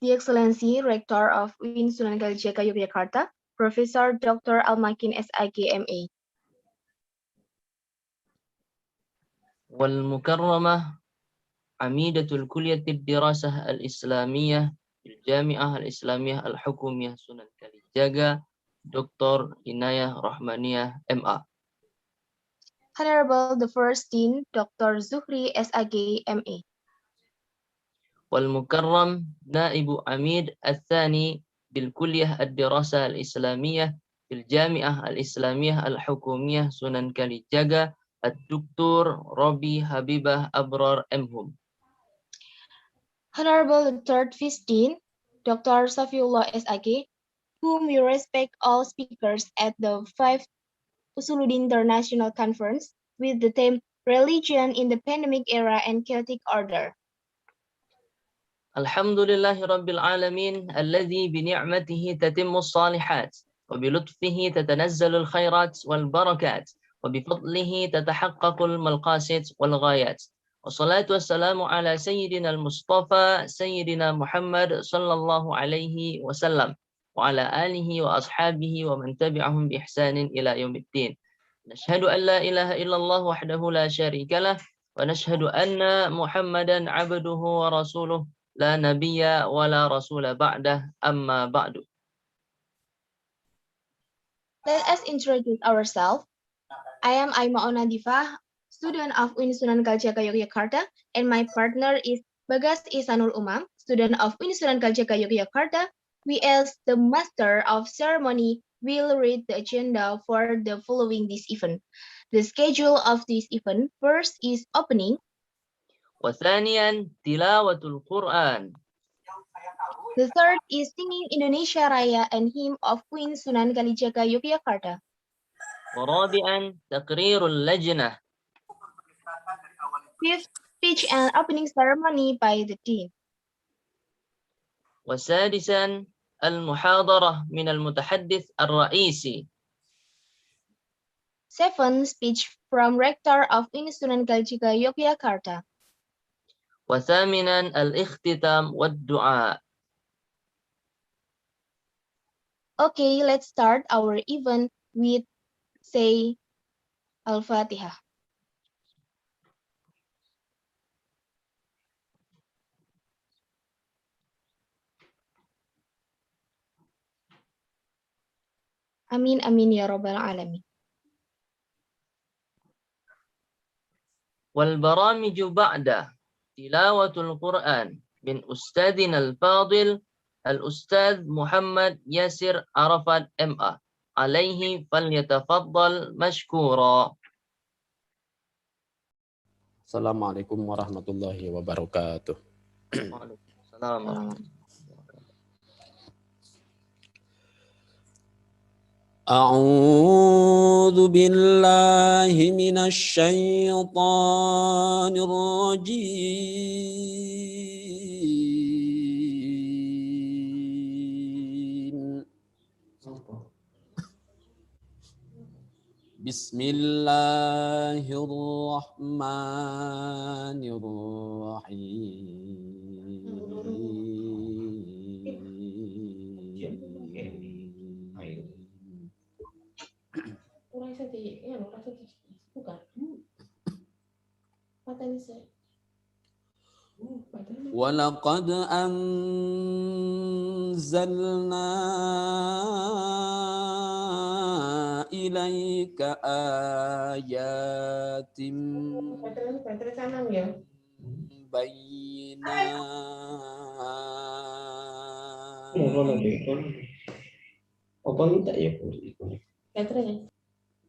The Excellency Rector of UIN Sunan Kalijaga Yogyakarta, Professor Dr. Almakin SIG MA. والمكرمة عميدة الكلية الدراسة الإسلامية الجامعة الإسلامية الحكومية سنن كalijaga دكتور عناية رحمانية MA. Honorable the First Dean, Dr. Zuhri SIG MA. والمكرم نائب عميد الثاني بالكلية الدراسة الإسلامية في الجامعة الإسلامية الحكومية سنن كalijaga الدكتور ربي حبيبة أبرار MHum. Honorable the Third Vice Dean, Dr. Safiullah SIG, whom we respect all speakers at the 5th Usuluddin International Conference with the theme Religion in the Pandemic Era and Chaotic Order. Alhamdulillahi Rabbil Alamin alladhi bini'matihi tatimmu salihat wa bilutfihi tatanazzalu khairat wal barakat wa bifadlihi tatahaqqaqul malqasid wal ghayat. Wassalatu wassalamu ala sayyidina al-Mustafa sayyidina Muhammad sallallahu alaihi wasallam wa ala alihi wa ashabihi wa man tabi'ahum bi ihsanin ila yaumiddin. Nashhadu an la ilaha illallah wahdahu la syarika lah wa nashhadu anna Muhammadan abduhu wa rasuluh la nabiyya wa la rasula ba'dah amma ba'du. Let us introduce ourselves. I am Aima Onadifah, student of UIN Sunan Kalijaga Yogyakarta, and my partner is Bagas Ihsanul Umam, student of UIN Sunan Kalijaga Yogyakarta. We as the master of ceremony will read the agenda for the following this event. The schedule of this event first is opening. وثانيا تلاوة القرآن. The third is singing Indonesia Raya and hymn of Queen Sunan Kalijaga Yogyakarta. ورابعا تقرير اللجنة. Fifth, speech and opening ceremony by the dean. وسادسا المحاضرة من المتحدث الرئيسي. Seventh, speech from rector of UIN Sunan Kalijaga Yogyakarta. وثامنا الاختتام والدعاء. Okay, let's start our event with say Al-Fatihah. Amin amin ya rabbal alamin. والبرامج بعد تلاوة القرآن من أستاذنا الفاضل الأستاذ محمد ياسر عرفات MA. عليه فليتفضل مشكورا. Assalamualaikum warahmatullahi wabarakatuh. Waalaikumsalam warahmatullahi wabarakatuh. A'udzu billahi minasy syaithanir rajim. Walaqad anzalna ilaika ayatim bayyinat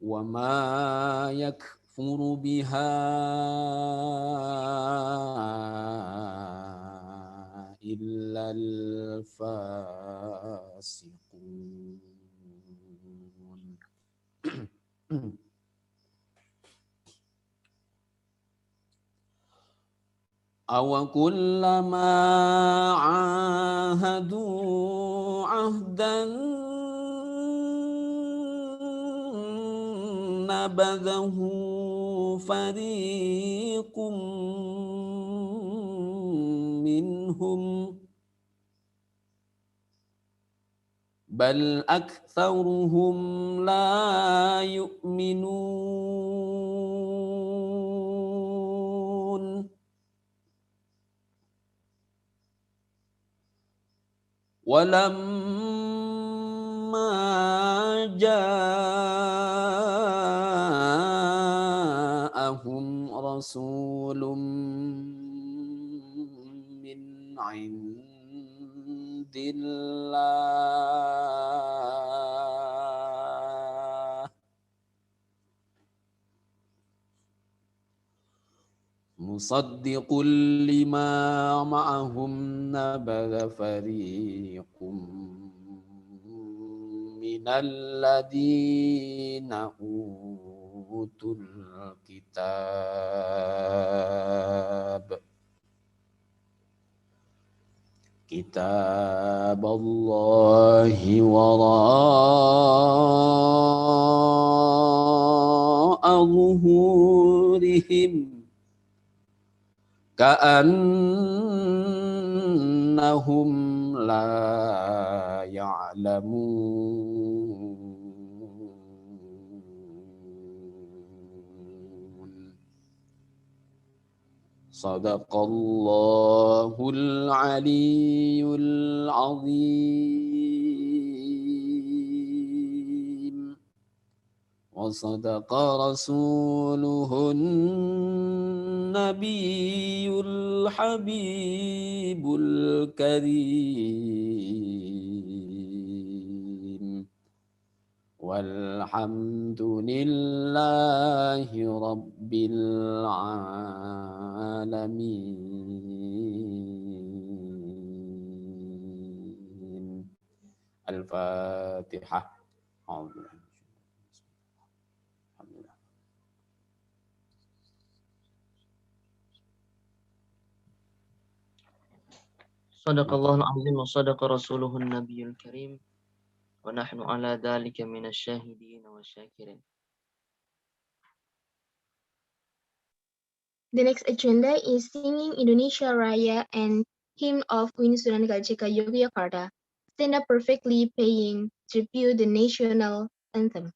wa ma yakfuru biha illa al-fasiqun. Aw kullama ahadu ahdan nabadahu fariqum minhum بل أكثرهم لا يؤمنون ولما جاءهم رسول من عند الله مصدق لما معهم نبذ فريق من الذين أوتوا الكتاب كتاب الله وراء ظهورهم كأنهم لا يعلمون صدق الله العلي العظيم وصدق رسوله النبي الحبيب الكريم والحمد لله رب العالمين الفاتحة. Sadaqallahul azim wa sadaqa rasuluhun nabiyul karim wa nahnu ala dhalika minasyahidin wa syakirin. The next agenda is singing Indonesia Raya and Hymn of Sunan Kalijaga Yogyakarta. Stand up perfectly paying tribute the national anthem.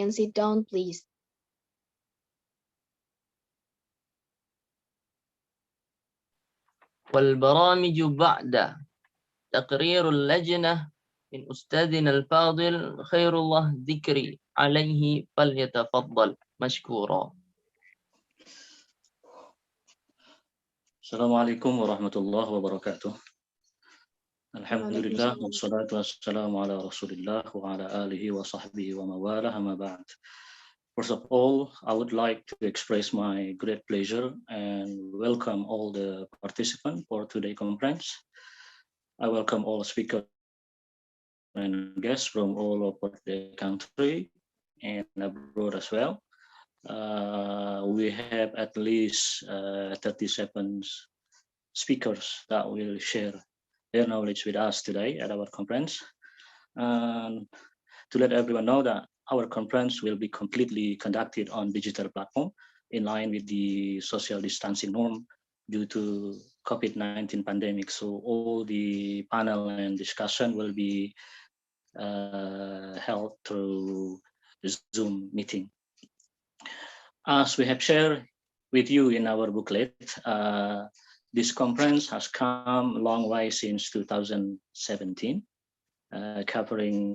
can sit down, please. والبرامج بعد تقرير اللجنة من أستاذنا الفاضل خير الله ذكري عليه فليتفضل مشكورا. السلام عليكم ورحمة الله وبركاته. الحمد لله Waalaikumsalam. والصلاة والسلام على رسول الله وعلى آله وصحبه ومن والاه أما بعد. First of all, I would like to express my great pleasure and welcome all the participants for today's conference. I welcome all speakers and guests from all over the country and abroad as well. We have at least 37 speakers that will share their knowledge with us today at our conference. To let everyone know that our conference will be completely conducted on digital platform in line with the social distancing norm due to COVID-19 pandemic. So all the panel and discussion will be held through the Zoom meeting. As we have shared with you in our booklet, this conference has come a long way since 2017, covering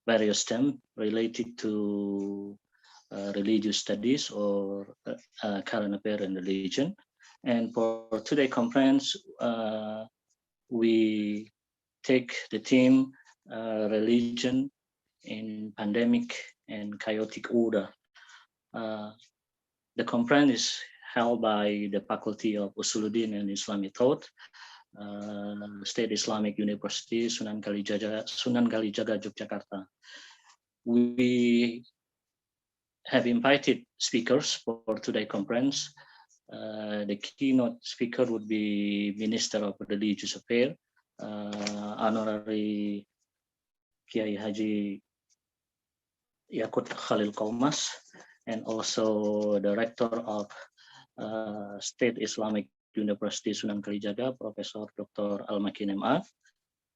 various themes related to religious studies or current affairs and religion. And for today's conference, we take the theme religion in pandemic and chaotic order. The conference is held by the Faculty of Usuluddin and Islamic Thought, State Islamic University, Sunan Kalijaga, Yogyakarta. We have invited speakers for today's conference. The keynote speaker would be Minister of Religious Affairs, Honorary Kiai Haji Yakut Khalil Kaumas, and also Director of State Islamic University Sunan Kalijaga, Professor Dr. Al-Makin MA.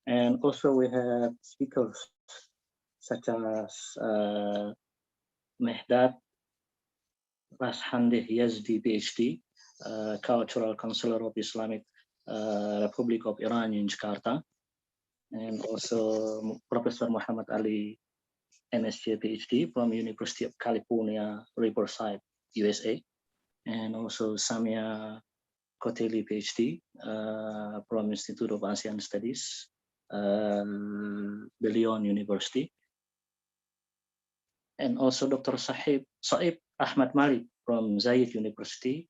And also we have speakers such as Mehdat Rashandeh Yazdi, PhD, Cultural Counselor of Islamic Republic of Iran in Jakarta, and also Professor Muhammad Ali, MSc, PhD from University of California, Riverside, USA, and also Samia Koteli, PhD from Institute of Asian Studies, De Leon University, and also Dr. Saib Ahmad Malik from Zayed University,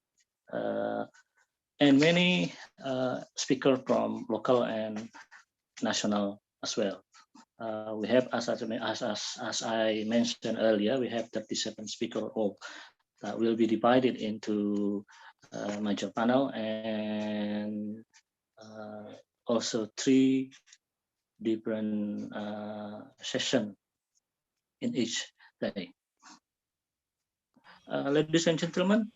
and many speakers from local and national as well. We have, as I mentioned earlier, we have 37 speakers all that will be divided into major panel and also 3 different sessions in each day. Ladies and gentlemen,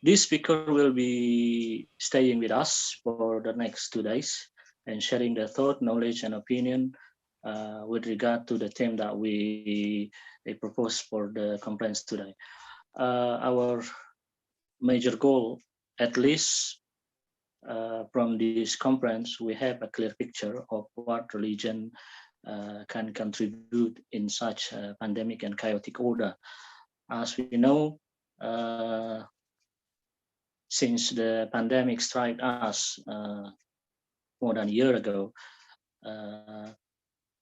this speaker will be staying with us for the next 2 days and sharing their thought, knowledge, and opinion with regard to the theme that we propose for the conference today. Our major goal, at least from this conference, we have a clear picture of what religion can contribute in such a pandemic and chaotic order. As we know, since the pandemic struck us more than a year ago,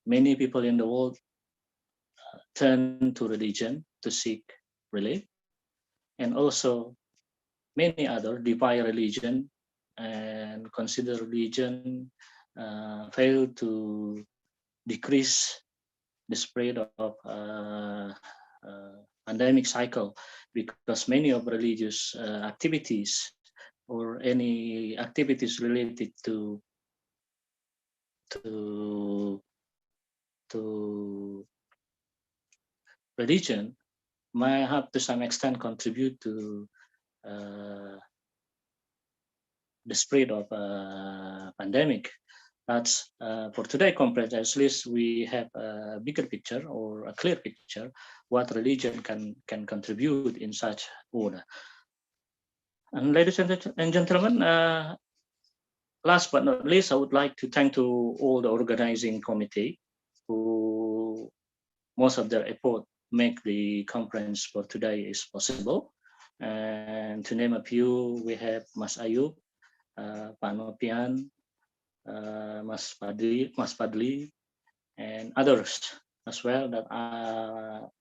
many people in the world turn to religion to seek relief, and also many others defy religion and consider religion fail to decrease the spread of pandemic cycle, because many of religious activities or any activities related to religion might have to some extent contribute to the spread of pandemic. That's for today conference, at least we have a bigger picture or a clear picture what religion can contribute in such order. And ladies and gentlemen, last but not least, I would like to thank to all the organizing committee who most of their effort make the conference for today is possible. And to name a few, we have Mas Ayub, Pak Nopian, Mas Padli, and others as well that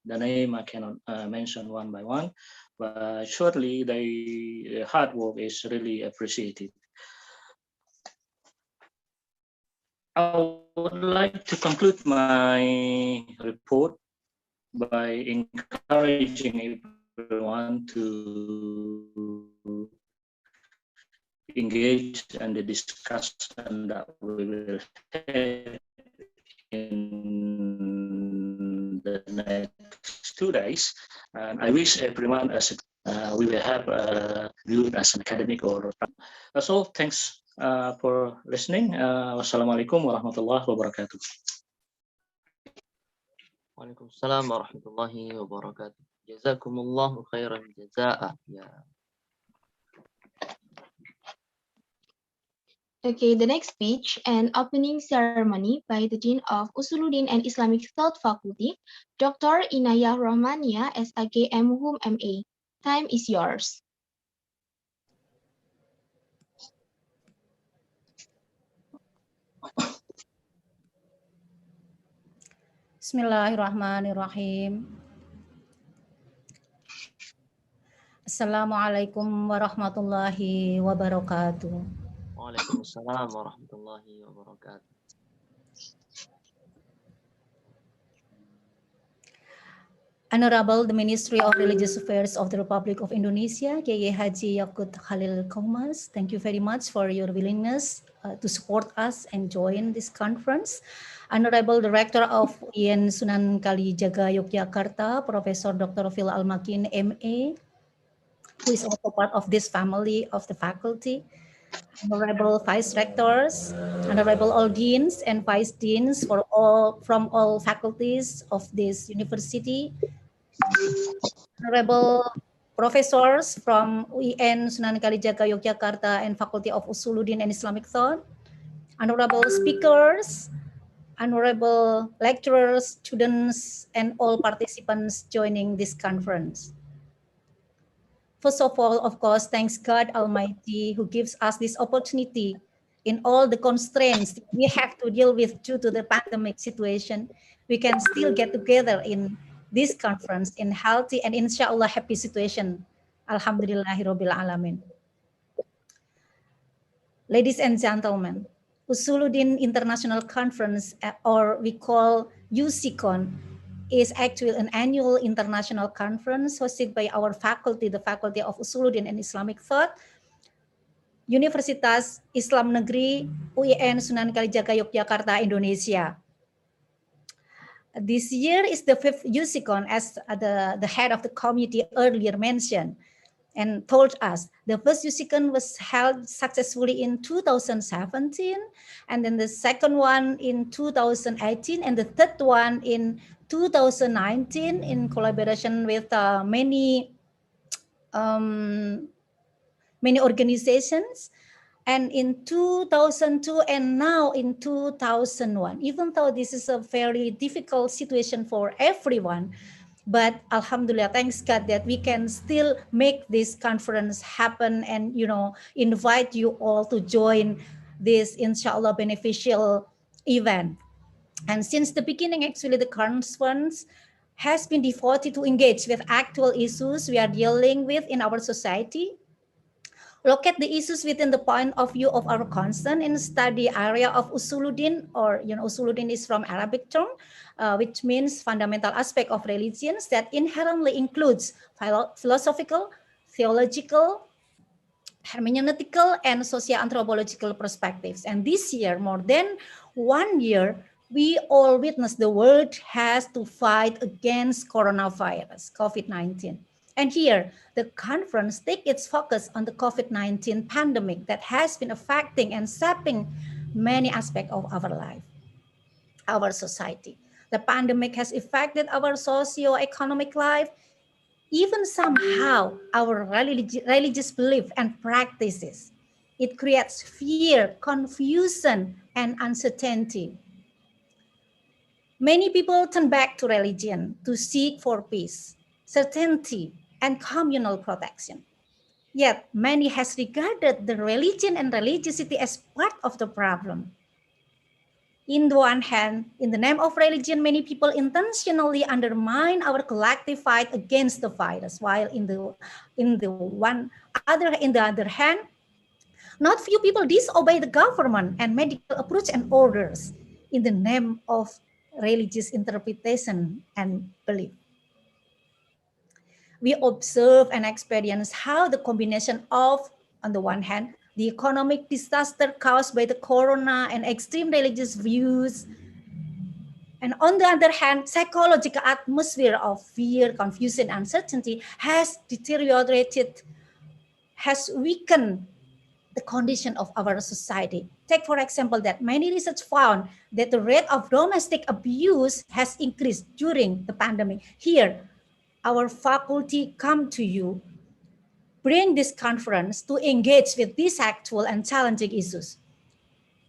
the name I cannot mention one by one, but surely their hard work is really appreciated. I would like to conclude my report by encouraging everyone to engage in the discussion that we will have in the next 2 days. And I wish everyone we will have viewed as an academic or that's all. Thanks for listening. Wassalamualaikum warahmatullahi wabarakatuh. Waalaikumsalam warahmatullahi wabarakatuh. Jazakumullahu khairan jazaa. Ya. Okay, the next speech and opening ceremony by the Dean of Usuluddin and Islamic Thought Faculty, Dr. Inayah Rahmania, SAK MHUM MA. Time is yours. Bismillahirrahmanirrahim. Assalamualaikum warahmatullahi wabarakatuh. Waalaikumsalam warahmatullahi wabarakatuh. Honorable the Ministry of Religious Affairs of the Republic of Indonesia, Kiai Haji Yakut Khalil Kaumas, thank you very much for your willingness to support us and join this conference. Honorable Director of UIN Sunan Kalijaga Yogyakarta, Professor Dr. Phil Almakin, MA, who is also part of this family of the faculty. Honorable Vice Rectors, Honorable all Deans and Vice Deans from all faculties of this university, Honorable Professors from UIN Sunan Kalijaga Yogyakarta and Faculty of Usuluddin and Islamic Thought, Honorable Speakers, Honorable Lecturers, students, and all participants joining this conference. First of all, of course, thanks God Almighty who gives us this opportunity in all the constraints we have to deal with due to the pandemic situation. We can still get together in this conference in healthy and inshallah happy situation. Alhamdulillahirabbil alamin. Ladies and gentlemen, Usuluddin International Conference, or we call USICON, is actually an annual international conference hosted by our faculty, the Faculty of Usuluddin and Islamic Thought, Universitas Islam Negeri UIN Sunan Kalijaga Yogyakarta, Indonesia. This year is the 5th USICON, as the head of the committee earlier mentioned and told us. The first USICON was held successfully in 2017, and then the second one in 2018, and the third one in 2019 in collaboration with many organizations. And in 2002 and now in 2001, even though this is a very difficult situation for everyone, but Alhamdulillah, thanks God that we can still make this conference happen and, invite you all to join this, inshallah, beneficial event. And since the beginning, actually, the conference has been devoted to engage with actual issues we are dealing with in our society, look at the issues within the point of view of our concern in study area of Usuluddin, or Usuluddin is from Arabic term, which means fundamental aspect of religions that inherently includes philosophical, theological, hermeneutical, and socio-anthropological perspectives. And this year, more than 1 year, we all witness the world has to fight against coronavirus, COVID-19. And here, the conference takes its focus on the COVID-19 pandemic that has been affecting and sapping many aspects of our life, our society. The pandemic has affected our socio-economic life, even somehow our religious belief and practices. It creates fear, confusion, and uncertainty. Many people turn back to religion to seek for peace, certainty, and communal protection. Yet, many has regarded the religion and religiosity as part of the problem. In the one hand, in the name of religion, many people intentionally undermine our collective fight against the virus, while in the other hand, not few people disobey the government and medical approach and orders in the name of religious interpretation and belief. We observe and experience how the combination of, on the one hand, the economic disaster caused by the corona and extreme religious views, and on the other hand, psychological atmosphere of fear, confusion, uncertainty has deteriorated, has weakened the condition of our society. Take, for example, that many research found that the rate of domestic abuse has increased during the pandemic. Here, our faculty come to you, bring this conference to engage with these actual and challenging issues.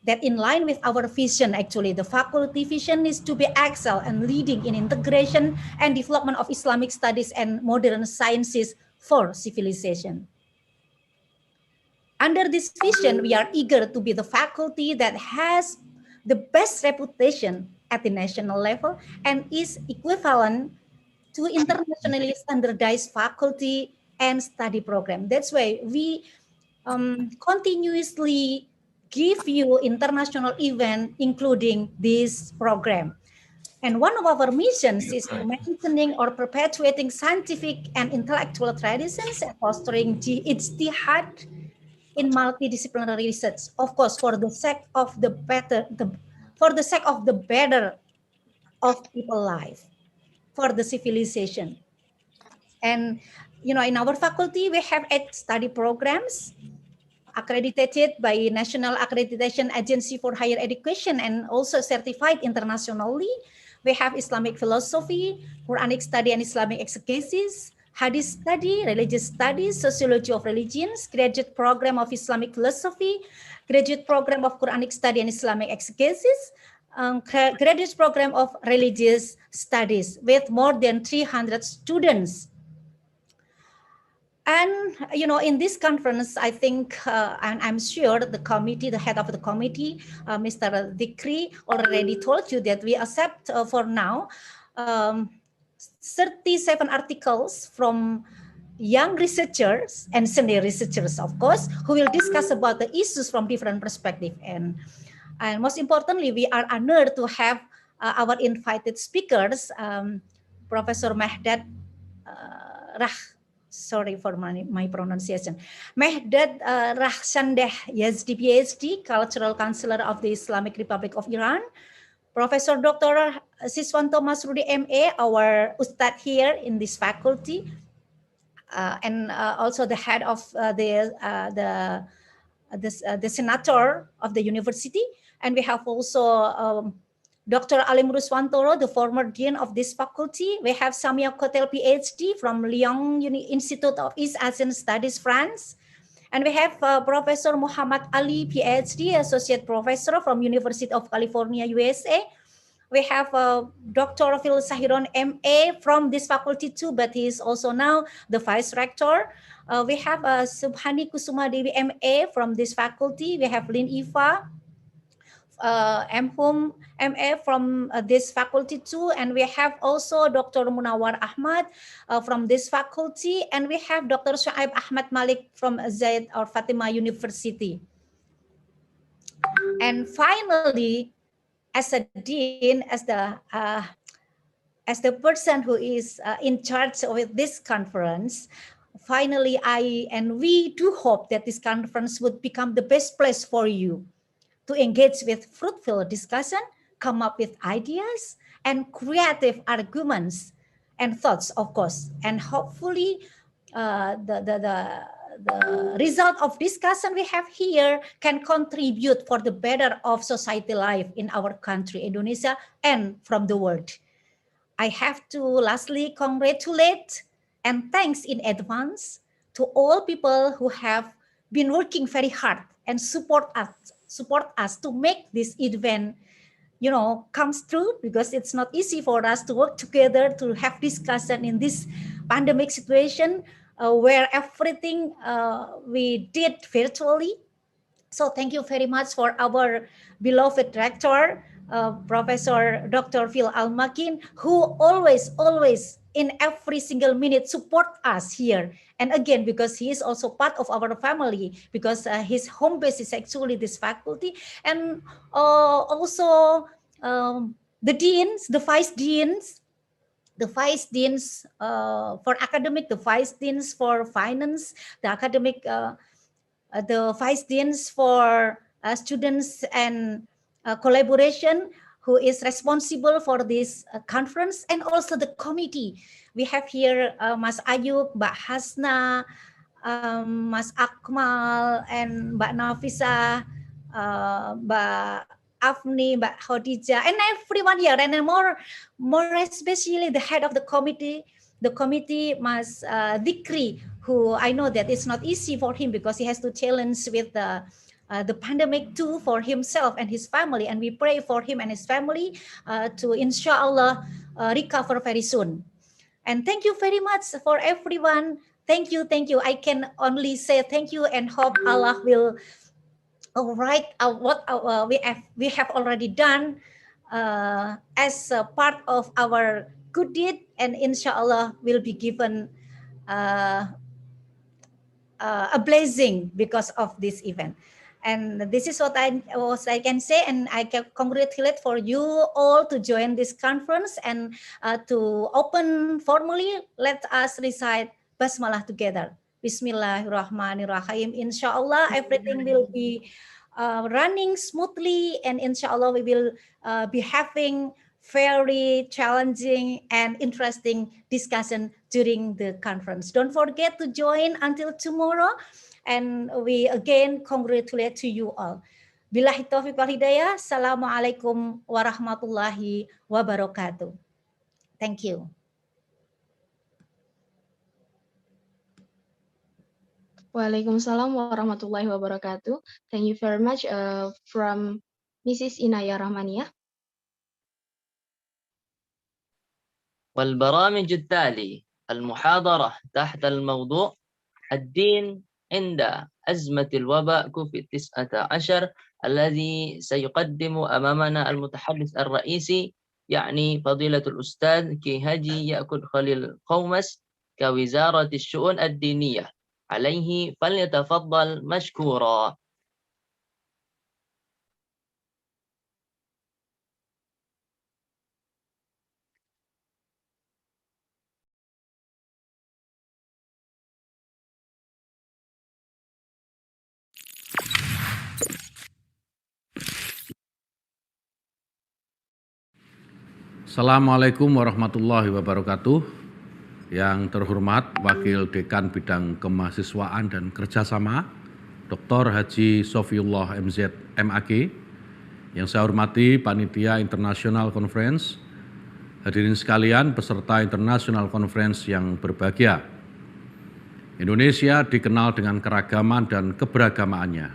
That in line with our vision, actually, the faculty vision is to be excel and leading in integration and development of Islamic studies and modern sciences for civilization. Under this vision, we are eager to be the faculty that has the best reputation at the national level and is equivalent to internationally standardized faculty and study program. That's why we continuously give you international event, including this program. And one of our missions is to maintaining or perpetuating scientific and intellectual traditions and fostering ijtihad in multidisciplinary research, of course, for the sake of the better, for the sake of the better of people life, for the civilization. And in our faculty, we have 8 study programs accredited by National Accreditation Agency for Higher Education and also certified internationally. We have Islamic philosophy, Quranic study and Islamic exegesis, Hadith study, religious studies, sociology of religions, graduate program of Islamic philosophy, graduate program of Quranic study and Islamic exegesis, graduate program of religious studies with more than 300 students. And in this conference, I think, and I'm sure the committee, the head of the committee, Mr. Dikri, already told you that we accept for now 37 articles from young researchers and senior researchers, of course, who will discuss about the issues from different perspectives. And most importantly, we are honored to have our invited speakers, Professor Mehdad sorry for my pronunciation. Mehdad Rahsandeh Yazdi PhD, Cultural Counselor of the Islamic Republic of Iran. Professor Dr. Siswanto Masrudi MA, our Ustad here in this faculty, and also the head of the senator of the university. And we have also Dr. Alim Ruswantoro, the former dean of this faculty. We have Samia Kotel, PhD from Lyon Institute of East Asian Studies, France. And we have Professor Muhammad Ali, PhD, Associate Professor from University of California, USA. We have Dr. Phil Sahiron, MA from this faculty too, but he is also now the Vice Rector. We have Subhani Kusuma Devi, MA from this faculty. We have Lin Iva, MA from this faculty too, and we have also Dr. Munawar Ahmad from this faculty, and we have Dr. Shuaib Ahmad Malik from Zaid or Fatima University. And finally, as a dean, as the person who is in charge of this conference, finally I and we do hope that this conference would become the best place for you to engage with fruitful discussion, come up with ideas and creative arguments and thoughts, of course. And hopefully the result of discussion we have here can contribute for the better of society life in our country, Indonesia, and from the world. I have to lastly congratulate and thanks in advance to all people who have been working very hard and support us to make this event comes through, because it's not easy for us to work together to have discussion in this pandemic situation where everything we did virtually. So thank you very much for our beloved director, Professor Dr. Phil Almakin, who always in every single minute support us here. And again, because he is also part of our family, because his home base is actually this faculty. And also the deans, the vice deans for academic, the vice deans for finance, the academic, the vice deans for students and collaboration, who is responsible for this conference, and also the committee. We have here Mas Ayub, Mbak Hasna, Mas Akmal, and Mbak Nafisa, Mbak Afni, Mbak Khadijah, and everyone here, and more especially the head of the committee, Mas Dikri, who I know that it's not easy for him because he has to challenge with the pandemic too for himself and his family, and we pray for him and his family to inshallah recover very soon. And thank you very much for everyone. Thank you. I can only say thank you and hope Allah will write what we have already done as a part of our good deed, and inshallah will be given a blessing because of this event. And this is what I can say, and I can congratulate for you all to join this conference, and to open formally, let us recite Basmalah together. Bismillahirrahmanirrahim. Inshallah, everything will be running smoothly, and inshallah we will be having very challenging and interesting discussion during the conference. Don't forget to join until tomorrow, and we again congratulate to you all. Billahi taufiq wal hidayah. Assalamualaikum warahmatullahi wabarakatuh. Thank you. Waalaikumsalam warahmatullahi wabarakatuh. Thank you very much from Mrs. Inaya Rahmaniah. والبرامج التالي المحاضرة تحت الموضوع الدين عند أزمة الوباء كوفيد-19 الذي سيقدم أمامنا المتحدث الرئيسي، يعني فضيلة الأستاذ كي هاجي يأكل خليل قومس كوزارة الشؤون الدينية. عليه فليتفضل مشكورا. Assalamualaikum warahmatullahi wabarakatuh. Yang terhormat Wakil Dekan Bidang Kemahasiswaan dan Kerjasama, Dr. Haji Sofiullah MZ MAG. Yang saya hormati Panitia International Conference, hadirin sekalian peserta International Conference yang berbahagia. Indonesia dikenal dengan keragaman dan keberagamaannya.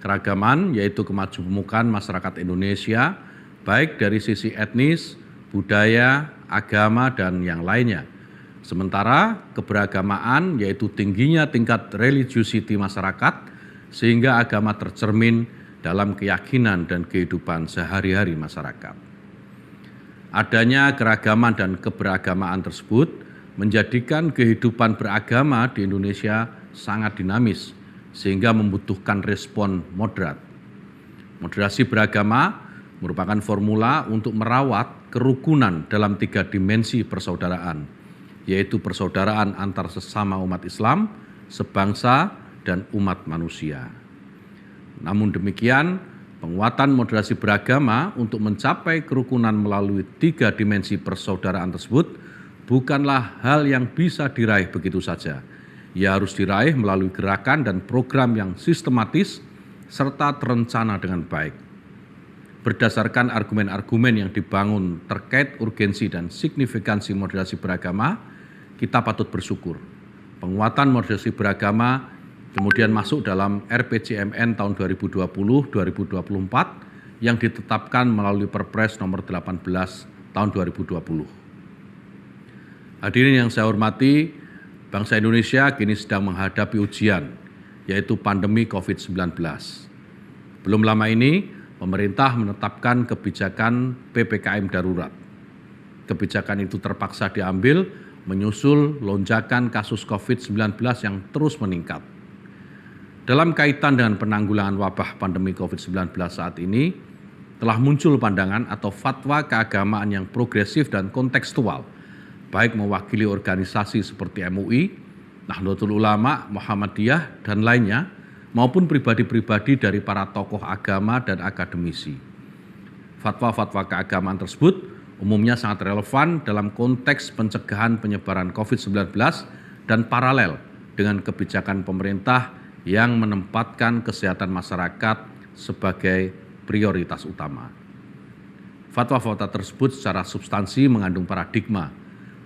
Keragaman yaitu kemajemukan masyarakat Indonesia, baik dari sisi etnis, budaya, agama, dan yang lainnya. Sementara keberagamaan yaitu tingginya tingkat religiosity masyarakat, sehingga agama tercermin dalam keyakinan dan kehidupan sehari-hari masyarakat. Adanya keragaman dan keberagamaan tersebut menjadikan kehidupan beragama di Indonesia sangat dinamis, sehingga membutuhkan respon moderat. Moderasi beragama merupakan formula untuk merawat kerukunan dalam 3 dimensi persaudaraan, yaitu persaudaraan antar sesama umat Islam, sebangsa, dan umat manusia. Namun demikian, penguatan moderasi beragama untuk mencapai kerukunan melalui 3 dimensi persaudaraan tersebut bukanlah hal yang bisa diraih begitu saja. Ia harus diraih melalui gerakan dan program yang sistematis serta terencana dengan baik. Berdasarkan argumen-argumen yang dibangun terkait urgensi dan signifikansi moderasi beragama, kita patut bersyukur. Penguatan moderasi beragama kemudian masuk dalam RPJMN tahun 2020-2024 yang ditetapkan melalui Perpres nomor 18 tahun 2020. Hadirin yang saya hormati, bangsa Indonesia kini sedang menghadapi ujian, yaitu pandemi COVID-19. Belum lama ini, pemerintah menetapkan kebijakan PPKM darurat. Kebijakan itu terpaksa diambil menyusul lonjakan kasus COVID-19 yang terus meningkat. Dalam kaitan dengan penanggulangan wabah pandemi COVID-19 saat ini, telah muncul pandangan atau fatwa keagamaan yang progresif dan kontekstual, baik mewakili organisasi seperti MUI, Nahdlatul Ulama, Muhammadiyah, dan lainnya, maupun pribadi-pribadi dari para tokoh agama dan akademisi. Fatwa-fatwa keagamaan tersebut umumnya sangat relevan dalam konteks pencegahan penyebaran COVID-19 dan paralel dengan kebijakan pemerintah yang menempatkan kesehatan masyarakat sebagai prioritas utama. Fatwa-fatwa tersebut secara substansi mengandung paradigma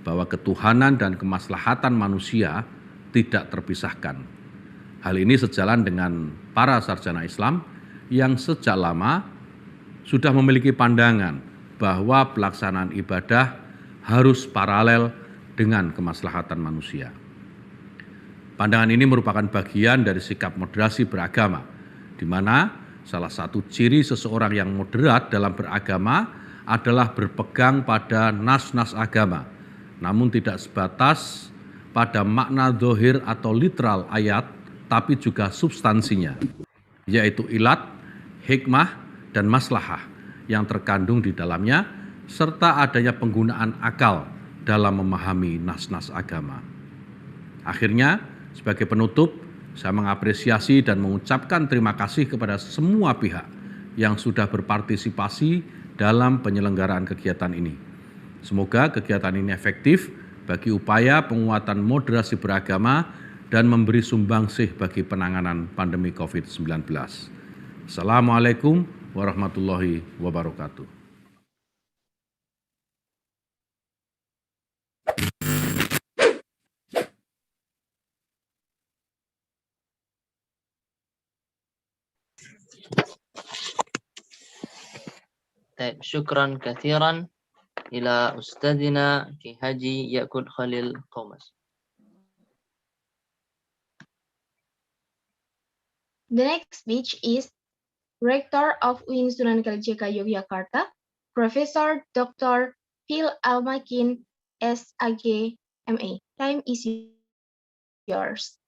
bahwa ketuhanan dan kemaslahatan manusia tidak terpisahkan. Hal ini sejalan dengan para sarjana Islam yang sejak lama sudah memiliki pandangan bahwa pelaksanaan ibadah harus paralel dengan kemaslahatan manusia. Pandangan ini merupakan bagian dari sikap moderasi beragama, di mana salah satu ciri seseorang yang moderat dalam beragama adalah berpegang pada nas-nas agama, namun tidak sebatas pada makna zahir atau literal ayat, tapi juga substansinya, yaitu ilat, hikmah, dan maslahah yang terkandung di dalamnya, serta adanya penggunaan akal dalam memahami nas-nas agama. Akhirnya, sebagai penutup, saya mengapresiasi dan mengucapkan terima kasih kepada semua pihak yang sudah berpartisipasi dalam penyelenggaraan kegiatan ini. Semoga kegiatan ini efektif bagi upaya penguatan moderasi beragama dan memberi sumbangsih bagi penanganan pandemi COVID-19. Assalamualaikum warahmatullahi wabarakatuh. Syukran kathiran ila Ustadzina Ki Haji Yakut Khalil Qomas. The next speech is Rector of UIN Sunan Kalijaga Yogyakarta, Professor Dr. Phil Almakin, SAG, MA. Time is yours.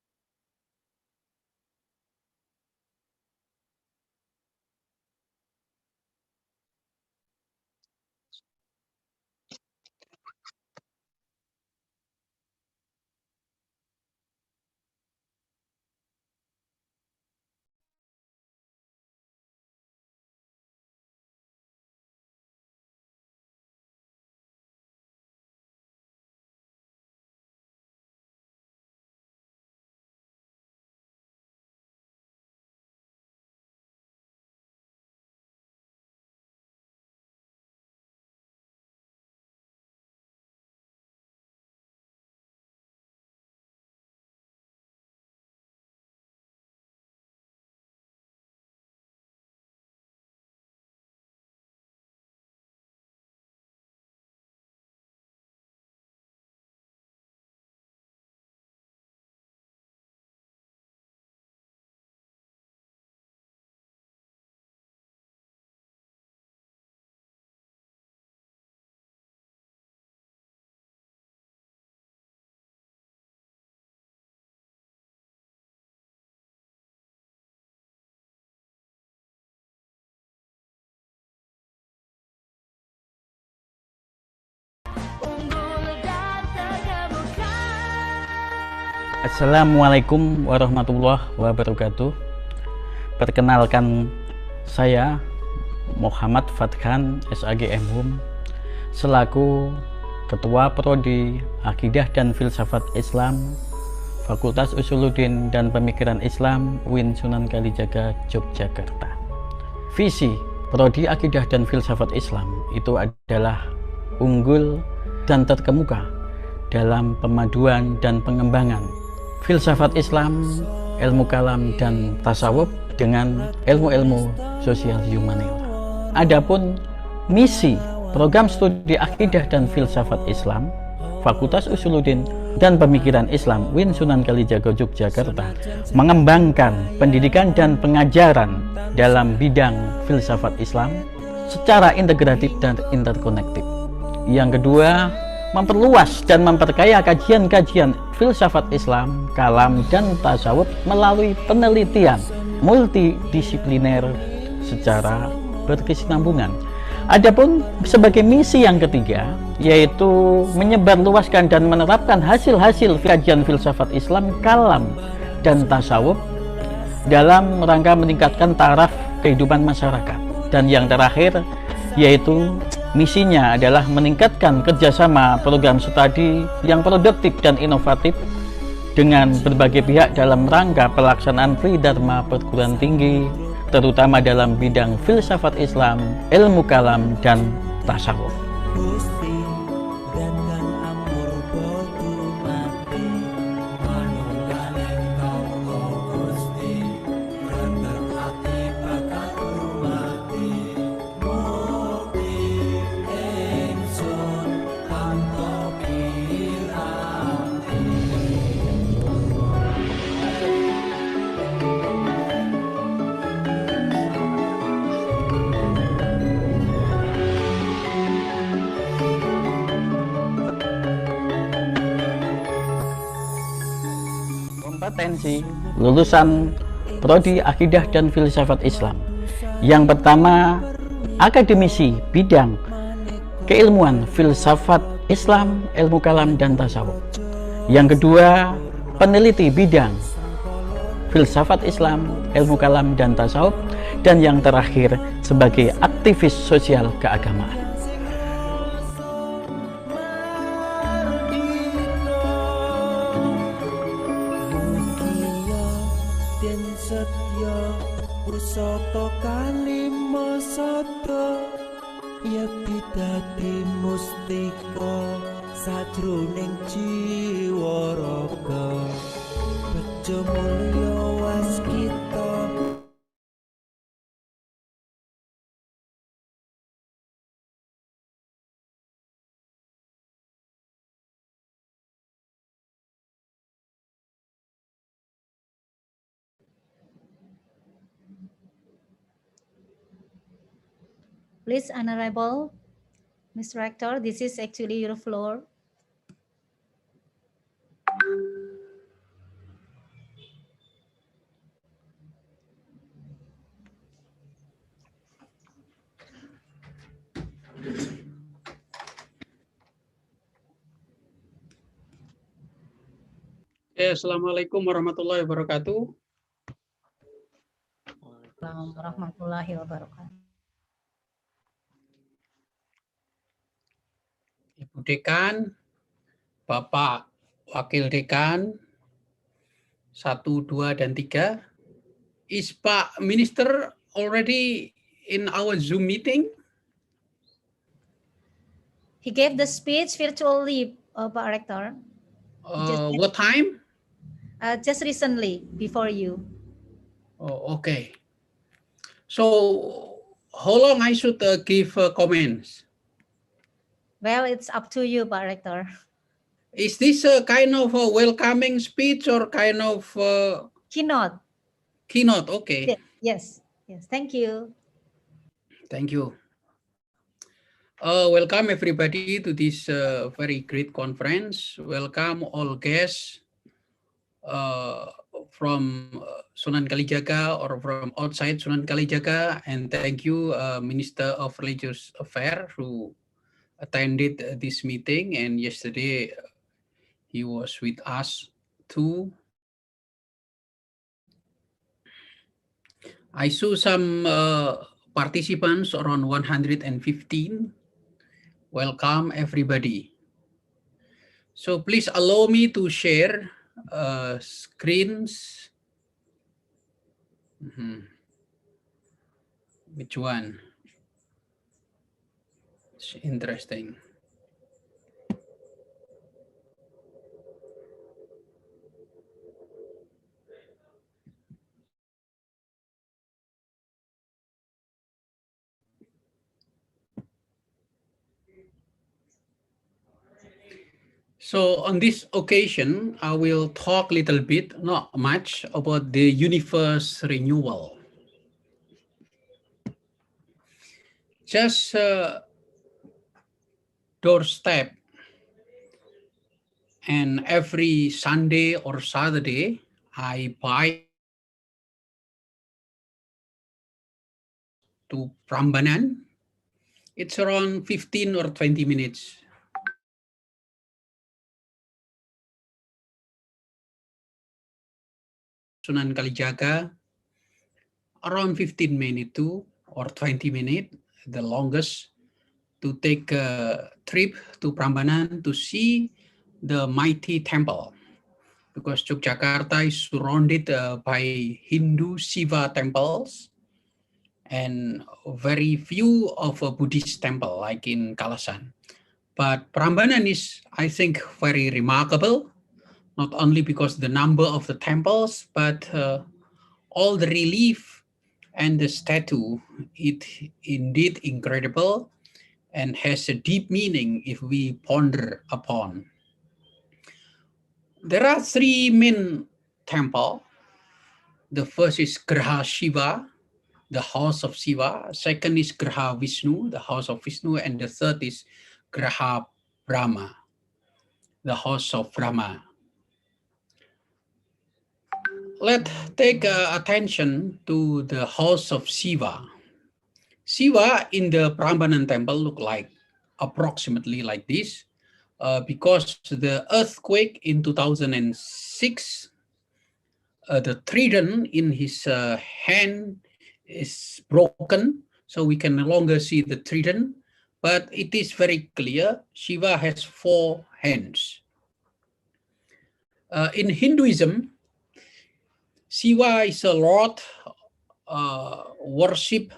Assalamualaikum warahmatullahi wabarakatuh. Perkenalkan, saya Muhammad Fathan SAG MHUM selaku Ketua Prodi Akidah dan Filsafat Islam Fakultas Usuluddin dan Pemikiran Islam UIN Sunan Kalijaga, Yogyakarta. Visi Prodi Akidah dan Filsafat Islam itu adalah unggul dan terkemuka dalam pemaduan dan pengembangan filsafat Islam, ilmu kalam dan tasawuf dengan ilmu-ilmu sosial humanil. Adapun misi program studi Akidah dan Filsafat Islam Fakultas Usuluddin dan Pemikiran Islam UIN Sunan Kalijaga, Yogyakarta mengembangkan pendidikan dan pengajaran dalam bidang filsafat Islam secara integratif dan interkonektif. Yang kedua, memperluas dan memperkaya kajian-kajian filsafat Islam, kalam, dan tasawuf melalui penelitian multidisipliner secara berkesinambungan. Adapun sebagai misi yang ketiga, yaitu menyebarluaskan dan menerapkan hasil-hasil kajian filsafat Islam, kalam, dan tasawuf dalam rangka meningkatkan taraf kehidupan masyarakat. Dan yang terakhir, yaitu misinya adalah meningkatkan kerjasama program studi yang produktif dan inovatif dengan berbagai pihak dalam rangka pelaksanaan Tridharma perguruan tinggi, terutama dalam bidang filsafat Islam, ilmu kalam, dan tasawuf. Kompetensi lulusan Prodi Akidah dan Filsafat Islam. Yang pertama, akademisi bidang keilmuan filsafat Islam, ilmu kalam, dan tasawuf. Yang kedua, peneliti bidang filsafat Islam, ilmu kalam, dan tasawuf. Dan yang terakhir, sebagai aktivis sosial keagamaan. Pusaka kalima sada yakti dadi mustika sajroning jiwa raga bejo mulya waskita. Please, Honorable Mr. Rector, this is actually your floor. Assalamualaikum warahmatullahi wabarakatuh. Assalamualaikum warahmatullahi wabarakatuh. Ibu Dekan, Bapak Wakil Dekan, 1, 2, dan 3. Is Pak Minister already in our Zoom meeting? He gave the speech virtually, Pak Rector. What time? Just recently, before you. Oh, okay. So, how long I should give comments? Well, it's up to you, Pak Rector. Is this a kind of a welcoming speech or kind of Keynote? Keynote, okay. Yes, yes. Thank you. Thank you. Welcome everybody to this very great conference. Welcome all guests from Sunan Kalijaga or from outside Sunan Kalijaga, and thank you Minister of Religious Affairs who attended this meeting, and yesterday he was with us too. I saw some participants, around 115. Welcome everybody. So please allow me to share screens. Which one? It's interesting. So on this occasion, I will talk a little bit, not much, about the universe renewal. Just doorstep, and every Sunday or Saturday, I buy to Prambanan. It's around 15 or 20 minutes. Sunan Kalijaga, around 15 minutes to or 20 minutes, the longest, to take a trip to Prambanan to see the mighty temple. Because Yogyakarta is surrounded by Hindu Shiva temples and very few of a Buddhist temple like in Kalasan. But Prambanan is, I think, very remarkable, not only because the number of the temples, but all the relief and the statue, it indeed incredible and has a deep meaning if we ponder upon. There are three main temples. The first is Graha Shiva, the house of Shiva. Second is Graha Vishnu, the house of Vishnu. And the third is Graha Brahma, the house of Brahma. Let's take attention to the house of Shiva. Shiva in the Prambanan temple look like approximately like this because the earthquake in 2006, the trident in his hand is broken, so we can no longer see the trident, but it is very clear Shiva has 4 hands. In Hinduism, Shiva is a lord worship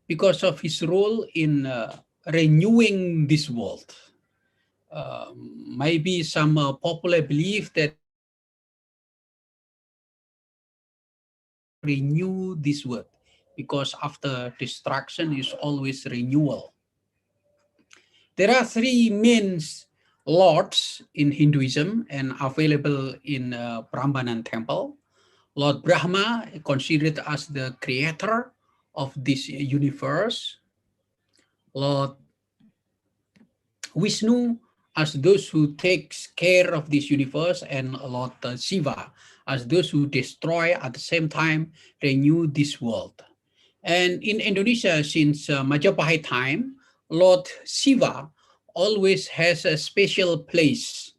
because of his role in renewing this world. Maybe some popular belief that renew this world, because after destruction is always renewal. There are 3 main lords in Hinduism and available in Prambanan temple. Lord Brahma considered as the creator of this universe. Lord Vishnu as those who takes care of this universe, and Lord Shiva as those who destroy at the same time renew this world. And in Indonesia, since Majapahit time, Lord Shiva always has a special place.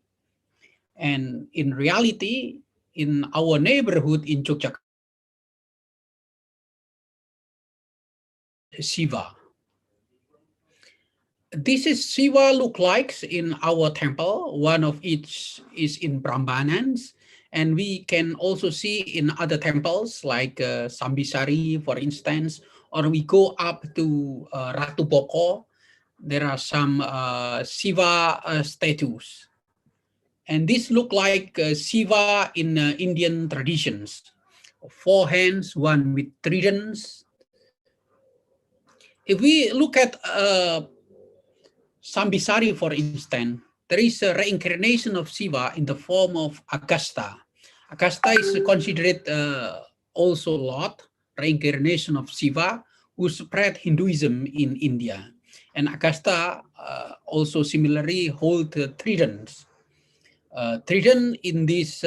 And in reality, in our neighborhood in Yogyakarta, Shiva. This is Shiva look like in our temple. One of each is in Prambanan, and we can also see in other temples like Sambisari, for instance, or we go up to Ratu Boko. There are some Shiva statues. And this look like Shiva in Indian traditions. 4 hands, one with tridents. If we look at Sambisari, for instance, there is a reincarnation of Shiva in the form of Agastha. Agastha is considered also Lord, reincarnation of Shiva, who spread Hinduism in India. And Agastha also similarly hold tridents. Trident in this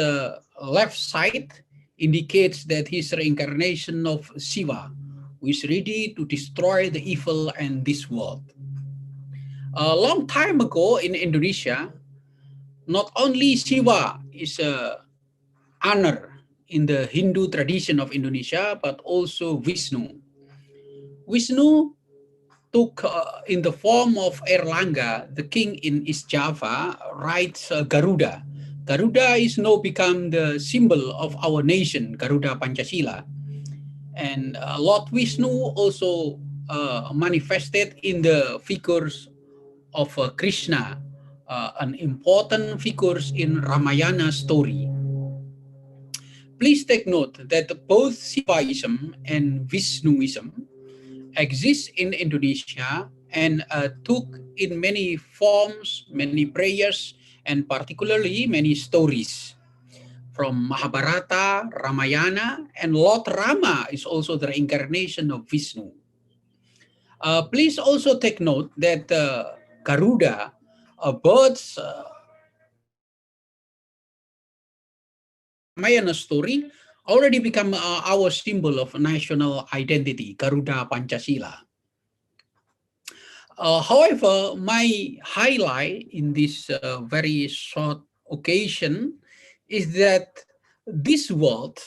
left side indicates that he's reincarnation of Shiva, who is ready to destroy the evil and this world. A long time ago in Indonesia, not only Shiva is honor in the Hindu tradition of Indonesia, but also Vishnu. Vishnu took in the form of Erlangga, the king in East Java, rides Garuda Garuda is now become the symbol of our nation, Garuda Pancasila. And Lord Vishnu also manifested in the figures of Krishna, an important figures in Ramayana story. Please take note that both Shivaism and Vishnuism exist in Indonesia and took in many forms, many prayers, and particularly many stories. From Mahabharata, Ramayana, and Lord Rama is also the reincarnation of Vishnu. Please also take note that Garuda, birds Ramayana story already become our symbol of national identity, Garuda Pancasila. However, my highlight in this very short occasion is that this world,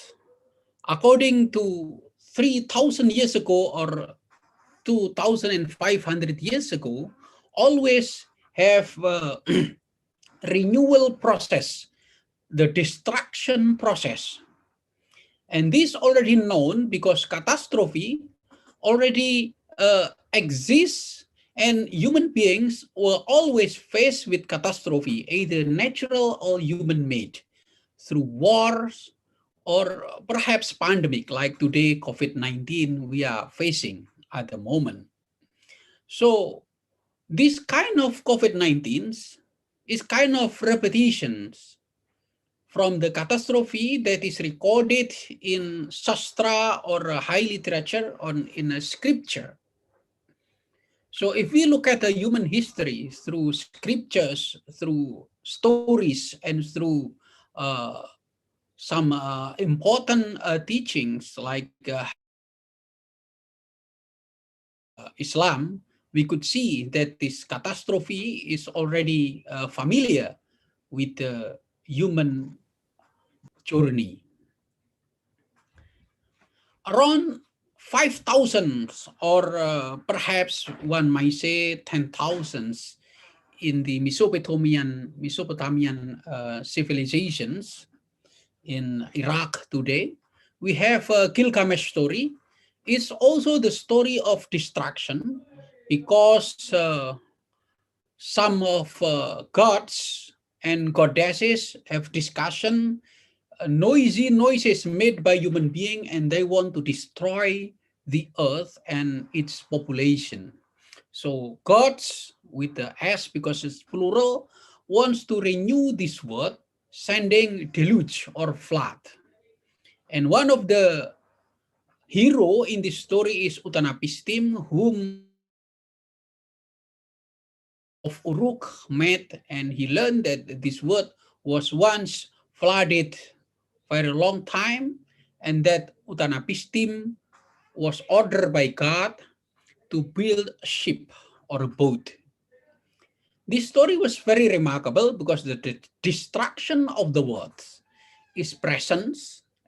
according to 3,000 years ago or 2,500 years ago, always have renewal process, the destruction process. And this already known because catastrophe already exists, and human beings were always faced with catastrophe, either natural or human-made, through wars or perhaps pandemic like today COVID-19 we are facing at the moment. So this kind of COVID-19 is kind of repetitions from the catastrophe that is recorded in Shastra or high literature on in a scripture. So if we look at the human history through scriptures, through stories, and through some important teachings like Islam, we could see that this catastrophe is already familiar with the human journey. Around 5,000 or perhaps one might say 10,000 in the Mesopotamian civilizations in Iraq today, we have a Gilgamesh story. It's also the story of destruction because some of gods and goddesses have discussion noisy noises made by human being, and they want to destroy the earth and its population. So gods with the S because it's plural wants to renew this world, sending deluge or flood. And one of the hero in this story is Utanapistim, whom of Uruk met, and he learned that this world was once flooded for a long time, and that Utanapistim was ordered by God to build a ship or a boat. This story was very remarkable because the destruction of the world is present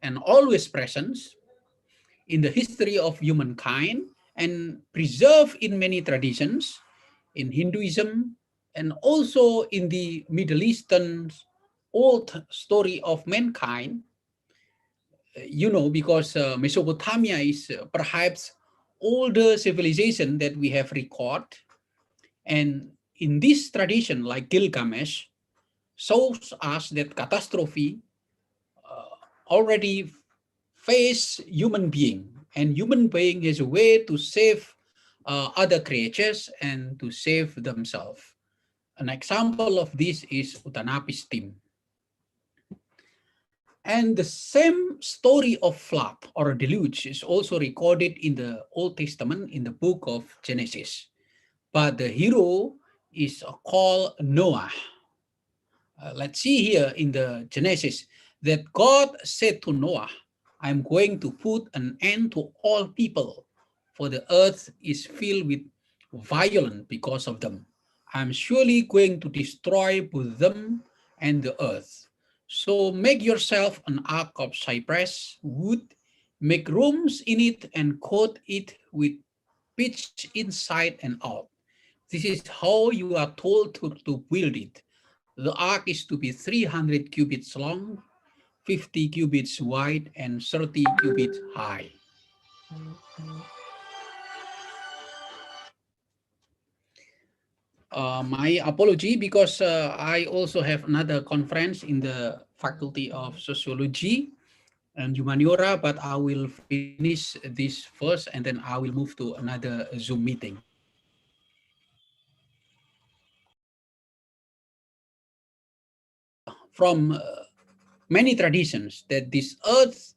and always present in the history of humankind and preserved in many traditions in Hinduism and also in the Middle Eastern old story of mankind. You know, because Mesopotamia is perhaps older civilization that we have record. And in this tradition, like Gilgamesh, shows us that catastrophe already face human being, and human being is a way to save other creatures and to save themselves. An example of this is Utanapistim. And the same story of flood or deluge is also recorded in the Old Testament in the book of Genesis. But the hero is called Noah. Let's see here in the Genesis that God said to Noah, I'm going to put an end to all people, for the earth is filled with violence because of them. I'm surely going to destroy both them and the earth. So make yourself an ark of cypress wood, make rooms in it and coat it with pitch inside and out. This is how you are told to build it. The ark is to be 300 cubits long, 50 cubits wide, and 30 cubits high. My apology, because I also have another conference in the Faculty of Sociology and Humaniora, but I will finish this first and then I will move to another Zoom meeting. From many traditions that this earth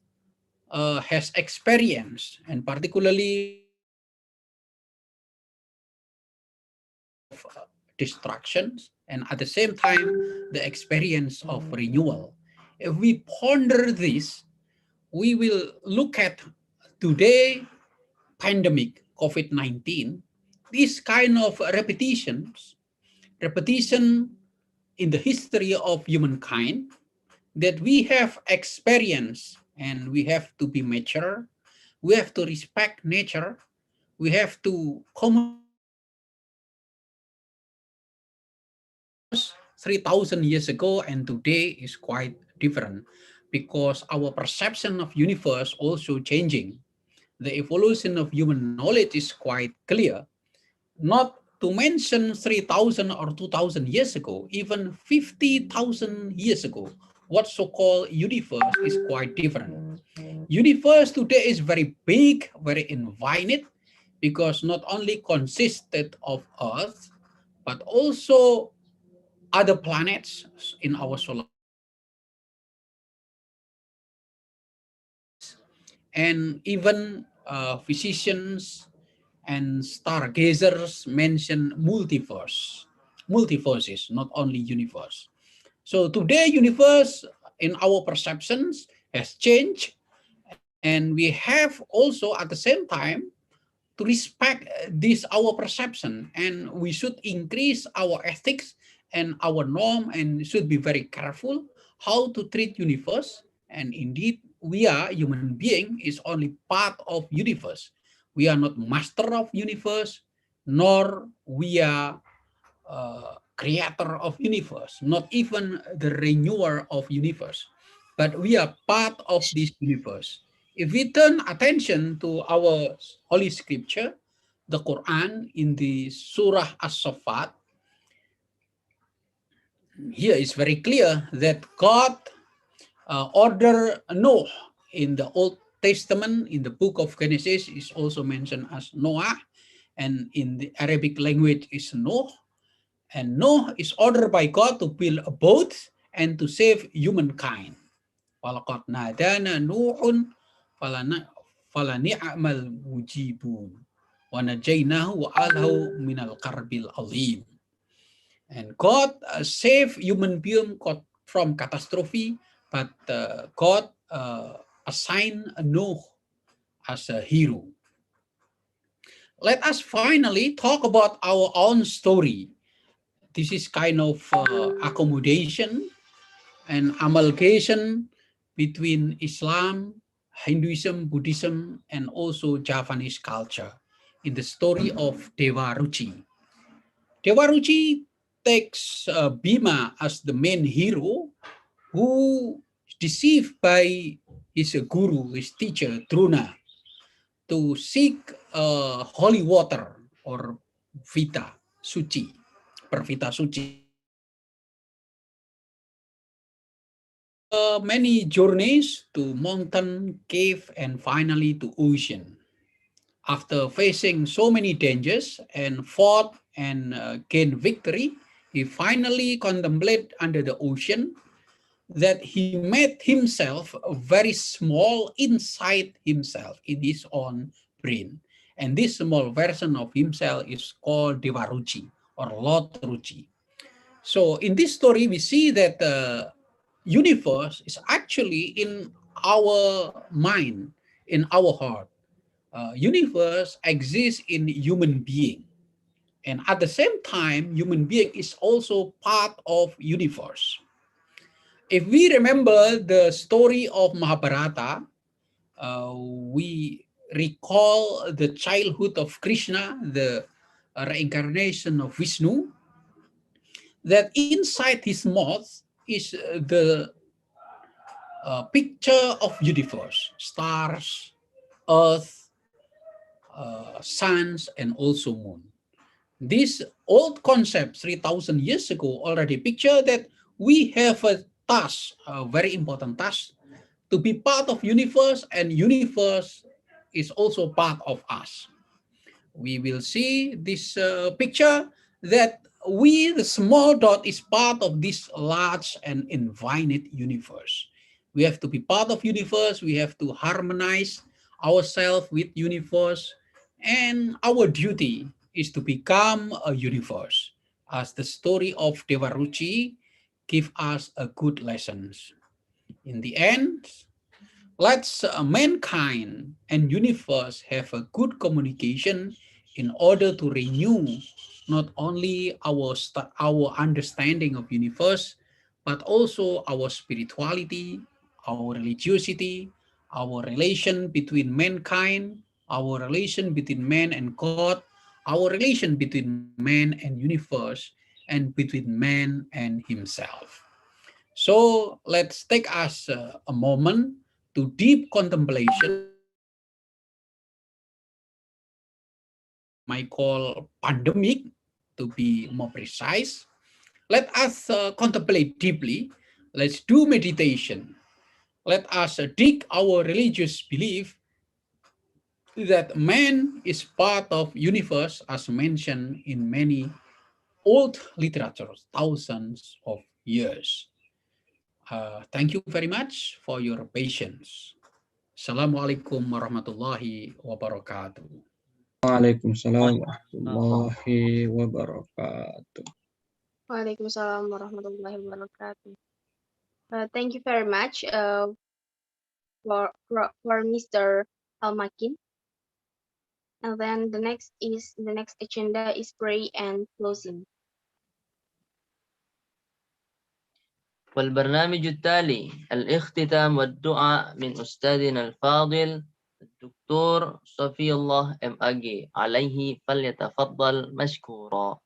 has experienced, and particularly of distractions, and at the same time, the experience of renewal. If we ponder this, we will look at today pandemic COVID-19, this kind of repetition in the history of humankind that we have experienced, and we have to be mature, we have to respect nature, we have to 3,000 years ago and today is quite different, because our perception of universe also changing. The evolution of human knowledge is quite clear. Not to mention 3,000 or 2,000 years ago, even 50,000 years ago, what so-called universe is quite different. Universe today is very big, very infinite, because not only consisted of Earth, but also other planets in our solar, and even physicians and stargazers mention multiverses, not only universe. So today universe in our perceptions has changed, and we have also at the same time to respect this our perception, and we should increase our ethics and our norm, and should be very careful how to treat universe. And indeed we are human being is only part of universe. We are not master of universe, nor we are creator of universe, not even the renewer of universe, but we are part of this universe. If we turn attention to our holy scripture, the Quran, in the Surah As-Saffat, here is very clear that God ordered Noah. In the Old Testament, in the book of Genesis, is also mentioned as Noah, and in the Arabic language is Noah. And Noah is ordered by God to build a boat and to save humankind. وَلَقَدْ نَادَانَا نُوحٌ فَلَنِعْمَ الْمُجِيبُونَ وَنَجَّيْنَاهُ وَآلَهُ مِنَ الْكَرْبِ الْعَظِيمِ. And God saved human being from catastrophe, but God assigned Noah as a hero. Let us finally talk about our own story. This is kind of accommodation and amalgamation between Islam, Hinduism, Buddhism, and also Javanese culture in the story of Dewa Ruchi. Dewa Ruchi takes Bhima as the main hero, who is deceived by his guru, his teacher, Drona, to seek holy water or Vita Suci, Pervita Suci. Many journeys to mountain, cave, and finally to ocean. After facing so many dangers and fought and gained victory, he finally contemplated under the ocean that he made himself very small inside himself in his own brain. And this small version of himself is called Devaruchi or Lord Ruchi. So in this story, we see that the universe is actually in our mind, in our heart. Universe exists in human being. And at the same time, human being is also part of universe. If we remember the story of Mahabharata, we recall the childhood of Krishna, the reincarnation of Vishnu. that inside his mouth is the picture of universe, stars, earth, suns, and also moon. This old concept 3,000 years ago already picture that we have a task, a very important task, to be part of universe, and universe is also part of us. We will see this picture that we, the small dot, is part of this large and infinite universe. We have to be part of universe. We have to harmonize ourselves with universe, and our duty is to become a universe. As the story of Devaruchi give us a good lessons. In the end, let's mankind and universe have a good communication in order to renew not only our understanding of universe, but also our spirituality, our religiosity, our relation between mankind, our relation between man and God, our relation between man and universe, and between man and himself. So let's take us a moment to deep contemplation, might call pandemic to be more precise. Let us contemplate deeply. Let's do meditation. Let us dig our religious belief that man is part of universe as mentioned in many old literatures, thousands of years. Thank you very much for your patience. Assalamualaikum warahmatullahi wabarakatuh. Waalaikumsalam warahmatullahi wabarakatuh. Waalaikumsalam warahmatullahi wabarakatuh. Thank you very much for Mr. Almakin. And then the next agenda is pray and closing. والبرنامج التالي الاختتام والدعاء من أستاذنا الفاضل الدكتور صفي الله MAG عليه فليتفضل مشكورا.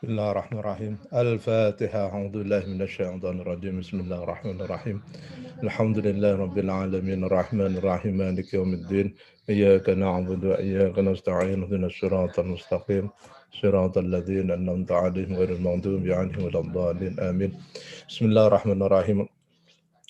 بسم الله الرحمن الرحيم. الفاتحة. أعوذ بالله من الشيطان الرجيم. بسم الله الرحمن الرحيم. الحمد لله رب العالمين الرحمن الرحيم مالك يوم الدين إياك نعبد وإياك نستعين اهدنا الصراط المستقيم صراط الذين أنعمت عليهم غير المغضوب عليهم ولا الضالين آمين. بسم الله الرحمن الرحيم.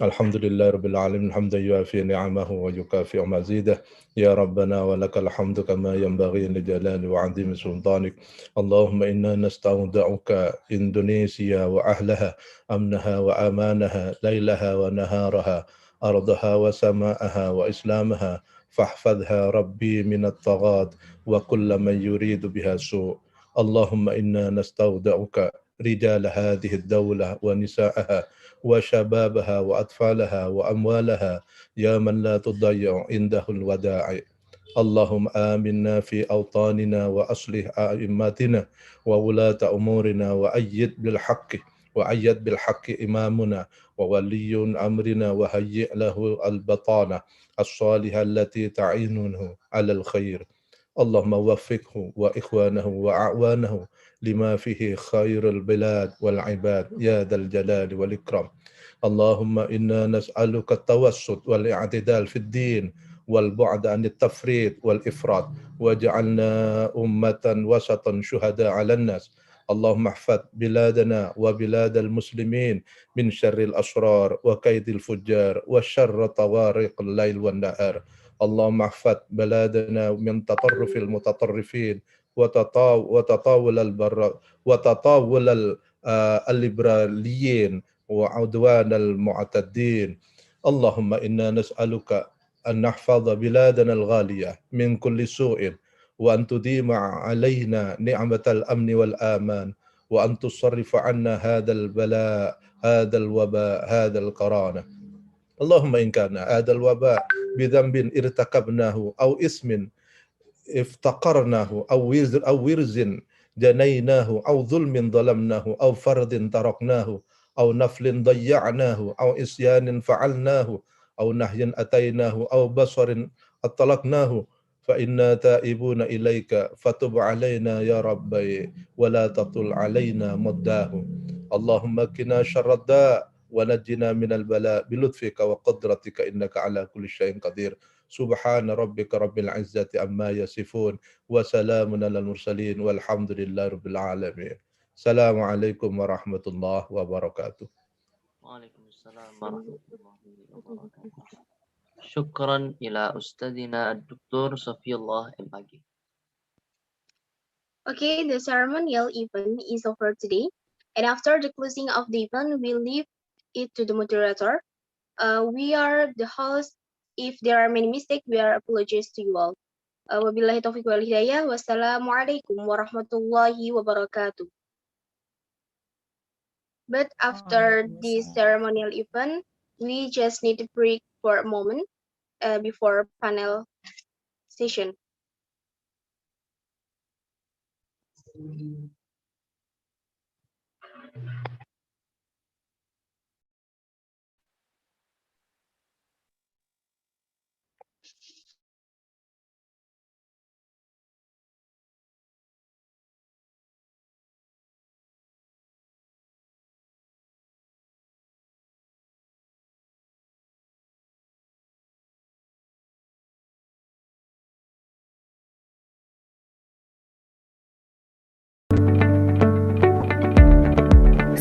الحمد لله رب العالمين حمدا يوافي نعمه ويكافئ مزيده يا ربنا ولك الحمد كما ينبغي لجلال وعظيم سلطانك. اللهم إنا نستودعك إندونيسيا وأهلها أمنها وأمانها ليلها ونهارها أرضها وسماءها وإسلامها فاحفظها ربي من الطغاة وكل من يريد بها سوء. اللهم إنا نستودعك رجال هذه الدولة ونساءها وشبابها وأطفالها وأموالها يا من لا تضيع عنده الودائع. اللهم آمنا في أوطاننا وأصلح أئمتنا وولاة أمورنا وأيد بالحق إمامنا وولي أمرنا وهيئ له البطانة الصالحة التي تعينه على الخير. اللهم وفقه وإخوانه وأعوانه لما فيه خير البلاد والعباد يا ذا الجلال والإكرام. اللهم إنا نسألك التوسط والاعتدال في الدين والبعد عن التفريط والإفراط واجعلنا أمة وسطا شهداء على الناس. اللهم احفظ بلادنا وبلاد المسلمين من شر الأشرار وكيد الفجار وشر طوارق الليل والنهار. اللهم احفظ بلادنا من تطرف المتطرفين وتطاول الليبراليين وعدوان المعتدين. اللهم إنا نسألك أن نحفظ بلادنا الغالية من كل سوء وأن تديم علينا نعمة الأمن والآمان وأن تصرف عنا هذا البلاء هذا الوباء هذا القرانة. اللهم إن كان هذا الوباء بذنب ارتكبناه أو اسم افتقرناه أو ورز جنيناه أو ظلم ظلمناه أو فرض تركناه أو نفل ضيعناه أو إسيان فعلناه أو نهي أتيناه أو بصر أطلقناه فإنا تائبون إليك فتب علينا يا ربي ولا تطل علينا مداه اللهم قنا شر الداء ونجنا من البلاء بلطفك وقدرتك إنك على كل شيء قدير سبحان ربك رب العزة عما يصفون وسلام على المرسلين والحمد لله رب العالمين السلام عليكم ورحمة الله وبركاته. Waalaikumsalam warahmatullahi wabarakatuh. Syukran ila Ustadina Dr. Safiyullah M.Ag. Okay, the ceremonial event is over today. And after the closing of the event, we leave it to the moderator. We are the host. If there are many mistakes, we are apologies to you all. Wabillahi taufiq wal hidayah. Wassalamualaikum warahmatullahi wabarakatuh. But after this ceremonial event, we just need to break for a moment before panel session.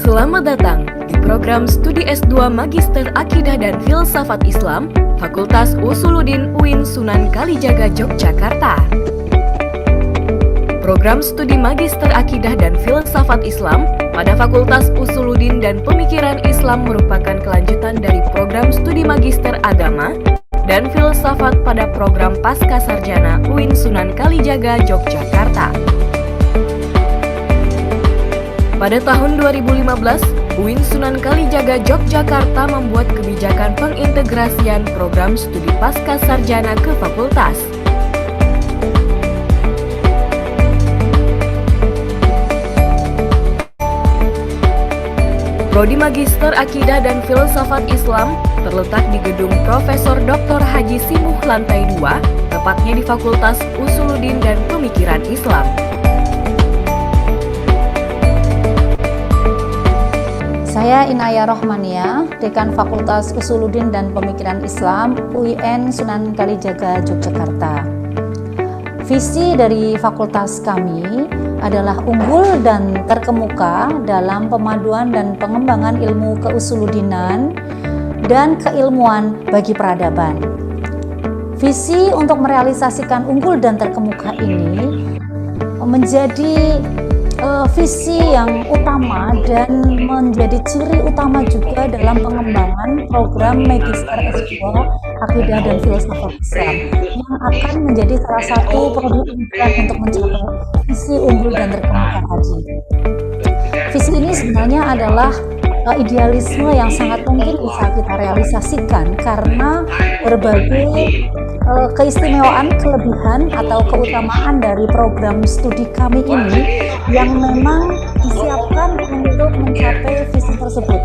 Selamat datang di program studi S2 Magister Akidah dan Filsafat Islam, Fakultas Usuluddin UIN Sunan Kalijaga, Yogyakarta. Program studi Magister Akidah dan Filsafat Islam pada Fakultas Usuluddin dan Pemikiran Islam merupakan kelanjutan dari program studi Magister Agama dan Filsafat pada program Pasca Sarjana UIN Sunan Kalijaga, Yogyakarta. Pada tahun 2015, UIN Sunan Kalijaga Yogyakarta membuat kebijakan pengintegrasian program studi pasca sarjana ke fakultas. Prodi Magister Akidah dan Filsafat Islam terletak di gedung Profesor Dr. Haji Simuh lantai 2, tepatnya di Fakultas Usuluddin dan Pemikiran Islam. Saya Inaya Rohmania, Dekan Fakultas Usuluddin dan Pemikiran Islam UIN Sunan Kalijaga, Yogyakarta. Visi dari fakultas kami adalah unggul dan terkemuka dalam pemaduan dan pengembangan ilmu keusuludinan dan keilmuan bagi peradaban. Visi untuk merealisasikan unggul dan terkemuka ini menjadi visi yang utama dan menjadi ciri utama juga dalam pengembangan program Magister S2 Akidah dan Filsafat Islam yang akan menjadi salah satu produk unggulan untuk mencapai visi unggul dan terkemuka tadi. Visi ini sebenarnya adalah idealisme yang sangat mungkin bisa kita realisasikan karena berbagai keistimewaan, kelebihan atau keutamaan dari program studi kami ini yang memang disiapkan untuk mencapai visi tersebut.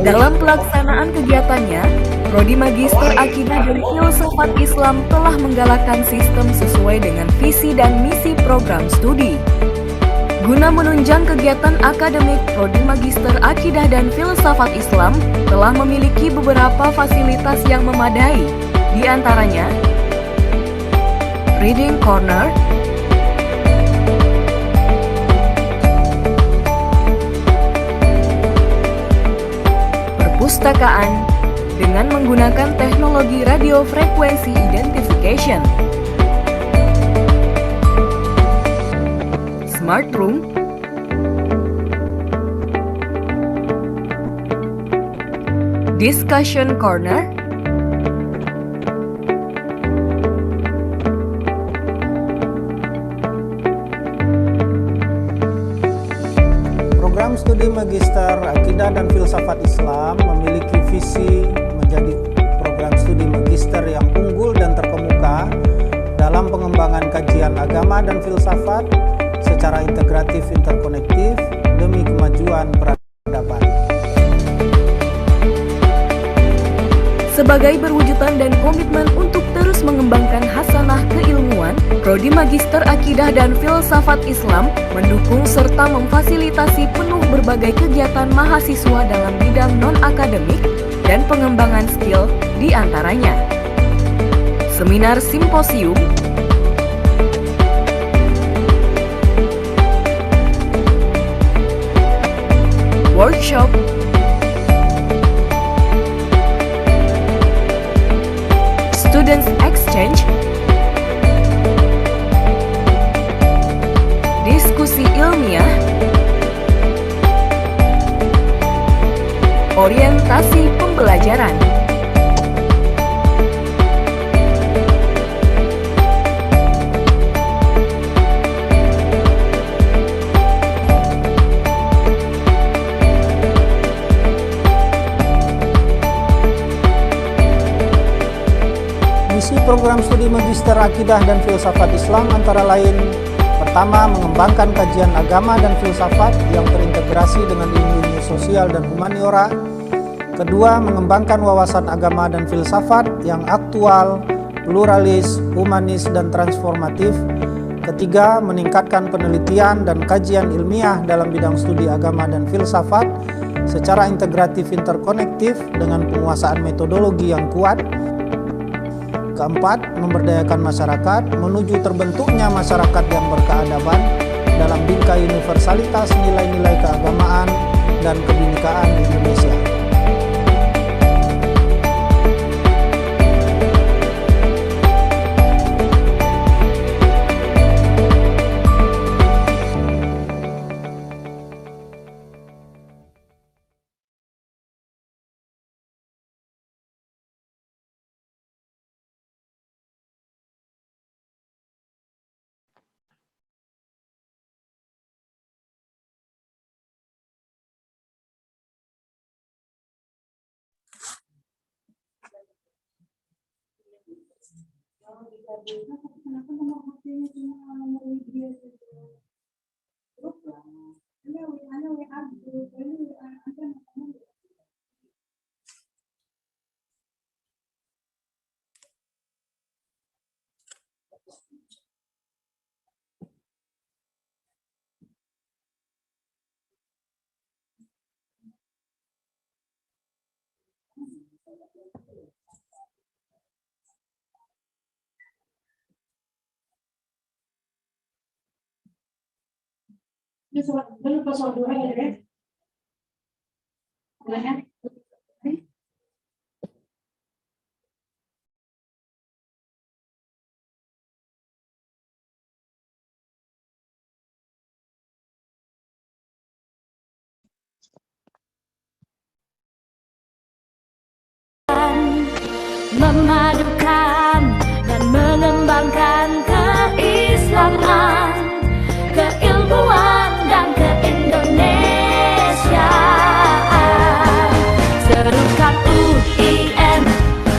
Dalam pelaksanaan kegiatannya, Prodi Magister Akidah dan Filsafat Islam telah menggalakkan sistem sesuai dengan visi dan misi program studi. Guna menunjang kegiatan akademik, Prodi Magister Akidah dan Filsafat Islam telah memiliki beberapa fasilitas yang memadai, di antaranya Reading Corner, perpustakaan dengan menggunakan teknologi radio frequency identification, Smart Room, Discussion Corner, Program studi Magister Akidah dan Filsafat Islam memiliki visi menjadi program studi magister yang unggul dan terkemuka dalam pengembangan kajian agama dan filsafat secara integratif interkonektif demi kemajuan peradaban. Sebagai perwujudan dan komitmen untuk terus mengembangkan hasanah keilmuan, Prodi Magister Akidah dan Filsafat Islam mendukung serta memfasilitasi penuh berbagai kegiatan mahasiswa dalam bidang non-akademik dan pengembangan skill di antaranya seminar simposium, workshop, students exchange, diskusi ilmiah, orientasi pembelajaran. Misi program studi Magister Akidah dan Filsafat Islam antara lain: pertama, mengembangkan kajian agama dan filsafat yang terintegrasi dengan ilmu sosial dan humaniora. Kedua, mengembangkan wawasan agama dan filsafat yang aktual, pluralis, humanis, dan transformatif. Ketiga, meningkatkan penelitian dan kajian ilmiah dalam bidang studi agama dan filsafat secara integratif interkonektif dengan penguasaan metodologi yang kuat. Keempat, memberdayakan masyarakat menuju terbentuknya masyarakat yang berkeadaban dalam bingkai universalitas nilai-nilai keagamaan dan kebinekaan di Indonesia. Memadukan dan mengembangkan keislaman, keilmuan dan keindonesiaan. Serukan UIN,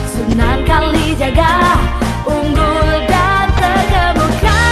Sunan Kalijaga, unggul dan terkemuka.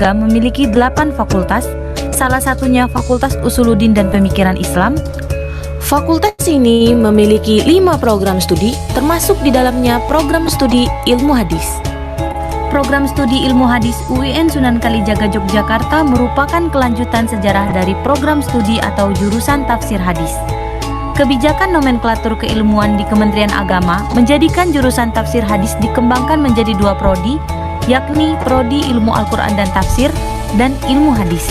memiliki 8 fakultas, salah satunya Fakultas Usuluddin dan Pemikiran Islam. Fakultas ini memiliki 5 program studi, termasuk di dalamnya program studi Ilmu Hadis. Program studi Ilmu Hadis UIN Sunan Kalijaga Yogyakarta merupakan kelanjutan sejarah dari program studi atau jurusan tafsir hadis. Kebijakan nomenklatur keilmuan di Kementerian Agama menjadikan jurusan tafsir hadis dikembangkan menjadi 2 prodi, yakni Prodi Ilmu Al-Quran dan Tafsir dan Ilmu Hadis.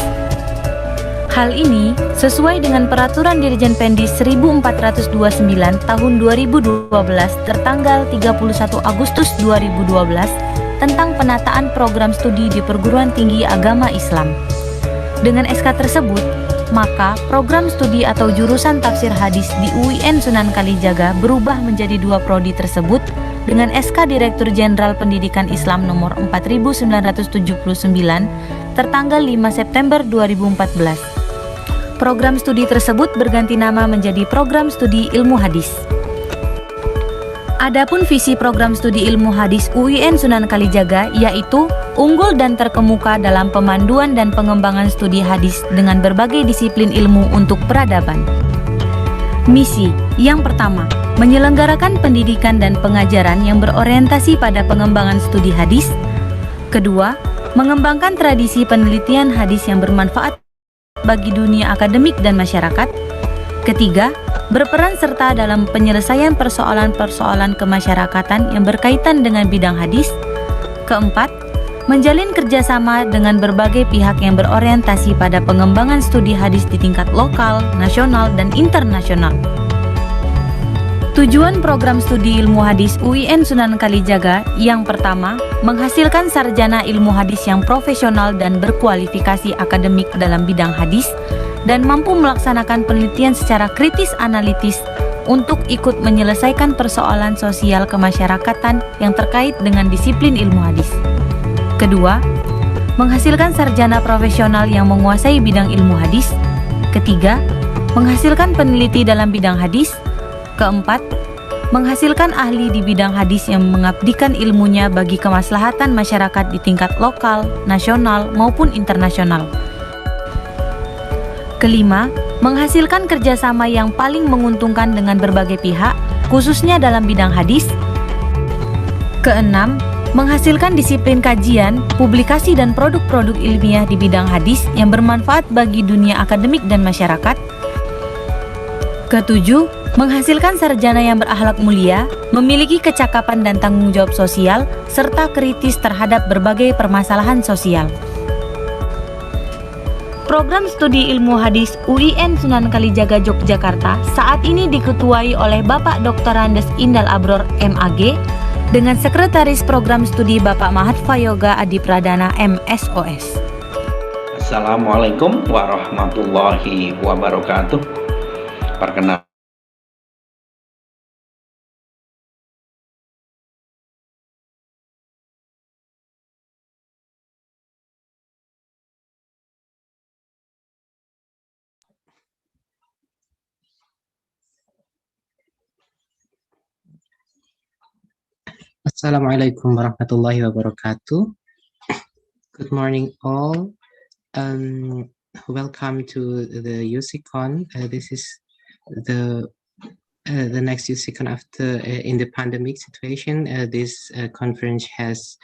Hal ini sesuai dengan Peraturan Dirjen Pendis 1429 tahun 2012 tertanggal 31 Agustus 2012 tentang penataan program studi di perguruan tinggi agama Islam. Dengan SK tersebut, maka program studi atau jurusan tafsir hadis di UIN Sunan Kalijaga berubah menjadi 2 prodi tersebut dengan SK Direktur Jenderal Pendidikan Islam nomor 4979 tertanggal 5 September 2014. Program studi tersebut berganti nama menjadi Program Studi Ilmu Hadis. Adapun visi program studi Ilmu Hadis UIN Sunan Kalijaga yaitu unggul dan terkemuka dalam pemanduan dan pengembangan studi hadis dengan berbagai disiplin ilmu untuk peradaban. Misi yang pertama, menyelenggarakan pendidikan dan pengajaran yang berorientasi pada pengembangan studi hadis. Kedua, mengembangkan tradisi penelitian hadis yang bermanfaat bagi dunia akademik dan masyarakat. Ketiga, berperan serta dalam penyelesaian persoalan-persoalan kemasyarakatan yang berkaitan dengan bidang hadis. Keempat, menjalin kerjasama dengan berbagai pihak yang berorientasi pada pengembangan studi hadis di tingkat lokal, nasional, dan internasional. Tujuan program studi Ilmu Hadis UIN Sunan Kalijaga yang pertama, menghasilkan sarjana ilmu hadis yang profesional dan berkualifikasi akademik dalam bidang hadis dan mampu melaksanakan penelitian secara kritis analitis untuk ikut menyelesaikan persoalan sosial kemasyarakatan yang terkait dengan disiplin ilmu hadis. Kedua, menghasilkan sarjana profesional yang menguasai bidang ilmu hadis. Ketiga, menghasilkan peneliti dalam bidang hadis. Keempat, menghasilkan ahli di bidang hadis yang mengabdikan ilmunya bagi kemaslahatan masyarakat di tingkat lokal, nasional, maupun internasional. Kelima, menghasilkan kerjasama yang paling menguntungkan dengan berbagai pihak, khususnya dalam bidang hadis. Keenam, menghasilkan disiplin kajian, publikasi dan produk-produk ilmiah di bidang hadis yang bermanfaat bagi dunia akademik dan masyarakat. Ketujuh, menghasilkan sarjana yang berakhlak mulia, memiliki kecakapan dan tanggung jawab sosial, serta kritis terhadap berbagai permasalahan sosial. Program studi Ilmu Hadis UIN Sunan Kalijaga Yogyakarta saat ini diketuai oleh Bapak Dr. Andes Indal Abror MAG dengan Sekretaris Program Studi Bapak Mahatfa Yoga Adi Pradana MSOS. Assalamualaikum warahmatullahi wabarakatuh. Perkenalkan. Assalamualaikum warahmatullahi wabarakatuh. Good morning all. Welcome to the USICON. This is the next USICON after in the pandemic situation. This conference has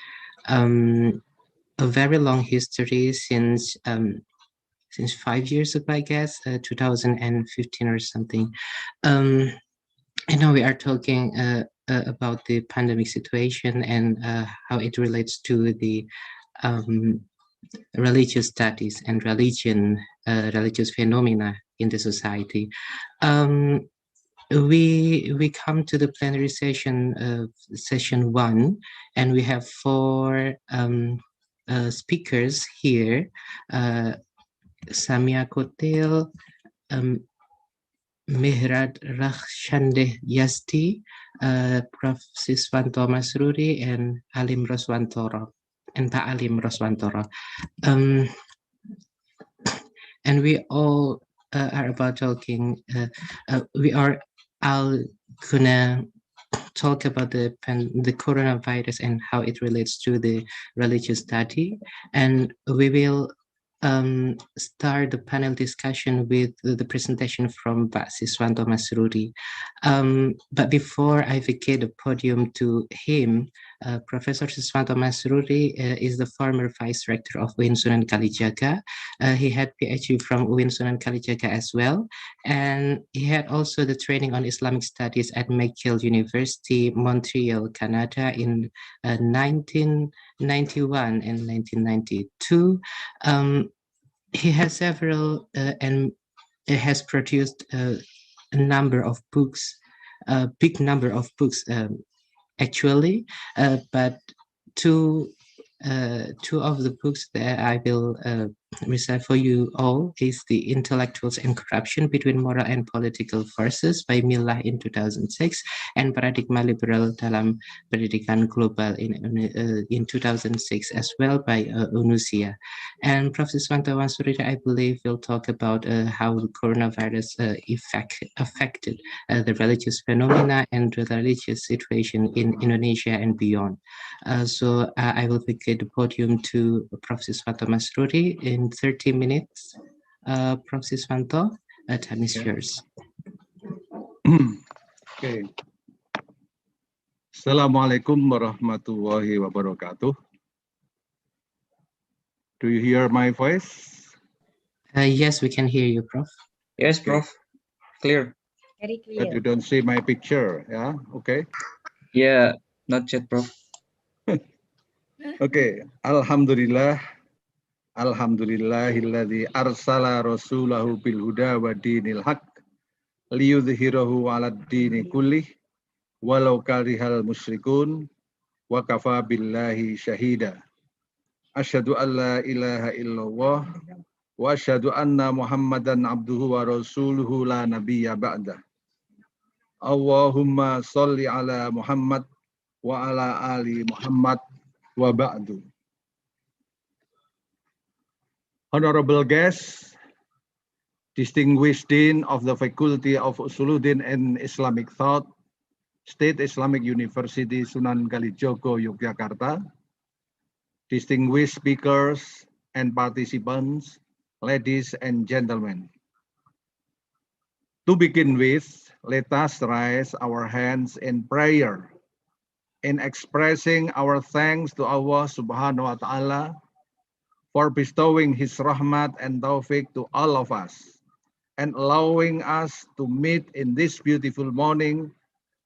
a very long history since 5 years ago, I guess, 2015 or something. And now we are talking about the pandemic situation and how it relates to the religious studies and religious phenomena in the society. We come to the plenary session of session 1, and we have 4 speakers here. Samia Kotil, Mihrad Rakhshandeh Yasti, Prof. Siswanto Masruri, and Alim Roswantoro, and Pak Alim Roswantoro. And we all are about talking, we are all gonna talk about the coronavirus and how it relates to the religious study. And we will start the panel discussion with the presentation from Pak Siswanto Masruri. But before I vacate the podium to him, Professor Siswanto Masruri is the former Vice Rector of UIN Sunan Kalijaga. He had PhD from UIN Sunan Kalijaga as well, and he had also the training on Islamic Studies at McGill University, Montreal, Canada in 1991 and 1992. He has several and has produced a number of books, a big number of books actually, but two of the books that I will recite for you all is The Intellectuals and Corruption Between Moral and Political Forces by Millah in 2006, and Paradigma Liberal Dalam Pendidikan Global in 2006 as well by Unusia. And Prof. Siswanto Masruri, I believe, will talk about how the coronavirus affected the religious phenomena and the religious situation in Indonesia and beyond. So I will vacate the podium to Prof. Siswanto Masruri in 30 minutes. Prof. Siswanto, time is yours. Okay. Assalamualaikum warahmatullahi wabarakatuh. Do you hear my voice? Yes, we can hear you, Prof. Yes, Prof. Clear. Very But you don't see my picture, yeah? Okay. Yeah, not yet, Prof. Okay. Alhamdulillah. Alhamdulillahilladzi arsala rasulahu bil huda wa dinil haq liyudhhirahu 'alad dini kullih walau karihal musyrikun wa kafa billahi syahida. Asyhadu an la ilaha illallah wa asyhadu anna Muhammadan abduhu wa rasuluhu la nabiyya ba'da. Allahumma sholli ala Muhammad wa ala ali Muhammad wa ba'du. Honorable guests, distinguished Dean of the Faculty of Usuluddin and Islamic Thought, State Islamic University Sunan Kalijogo, Yogyakarta, distinguished speakers and participants, ladies and gentlemen. To begin with, let us raise our hands in prayer in expressing our thanks to Allah Subhanahu wa Ta'ala for bestowing His rahmat and taufiq to all of us and allowing us to meet in this beautiful morning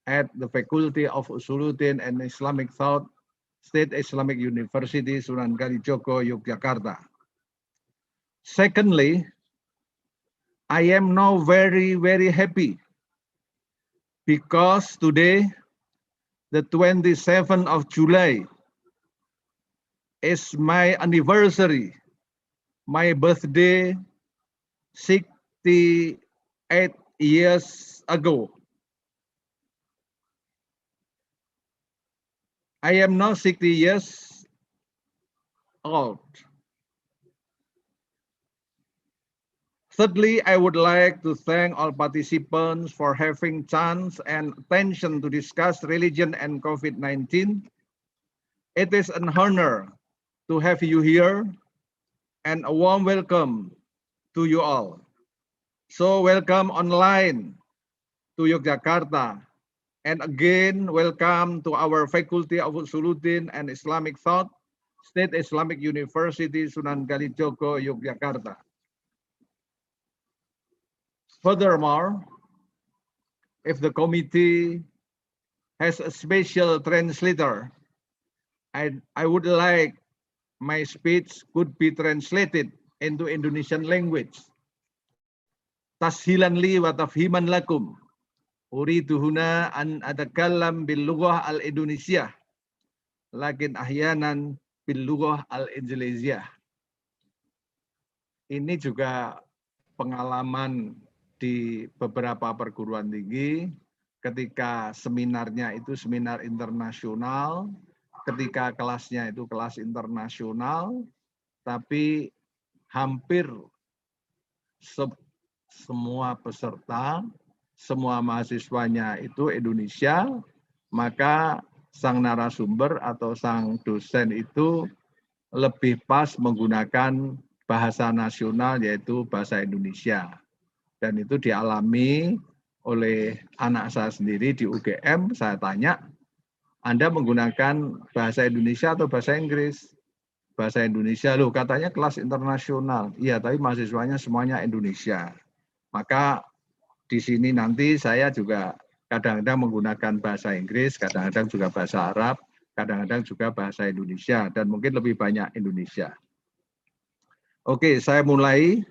at the Faculty of Usuluddin and Islamic Thought, State Islamic University, Sunan Kalijogo, Yogyakarta. Secondly, I am now very, very happy because today, the 27th of July, is my anniversary, my birthday, 68 years ago. I am now 60 years old. Thirdly, I would like to thank all participants for having chance and attention to discuss religion and COVID-19. It is an honor to have you here and a warm welcome to you all. So welcome online to Yogyakarta, and again welcome to our Faculty of Usuluddin and Islamic Thought, State Islamic University, Sunan Kalijogo, Yogyakarta. Furthermore, if the committee has a special translator, I would like my speech could be translated into Indonesian language. Tashilan li wa tafhiman lakum. Uridu huna an atakallam bil lughah al-Indonesia. Lakin ahyanan bil lughah al-Indonesia. Ini juga pengalaman di beberapa perguruan tinggi ketika seminarnya itu seminar internasional, ketika kelasnya itu kelas internasional, tapi hampir semua peserta, semua mahasiswanya itu Indonesia, maka sang narasumber atau sang dosen itu lebih pas menggunakan bahasa nasional yaitu bahasa Indonesia. Dan itu dialami oleh anak saya sendiri di UGM. Saya tanya, Anda menggunakan bahasa Indonesia atau bahasa Inggris? Bahasa Indonesia, loh katanya kelas internasional. Iya, tapi mahasiswanya semuanya Indonesia. Maka di sini nanti saya juga kadang-kadang menggunakan bahasa Inggris, kadang-kadang juga bahasa Arab, kadang-kadang juga bahasa Indonesia, dan mungkin lebih banyak Indonesia. Oke, saya mulai.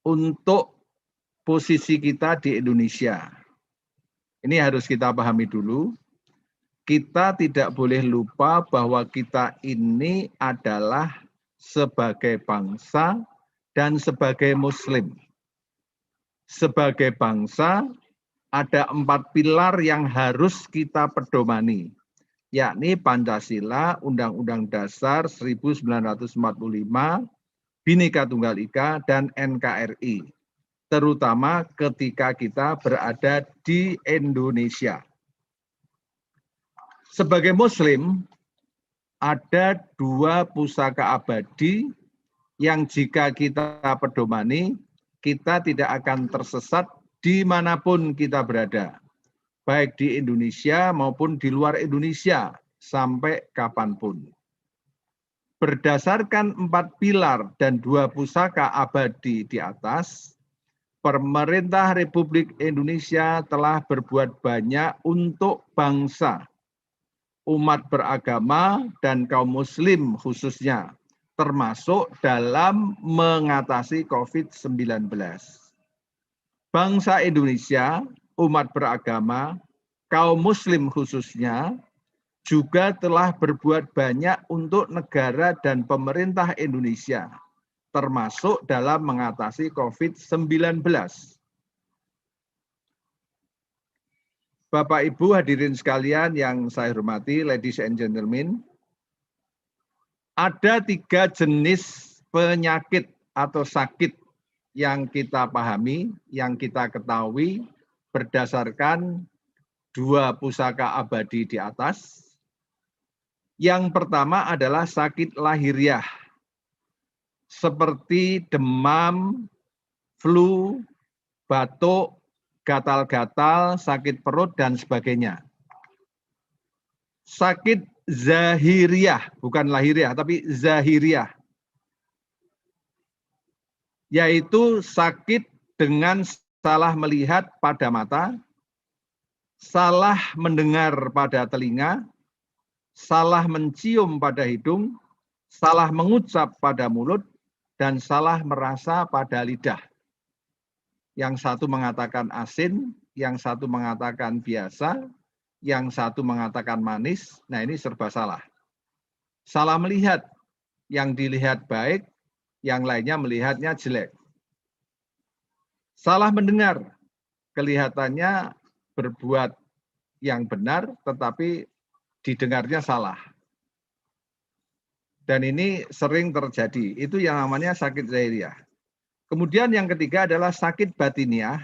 Untuk posisi kita di Indonesia, ini harus kita pahami dulu. Kita tidak boleh lupa bahwa kita ini adalah sebagai bangsa dan sebagai Muslim. Sebagai bangsa, ada 4 pilar yang harus kita pedomani, yakni Pancasila, Undang-Undang Dasar 1945, Bhinneka Tunggal Ika, dan NKRI, terutama ketika kita berada di Indonesia. Sebagai Muslim, ada 2 pusaka abadi yang jika kita pedomani, kita tidak akan tersesat dimanapun kita berada, baik di Indonesia maupun di luar Indonesia, sampai kapanpun. Berdasarkan 4 pilar dan 2 pusaka abadi di atas, Pemerintah Republik Indonesia telah berbuat banyak untuk bangsa, umat beragama, dan kaum muslim khususnya, termasuk dalam mengatasi COVID-19. Bangsa Indonesia, umat beragama, kaum muslim khususnya, juga telah berbuat banyak untuk negara dan pemerintah Indonesia, termasuk dalam mengatasi COVID-19. Bapak, Ibu, hadirin sekalian yang saya hormati, ladies and gentlemen, ada 3 jenis penyakit atau sakit yang kita pahami, yang kita ketahui berdasarkan 2 pusaka abadi di atas. Yang pertama adalah sakit lahiriah, seperti demam, flu, batuk, gatal-gatal, sakit perut, dan sebagainya. Sakit zahiriah, bukan lahiriah, tapi zahiriah, yaitu sakit dengan salah melihat pada mata, salah mendengar pada telinga, salah mencium pada hidung, salah mengucap pada mulut, dan salah merasa pada lidah. Yang satu mengatakan asin, yang satu mengatakan biasa, yang satu mengatakan manis. Nah, ini serba salah. Salah melihat, yang dilihat baik, yang lainnya melihatnya jelek. Salah mendengar, kelihatannya berbuat yang benar, tetapi didengarnya salah. Dan ini sering terjadi. Itu yang namanya sakit zahiriah. Kemudian yang ketiga adalah sakit batiniah,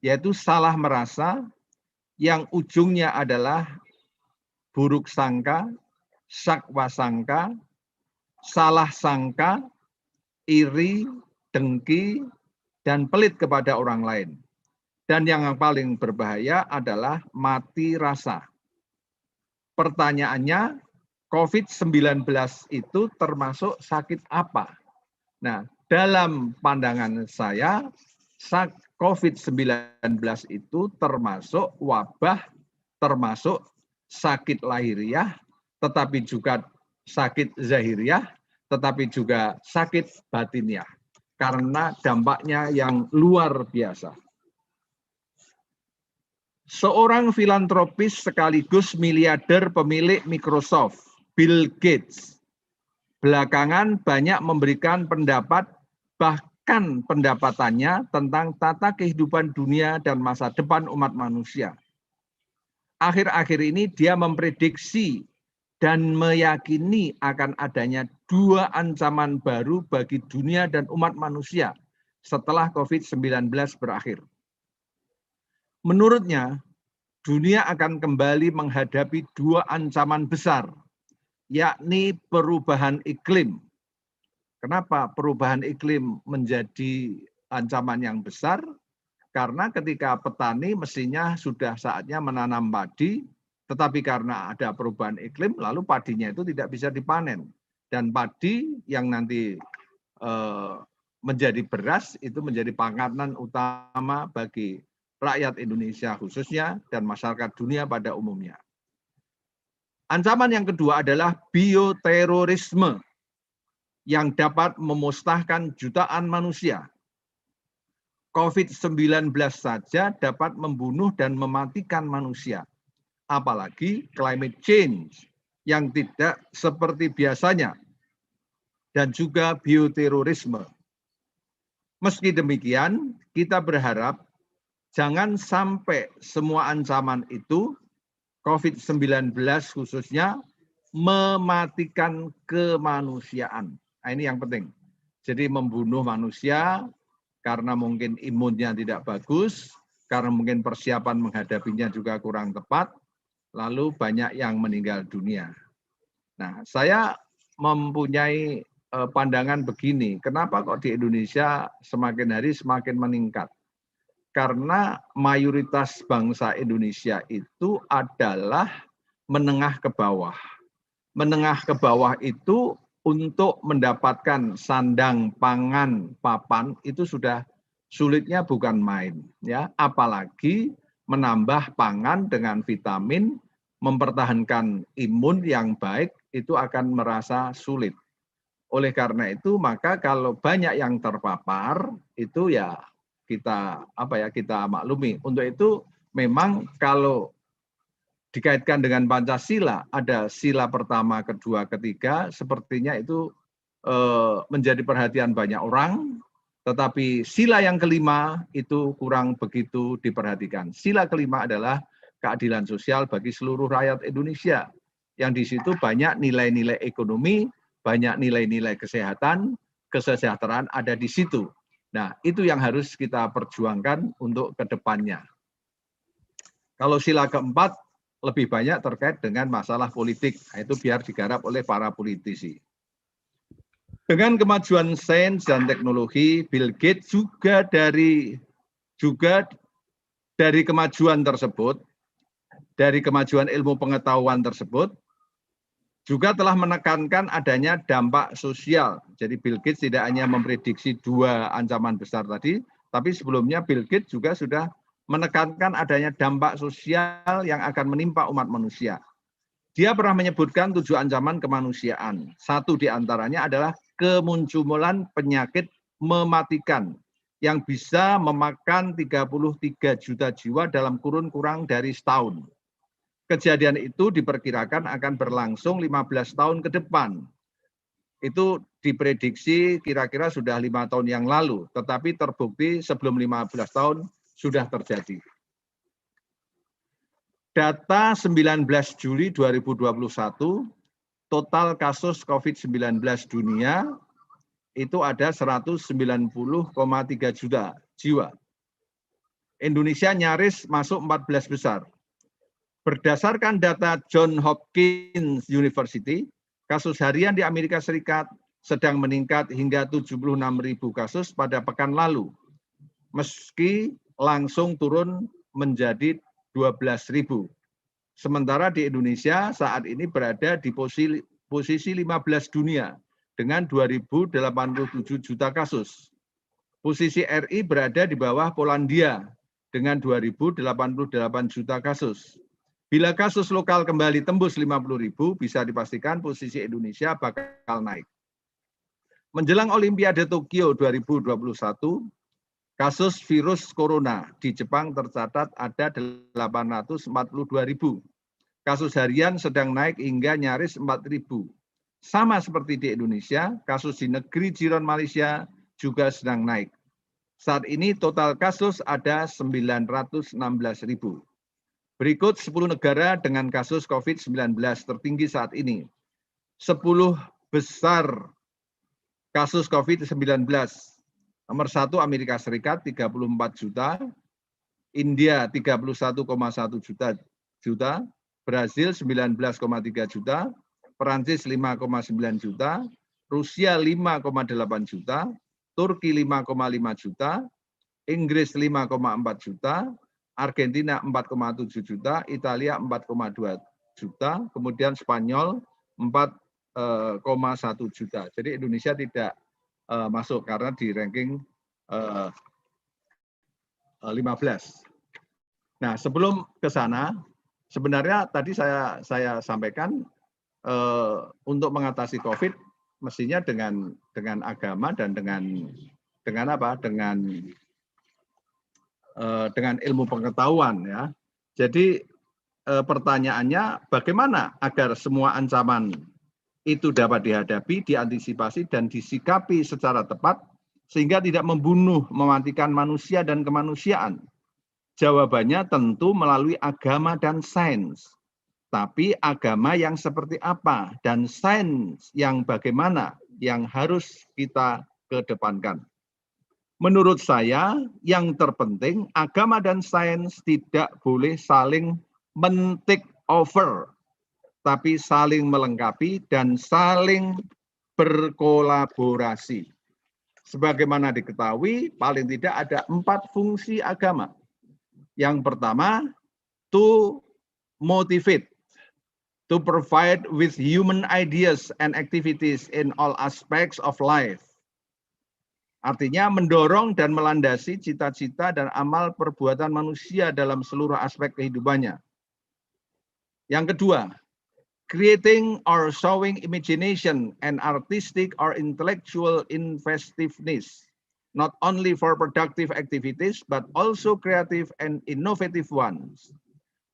yaitu salah merasa, yang ujungnya adalah buruk sangka, sakwa sangka, salah sangka, iri, dengki, dan pelit kepada orang lain. Dan yang paling berbahaya adalah mati rasa. pertanyaannya, COVID-19 itu termasuk sakit apa? Nah, dalam pandangan saya, COVID-19 itu termasuk wabah, termasuk sakit lahiriah, tetapi juga sakit zahiriah, tetapi juga sakit batiniah. Karena dampaknya yang luar biasa. Seorang filantropis sekaligus miliarder pemilik Microsoft, Bill Gates, belakangan banyak memberikan pendapat, bahkan pendapatannya tentang tata kehidupan dunia dan masa depan umat manusia. Akhir-akhir ini dia memprediksi dan meyakini akan adanya 2 ancaman baru bagi dunia dan umat manusia setelah COVID-19 berakhir. Menurutnya, dunia akan kembali menghadapi 2 ancaman besar, yakni perubahan iklim. Kenapa perubahan iklim menjadi ancaman yang besar? Karena ketika petani mestinya sudah saatnya menanam padi, tetapi karena ada perubahan iklim, lalu padinya itu tidak bisa dipanen. Dan padi yang nanti menjadi beras, itu menjadi panganan utama bagi rakyat Indonesia khususnya dan masyarakat dunia pada umumnya. Ancaman yang kedua adalah bioterorisme yang dapat memusnahkan jutaan manusia. COVID-19 saja dapat membunuh dan mematikan manusia. Apalagi climate change yang tidak seperti biasanya. Dan juga bioterorisme. Meski demikian, kita berharap jangan sampai semua ancaman itu, COVID-19 khususnya, mematikan kemanusiaan. Nah, ini yang penting. Jadi membunuh manusia karena mungkin imunnya tidak bagus, karena mungkin persiapan menghadapinya juga kurang tepat, lalu banyak yang meninggal dunia. Nah, saya mempunyai pandangan begini, kenapa kok di Indonesia semakin hari semakin meningkat? Karena mayoritas bangsa Indonesia itu adalah menengah ke bawah. Menengah ke bawah itu untuk mendapatkan sandang, pangan, papan itu sudah sulitnya bukan main, ya. Apalagi menambah pangan dengan vitamin, mempertahankan imun yang baik itu akan merasa sulit. Oleh karena itu, maka kalau banyak yang terpapar itu ya kita kita maklumi. Untuk itu memang kalau dikaitkan dengan Pancasila, ada sila pertama, kedua, ketiga, sepertinya itu menjadi perhatian banyak orang, tetapi sila yang kelima itu kurang begitu diperhatikan. Sila kelima adalah keadilan sosial bagi seluruh rakyat Indonesia, yang di situ banyak nilai-nilai ekonomi, banyak nilai-nilai kesehatan, kesejahteraan ada di situ. Nah, itu yang harus kita perjuangkan untuk ke depannya. Kalau sila keempat, lebih banyak terkait dengan masalah politik. Nah, itu biar digarap oleh para politisi. Dengan kemajuan sains dan teknologi, Bill Gates juga dari kemajuan tersebut, dari kemajuan ilmu pengetahuan tersebut, juga telah menekankan adanya dampak sosial. Jadi Bill Gates tidak hanya memprediksi 2 ancaman besar tadi, tapi sebelumnya Bill Gates juga sudah menekankan adanya dampak sosial yang akan menimpa umat manusia. Dia pernah menyebutkan 7 ancaman kemanusiaan. 1 diantaranya adalah kemunculan penyakit mematikan yang bisa memakan 33 juta jiwa dalam kurun kurang dari setahun. Kejadian itu diperkirakan akan berlangsung 15 tahun ke depan. Itu diprediksi kira-kira sudah 5 tahun yang lalu, tetapi terbukti sebelum 15 tahun sudah terjadi. Data 19 Juli 2021, total kasus COVID-19 dunia itu ada 190,3 juta jiwa. Indonesia nyaris masuk 14 besar. Berdasarkan data Johns Hopkins University, kasus harian di Amerika Serikat sedang meningkat hingga 76.000 kasus pada pekan lalu, meski langsung turun menjadi 12.000. Sementara di Indonesia saat ini berada di posisi 15 dunia dengan 2.087 juta kasus. Posisi RI berada di bawah Polandia dengan 2.088 juta kasus. Bila kasus lokal kembali tembus 50.000, bisa dipastikan posisi Indonesia bakal naik. Menjelang Olimpiade Tokyo 2021, kasus virus corona di Jepang tercatat ada 842.000. Kasus harian sedang naik hingga nyaris 4.000. Sama seperti di Indonesia, kasus di negeri jiran Malaysia juga sedang naik. Saat ini total kasus ada 916.000. Berikut 10 negara dengan kasus COVID-19 tertinggi saat ini. 10 besar kasus COVID-19. Nomor 1 Amerika Serikat 34 juta, India 31,1 juta, Brasil 19,3 juta, Perancis 5,9 juta, Rusia 5,8 juta, Turki 5,5 juta, Inggris 5,4 juta, Argentina 4,7 juta, Italia 4,2 juta, kemudian Spanyol 4,1 juta. Jadi Indonesia tidak masuk karena di ranking 15. Nah, sebelum ke sana, sebenarnya tadi saya sampaikan untuk mengatasi COVID mestinya dengan agama dan dengan apa? Dengan ilmu pengetahuan ya. Jadi pertanyaannya bagaimana agar semua ancaman itu dapat dihadapi, diantisipasi, dan disikapi secara tepat, sehingga tidak membunuh, mematikan manusia dan kemanusiaan. Jawabannya tentu melalui agama dan sains. Tapi agama yang seperti apa dan sains yang bagaimana yang harus kita kedepankan. Menurut saya, yang terpenting agama dan sains tidak boleh saling men-take over, tapi saling melengkapi dan saling berkolaborasi. Sebagaimana diketahui, paling tidak ada 4 fungsi agama. Yang pertama, to motivate, to provide with human ideas and activities in all aspects of life. Artinya mendorong dan melandasi cita-cita dan amal perbuatan manusia dalam seluruh aspek kehidupannya. Yang kedua, creating or showing imagination and artistic or intellectual inventiveness, not only for productive activities, but also creative and innovative ones.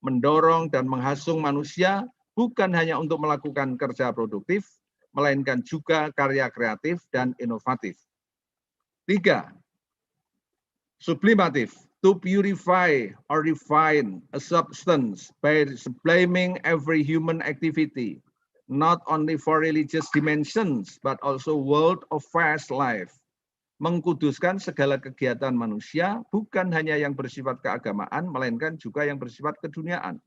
Mendorong dan menghasung manusia bukan hanya untuk melakukan kerja produktif, melainkan juga karya kreatif dan inovatif. 3. Sublimative, to purify or refine a substance by subliming every human activity, not only for religious dimensions, but also world of fast life. Mengkuduskan segala kegiatan manusia, bukan hanya yang bersifat keagamaan, melainkan juga yang bersifat keduniaan.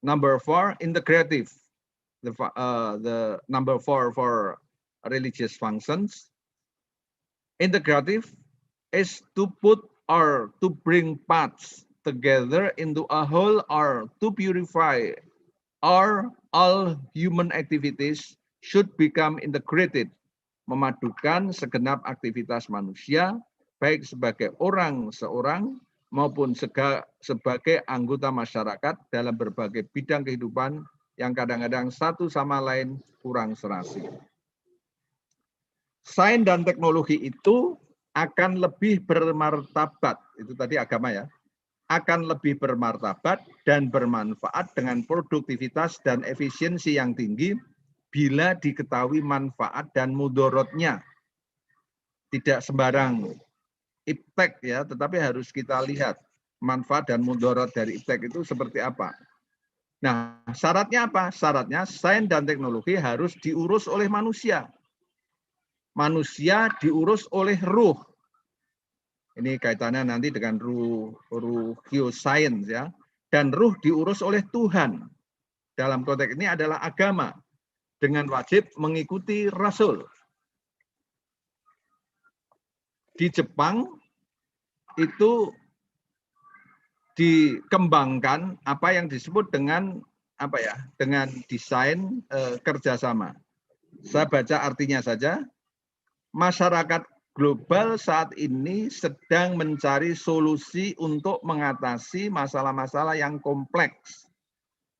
Number 4, integrative. The number 4 for religious functions. Integrative is to put or to bring parts together into a whole or to purify, or all human activities should become integrated, memadukan segenap aktivitas manusia, baik sebagai orang seorang maupun sebagai anggota masyarakat dalam berbagai bidang kehidupan yang kadang-kadang satu sama lain kurang serasi. Sains dan teknologi itu akan lebih bermartabat, itu tadi agama ya, akan lebih bermartabat dan bermanfaat dengan produktivitas dan efisiensi yang tinggi bila diketahui manfaat dan mudorotnya. Tidak sembarang iptek ya, tetapi harus kita lihat manfaat dan mudorot dari iptek itu seperti apa. Nah, syaratnya apa? Syaratnya sains dan teknologi harus diurus oleh manusia. Manusia diurus oleh ruh. Ini kaitannya nanti dengan ruh geoscience ya. Dan ruh diurus oleh Tuhan. Dalam konteks ini adalah agama. Dengan wajib mengikuti Rasul. Di Jepang itu dikembangkan apa yang disebut dengan dengan desain kerjasama. Saya baca artinya saja. Masyarakat global saat ini sedang mencari solusi untuk mengatasi masalah-masalah yang kompleks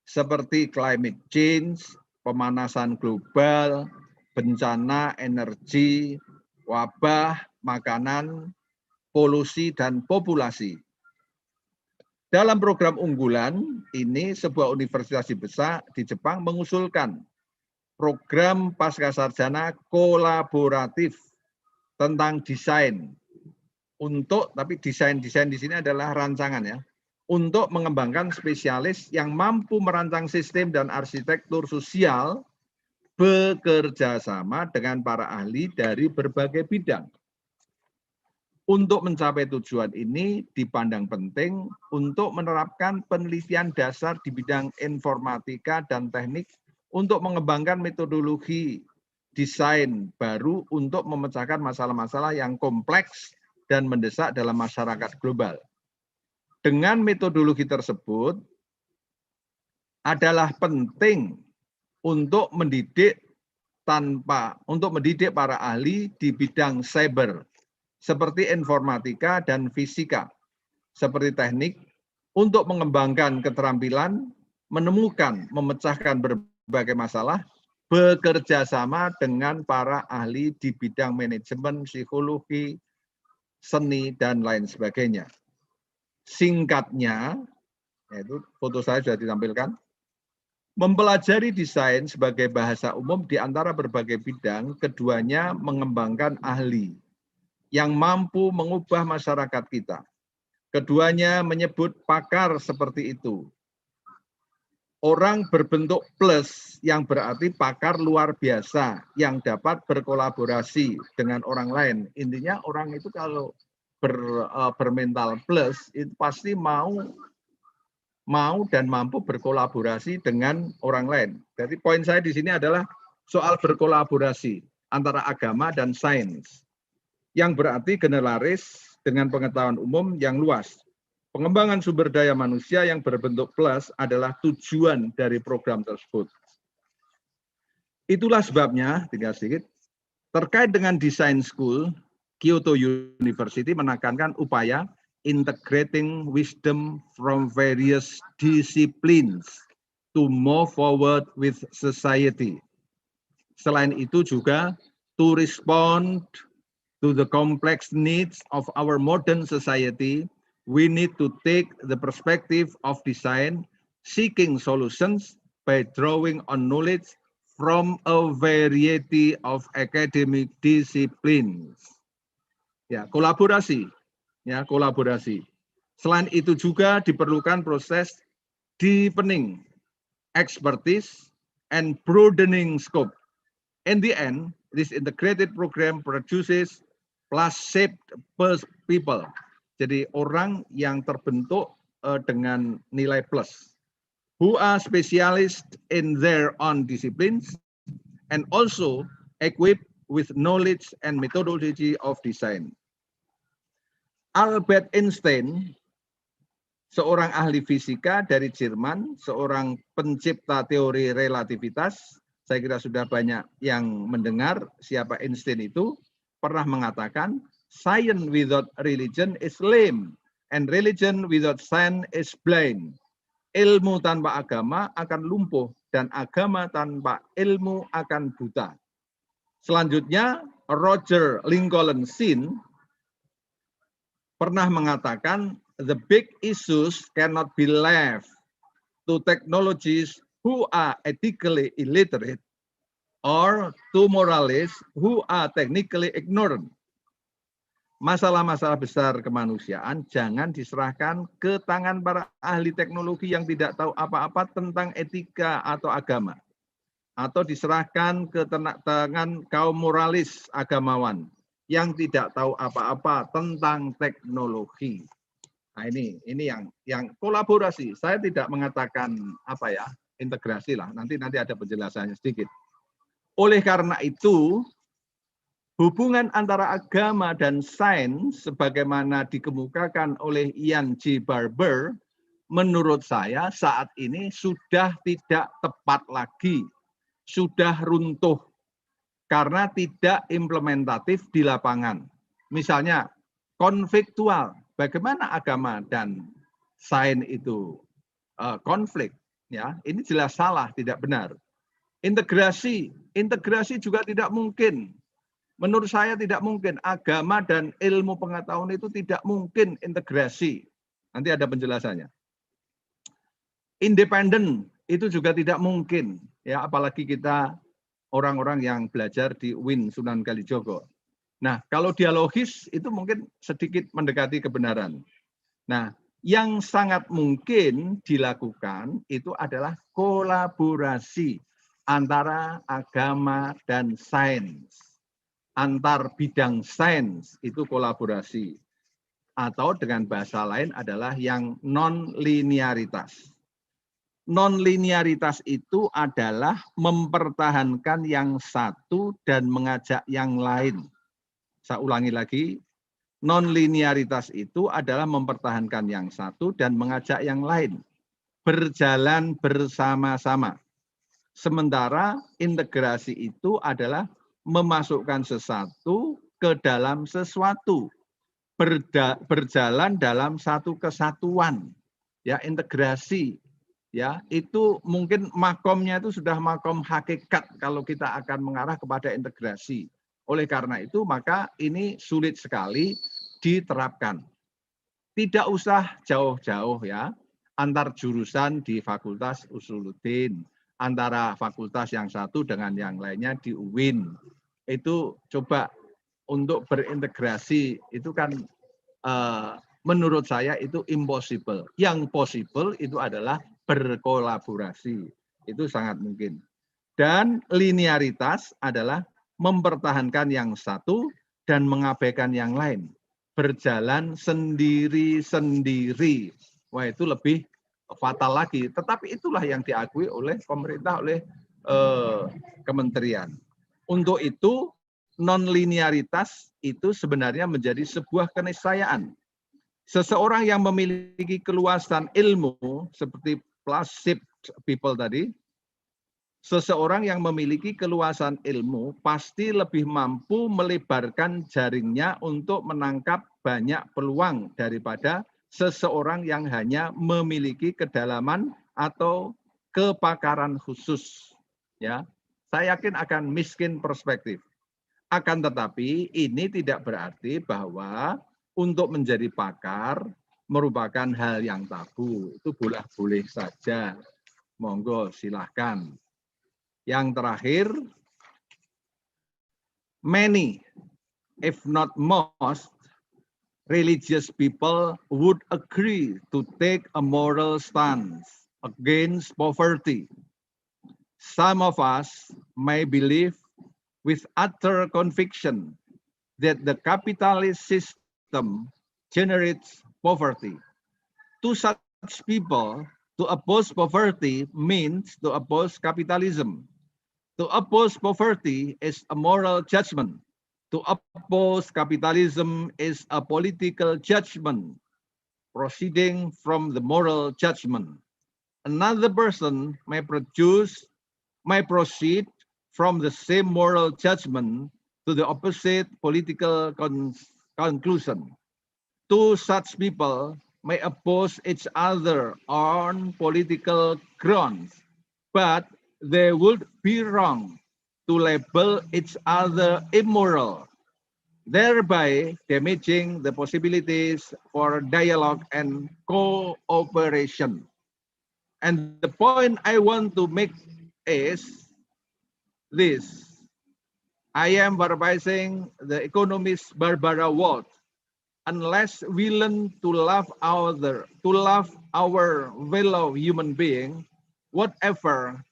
seperti climate change, pemanasan global, bencana energi, wabah, makanan, polusi, dan populasi. Dalam program unggulan ini, sebuah universitas di Jepang mengusulkan program pascasarjana kolaboratif tentang desain tapi desain di sini adalah rancangan ya, untuk mengembangkan spesialis yang mampu merancang sistem dan arsitektur sosial bekerja sama dengan para ahli dari berbagai bidang. Untuk mencapai tujuan ini dipandang penting untuk menerapkan penelitian dasar di bidang informatika dan teknik untuk mengembangkan metodologi desain baru untuk memecahkan masalah-masalah yang kompleks dan mendesak dalam masyarakat global. Dengan metodologi tersebut adalah penting untuk mendidik para ahli di bidang cyber seperti informatika dan fisika, seperti teknik, untuk mengembangkan keterampilan, menemukan, memecahkan berbagai masalah, bekerja sama dengan para ahli di bidang manajemen, psikologi, seni, dan lain sebagainya. Singkatnya, yaitu foto saya sudah ditampilkan, mempelajari desain sebagai bahasa umum di antara berbagai bidang, keduanya mengembangkan ahli yang mampu mengubah masyarakat kita. Keduanya menyebut pakar seperti itu. Orang berbentuk plus yang berarti pakar luar biasa yang dapat berkolaborasi dengan orang lain. Intinya orang itu kalau bermental plus itu pasti mau dan mampu berkolaborasi dengan orang lain. Jadi poin saya di sini adalah soal berkolaborasi antara agama dan sains, yang berarti generalis dengan pengetahuan umum yang luas. Pengembangan sumber daya manusia yang berbentuk plus adalah tujuan dari program tersebut. Itulah sebabnya, tinggal sedikit, terkait dengan design school, Kyoto University menekankan upaya integrating wisdom from various disciplines to move forward with society. Selain itu juga to respond to the complex needs of our modern society, we need to take the perspective of design, seeking solutions by drawing on knowledge from a variety of academic disciplines. Ya, kolaborasi. Ya, kolaborasi. Selain itu juga diperlukan proses deepening expertise and broadening scope. In the end, this integrated program produces plus-shaped people. Jadi orang yang terbentuk dengan nilai plus, who are specialists in their own disciplines and also equipped with knowledge and methodology of design. Albert Einstein, seorang ahli fisika dari Jerman, seorang pencipta teori relativitas, saya kira sudah banyak yang mendengar siapa Einstein itu, pernah mengatakan, science without religion is lame, and religion without science is blind. Ilmu tanpa agama akan lumpuh, dan agama tanpa ilmu akan buta. Selanjutnya, Roger Lincoln Sin pernah mengatakan, the big issues cannot be left to technologies who are ethically illiterate or to moralists who are technically ignorant. Masalah-masalah besar kemanusiaan jangan diserahkan ke tangan para ahli teknologi yang tidak tahu apa-apa tentang etika atau agama, atau diserahkan ke tangan kaum moralis agamawan yang tidak tahu apa-apa tentang teknologi. Nah, ini yang kolaborasi. Saya tidak mengatakan integrasi lah. Nanti ada penjelasannya sedikit. Oleh karena itu, hubungan antara agama dan sains sebagaimana dikemukakan oleh Ian G. Barber menurut saya saat ini sudah tidak tepat lagi, sudah runtuh karena tidak implementatif di lapangan. Misalnya konfliktual, bagaimana agama dan sains itu konflik, ya ini jelas salah, tidak benar. Integrasi juga tidak mungkin. Menurut saya tidak mungkin agama dan ilmu pengetahuan itu tidak mungkin integrasi. Nanti ada penjelasannya. Independen itu juga tidak mungkin, ya apalagi kita orang-orang yang belajar di UIN Sunan Kalijogo. Nah, kalau dialogis itu mungkin sedikit mendekati kebenaran. Nah, yang sangat mungkin dilakukan itu adalah kolaborasi antara agama dan sains. Antar bidang sains itu kolaborasi. Atau dengan bahasa lain adalah yang non-linearitas. Non-linearitas itu adalah mempertahankan yang satu dan mengajak yang lain. Saya ulangi lagi, non-linearitas itu adalah mempertahankan yang satu dan mengajak yang lain. Berjalan bersama-sama. Sementara integrasi itu adalah memasukkan sesuatu ke dalam sesuatu. Berjalan dalam satu kesatuan. Ya, integrasi. Ya, itu mungkin makomnya itu sudah makom hakikat kalau kita akan mengarah kepada integrasi. Oleh karena itu, maka ini sulit sekali diterapkan. Tidak usah jauh-jauh ya, antar jurusan di Fakultas Usuluddin, antara fakultas yang satu dengan yang lainnya di UIN. Itu coba untuk berintegrasi, itu kan menurut saya itu impossible. Yang possible itu adalah berkolaborasi, itu sangat mungkin. Dan linearitas adalah mempertahankan yang satu dan mengabaikan yang lain. Berjalan sendiri-sendiri. Wah, itu lebih fatal lagi. Tetapi itulah yang diakui oleh pemerintah, oleh kementerian. Untuk itu, non-linearitas itu sebenarnya menjadi sebuah keniscayaan. Seseorang yang memiliki keluasan ilmu, seperti plus people tadi, seseorang yang memiliki keluasan ilmu pasti lebih mampu melebarkan jaringnya untuk menangkap banyak peluang daripada seseorang yang hanya memiliki kedalaman atau kepakaran khusus. Ya, saya yakin akan miskin perspektif. Akan tetapi ini tidak berarti bahwa untuk menjadi pakar merupakan hal yang tabu. Itu boleh-boleh saja. Monggo silahkan. Yang terakhir, many, if not most, religious people would agree to take a moral stance against poverty. Some of us may believe with utter conviction that the capitalist system generates poverty. To such people, to oppose poverty means to oppose capitalism. To oppose poverty is a moral judgment. To oppose capitalism is a political judgment proceeding from the moral judgment. Another person may proceed from the same moral judgment to the opposite political conclusion. Two such people may oppose each other on political grounds, but they would be wrong to label each other immoral, thereby damaging the possibilities for dialogue and cooperation. And the point I want to make is this. I am verbalizing the economist Barbara Ward. Unless we learn to love our fellow human being, whatever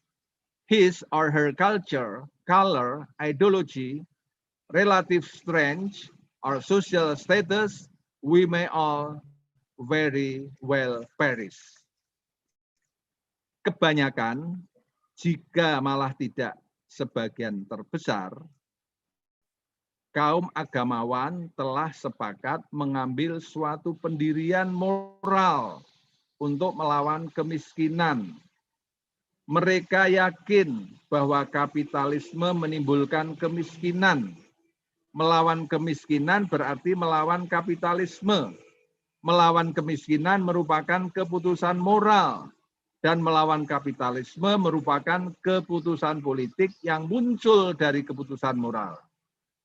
his or her culture, color, ideology, relative strength, or social status, we may all very well perish. Kebanyakan, jika malah tidak sebagian terbesar, kaum agamawan telah sepakat mengambil suatu pendirian moral untuk melawan kemiskinan. Mereka yakin bahwa kapitalisme menimbulkan kemiskinan. Melawan kemiskinan berarti melawan kapitalisme. Melawan kemiskinan merupakan keputusan moral. Dan melawan kapitalisme merupakan keputusan politik yang muncul dari keputusan moral.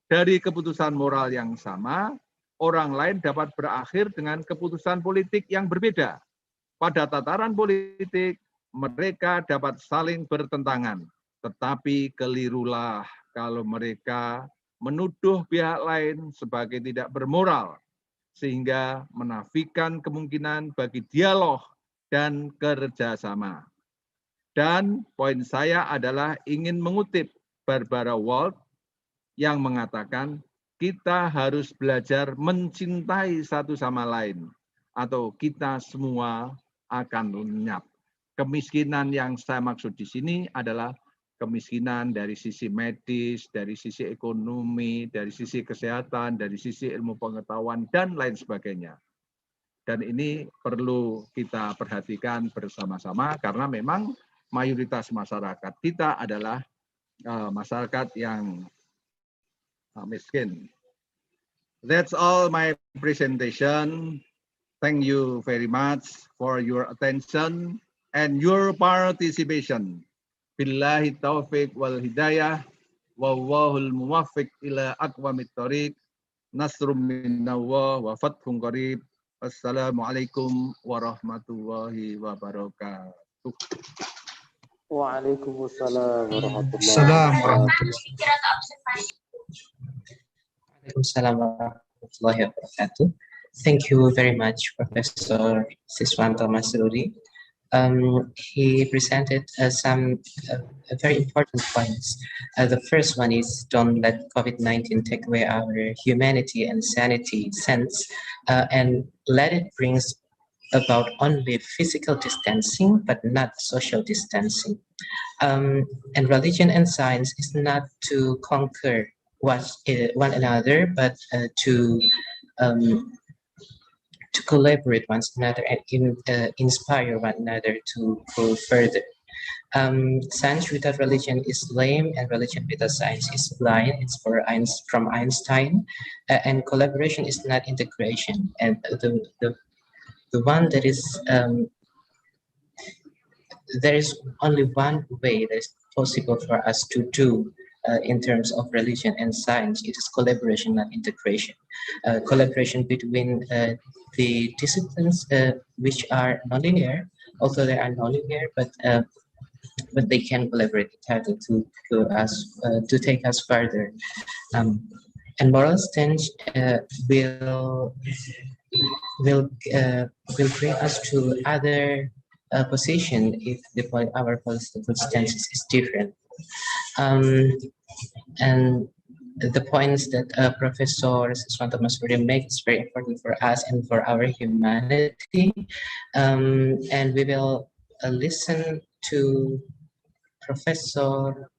Dari keputusan moral yang sama, orang lain dapat berakhir dengan keputusan politik yang berbeda. Pada tataran politik, mereka dapat saling bertentangan, tetapi kelirulah kalau mereka menuduh pihak lain sebagai tidak bermoral, sehingga menafikan kemungkinan bagi dialog dan kerjasama. Dan poin saya adalah ingin mengutip Barbara Wald yang mengatakan kita harus belajar mencintai satu sama lain, atau kita semua akan lenyap. Kemiskinan yang saya maksud di sini adalah kemiskinan dari sisi medis, dari sisi ekonomi, dari sisi kesehatan, dari sisi ilmu pengetahuan, dan lain sebagainya. Dan ini perlu kita perhatikan bersama-sama karena memang mayoritas masyarakat kita adalah masyarakat yang miskin. That's all my presentation. Thank you very much for your attention and your participation. Billahi taufiq wal hidayah, wallahul muwaffiq ila aqwamit thoriq, nasrum minallah wa fathun qarib. Assalamualaikum warahmatullahi wabarakatuh. Waalaikumsalam warahmatullahi wabarakatuh. Thank you very much, Professor Siswanto Masruri. He presented some very important points. The first one is don't let COVID-19 take away our humanity and sanity sense, and let it bring about only physical distancing, but not social distancing. And religion and science is not to conquer one another, but to collaborate one another and inspire one another to go further. Science without religion is lame, and religion without science is blind. It's from Einstein, and collaboration is not integration. And the one that is there is only one way that is possible for us to do in terms of religion and science. It is collaboration, not integration. Collaboration between the disciplines which are nonlinear, although they are nonlinear, but they can collaborate together to take us further. And moral stance will bring us to other position if our political stance is different. And the points that Professor Siswanto Masruri makes is very important for us and for our humanity. And we will listen to Professor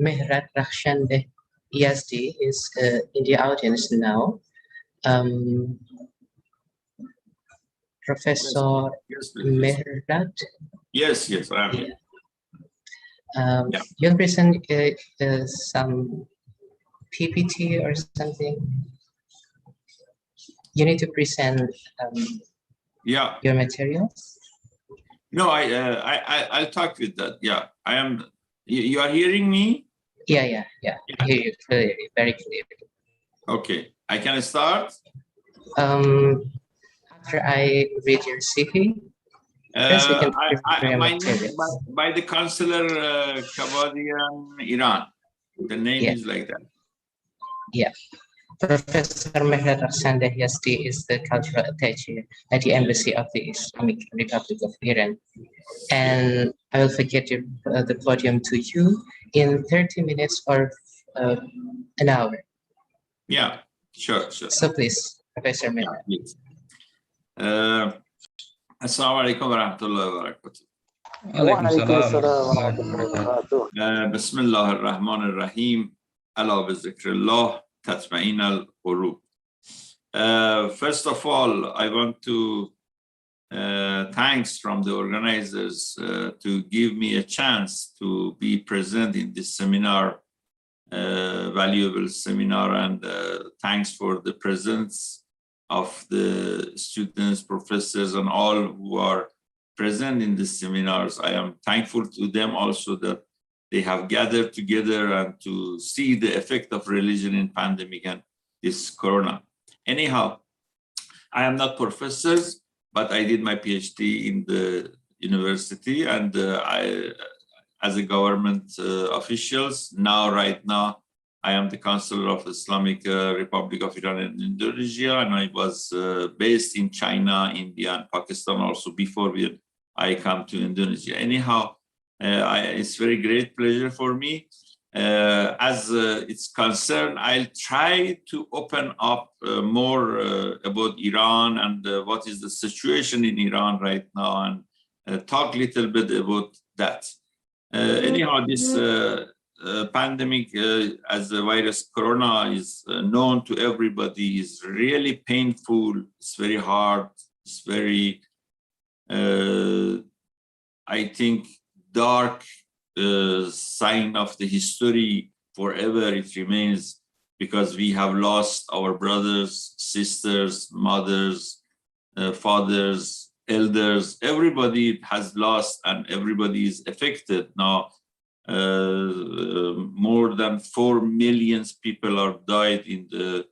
Mehrat Rakhshandeh Yazdi is in the audience now. Professor Mehrat. Yes, I am here. You present some PPT or something. You need to present your materials. No, I'll talk with that. Yeah, I am. You are hearing me? Yeah. I hear you clearly, very clearly. Okay, I can start. After I read your CV. My name by the Consular Kabadian, Iran. The name is like that. Yeah. Professor Mehrat Rakhshandeh Yazdi is the cultural attaché at the Embassy of the Islamic Republic of Iran. And I will forget the podium to you in 30 minutes or an hour. Yeah, sure. So please, Professor Mehrat. Assalamu alaikum wa rahmatullahi wa barakatuh. Bismillah ar-Rahman ar-Rahim. Ala bi zikrillah tatma'in al-qulub. First of all, I want to thanks from the organizers to give me a chance to be present in this seminar, valuable seminar, and thanks for the presence of the students, professors, and all who are present in the seminars. I am thankful to them also that they have gathered together and to see the effect of religion in pandemic and this corona. Anyhow, I am not professors, but I did my PhD in the university, and I, as a government officials, right now, I am the Counselor of Islamic Republic of Iran and Indonesia, and I was based in China, India, and Pakistan also before I come to Indonesia. Anyhow, it's very great pleasure for me. As it's concerned, I'll try to open up more about Iran and what is the situation in Iran right now, and talk a little bit about that. Anyhow, this pandemic, as the virus corona is known to everybody, is really painful. It's very hard. It's very, I think, dark sign of the history. Forever it remains, because we have lost our brothers, sisters, mothers, fathers, elders. Everybody has lost, and everybody is affected now. More than 4 million people are died in the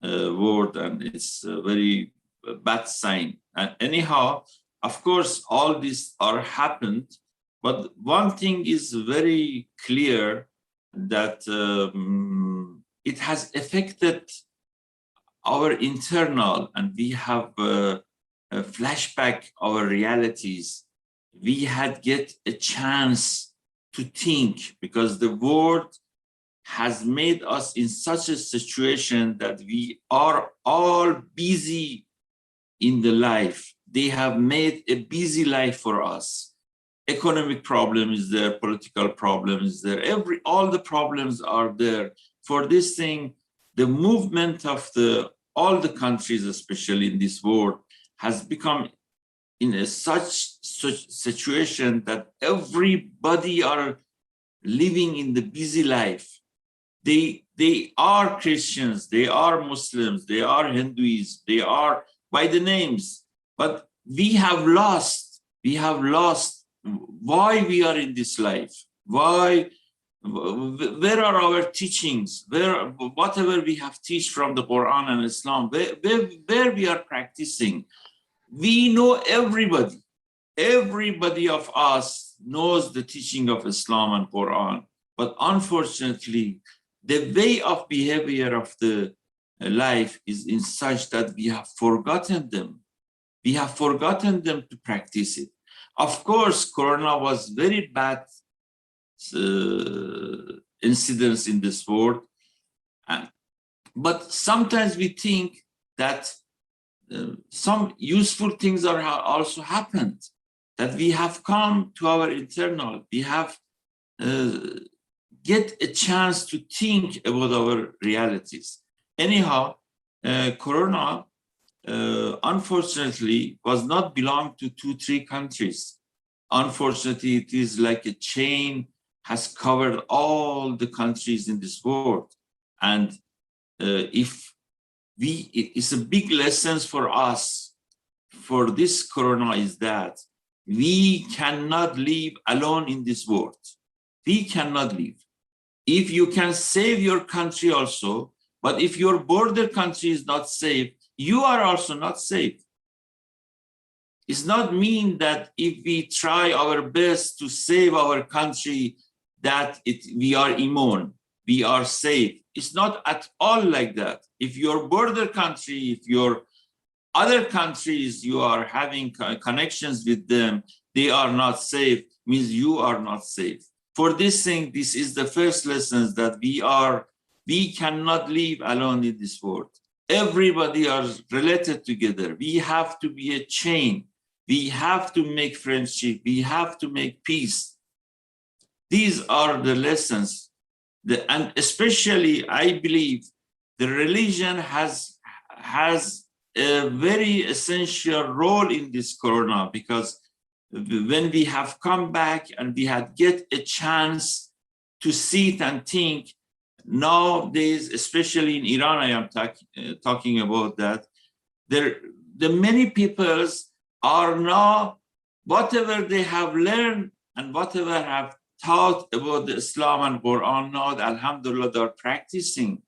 world, and it's a very bad sign. And anyhow, of course, all this are happened, but one thing is very clear, that it has affected our internal, and we have a flashback our realities. We had get a chance to think, because the world has made us in such a situation that we are all busy in the life. They have made a busy life for us. Economic problem is there, political problem is there, all the problems are there. For this thing, the movement of all the countries, especially in this world, has become in such situation that everybody are living in the busy life. They are Christians, they are Muslims, they are Hindus, they are by the names, but we have lost why we are in this life. Where are our teachings? Whatever we have teach from the Quran and Islam, where we are practicing? We know everybody of us knows the teaching of Islam and Quran, but unfortunately, the way of behavior of the life is in such that we have forgotten them. We have forgotten them to practice it. Of course, Corona was very bad incidents in this world, but sometimes we think that some useful things are also happened, that we have come to our internal, we have get a chance to think about our realities. Anyhow, Corona, unfortunately, was not belong to 2-3 countries. Unfortunately, it is like a chain, has covered all the countries in this world. And it's a big lesson for us for this Corona is that we cannot live alone in this world. We cannot live. If you can save your country also, but if your border country is not safe, you are also not safe. It's not mean that if we try our best to save our country, that we are immune, we are safe. It's not at all like that. If your border country, if your other countries, you are having connections with them, they are not safe, means you are not safe. For this thing, this is the first lesson, that we cannot live alone in this world. Everybody are related together. We have to be a chain. We have to make friendship. We have to make peace. These are the lessons. And especially, I believe, the religion has has a very essential role in this corona, because when we have come back and we had get a chance to sit and think, nowadays, especially in Iran, I am talking about that, the many peoples are now, whatever they have learned and whatever have taught about the Islam and Quran, now, alhamdulillah, they are practicing.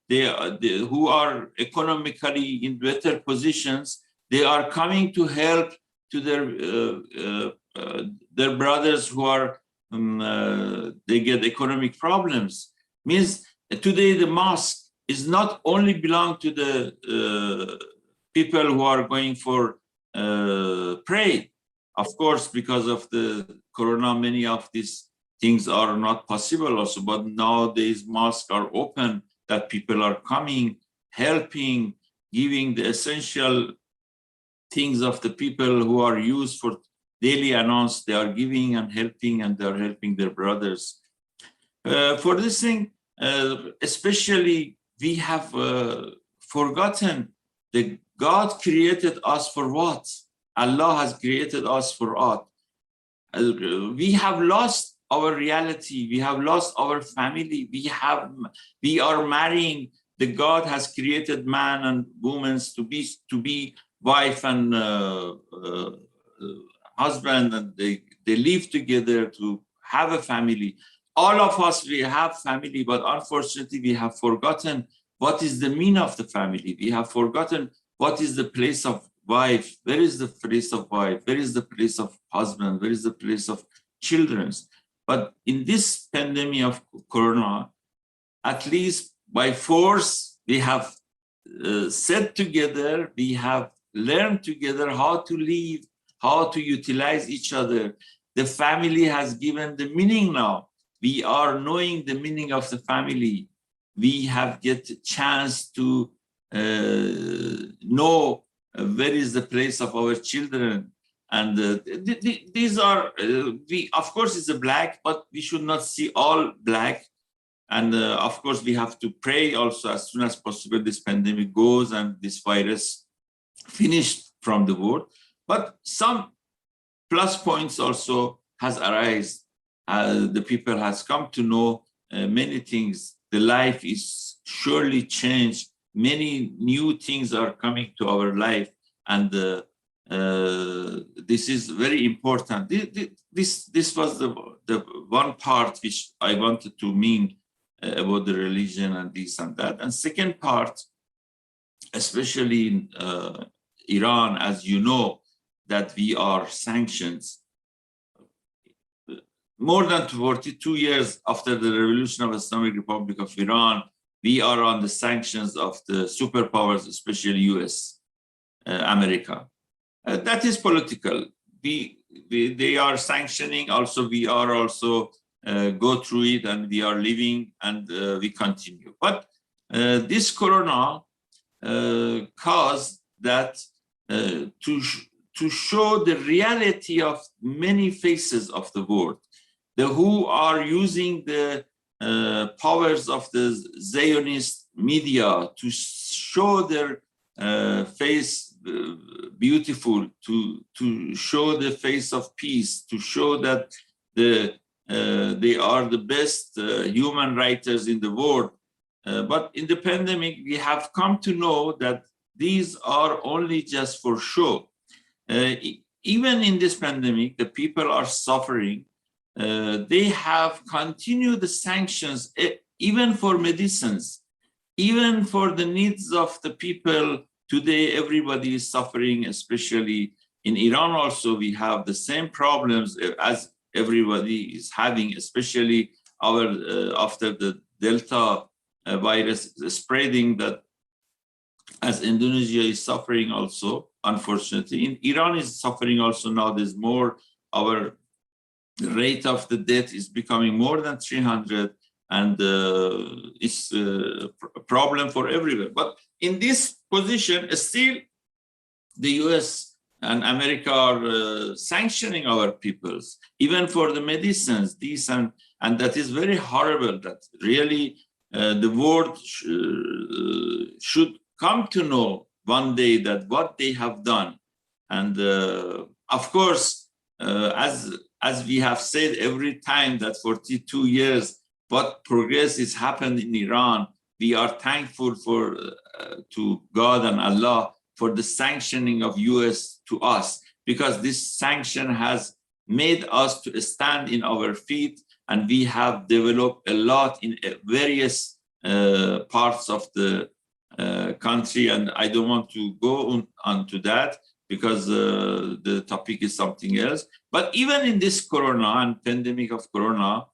Who are economically in better positions, they are coming to help to their brothers who are they get economic problems. Means today the mosque is not only belong to the people who are going for pray. Of course, because of the corona, many of these things are not possible also, but nowadays mosques are open, that people are coming, helping, giving the essential things of the people who are used for daily announcements. They are giving and they are helping their brothers. For this thing, especially, we have forgotten that God created us for what? Allah has created us for what? We have lost our reality. We have lost our family. We are marrying. The God has created man and women to be wife and husband, and they live together to have a family. All of us, we have family, but unfortunately, we have forgotten what is the meaning of the family. We have forgotten what is the place of wife. Where is the place of wife? Where is the place of husband? Where is the place of children? But in this pandemic of corona, at least by force, we have sat together, we have learned together how to live, how to utilize each other. The family has given the meaning now. We are knowing the meaning of the family. We have get a chance to know where is the place of our children. And these are, of course, it's a black, but we should not see all black. And of course, we have to pray also as soon as possible this pandemic goes and this virus finished from the world. But some plus points also has arisen. The people has come to know many things. The life is surely changed. Many new things are coming to our life, and this is very important. This was the one part which I wanted to mean about the religion and this and that. And second part, especially in Iran, as you know, that we are sanctioned. More than 42 years after the revolution of Islamic Republic of Iran, we are on the sanctions of the superpowers, especially US, America. That is political. They are sanctioning, also we are also go through it, and we are living, and we continue. But this corona caused that to show the reality of many faces of the world, who are using the powers of the Zionist media to show their face beautiful, to show the face of peace, to show that they are the best human writers in the world. But in the pandemic, we have come to know that these are only just for show. Even in this pandemic, the people are suffering. They have continued the sanctions, even for medicines, even for the needs of the people. Today, everybody is suffering, especially in Iran. Also, we have the same problems as everybody is having, especially after the Delta virus spreading, that as Indonesia is suffering also, unfortunately. In Iran is suffering also now. There's more, our rate of the death is becoming more than 300, and it's a problem for everywhere. But in this position, still the US and America are sanctioning our peoples, even for the medicines, these and that is very horrible. That really the world should come to know one day that what they have done. And of course, as we have said every time that 42 years, what progress has happened in Iran, we are thankful for to God and Allah for the sanctioning of US to us, because this sanction has made us to stand in our feet, and we have developed a lot in various parts of the country. And I don't want to go on to that because the topic is something else. But even in this corona and pandemic of corona,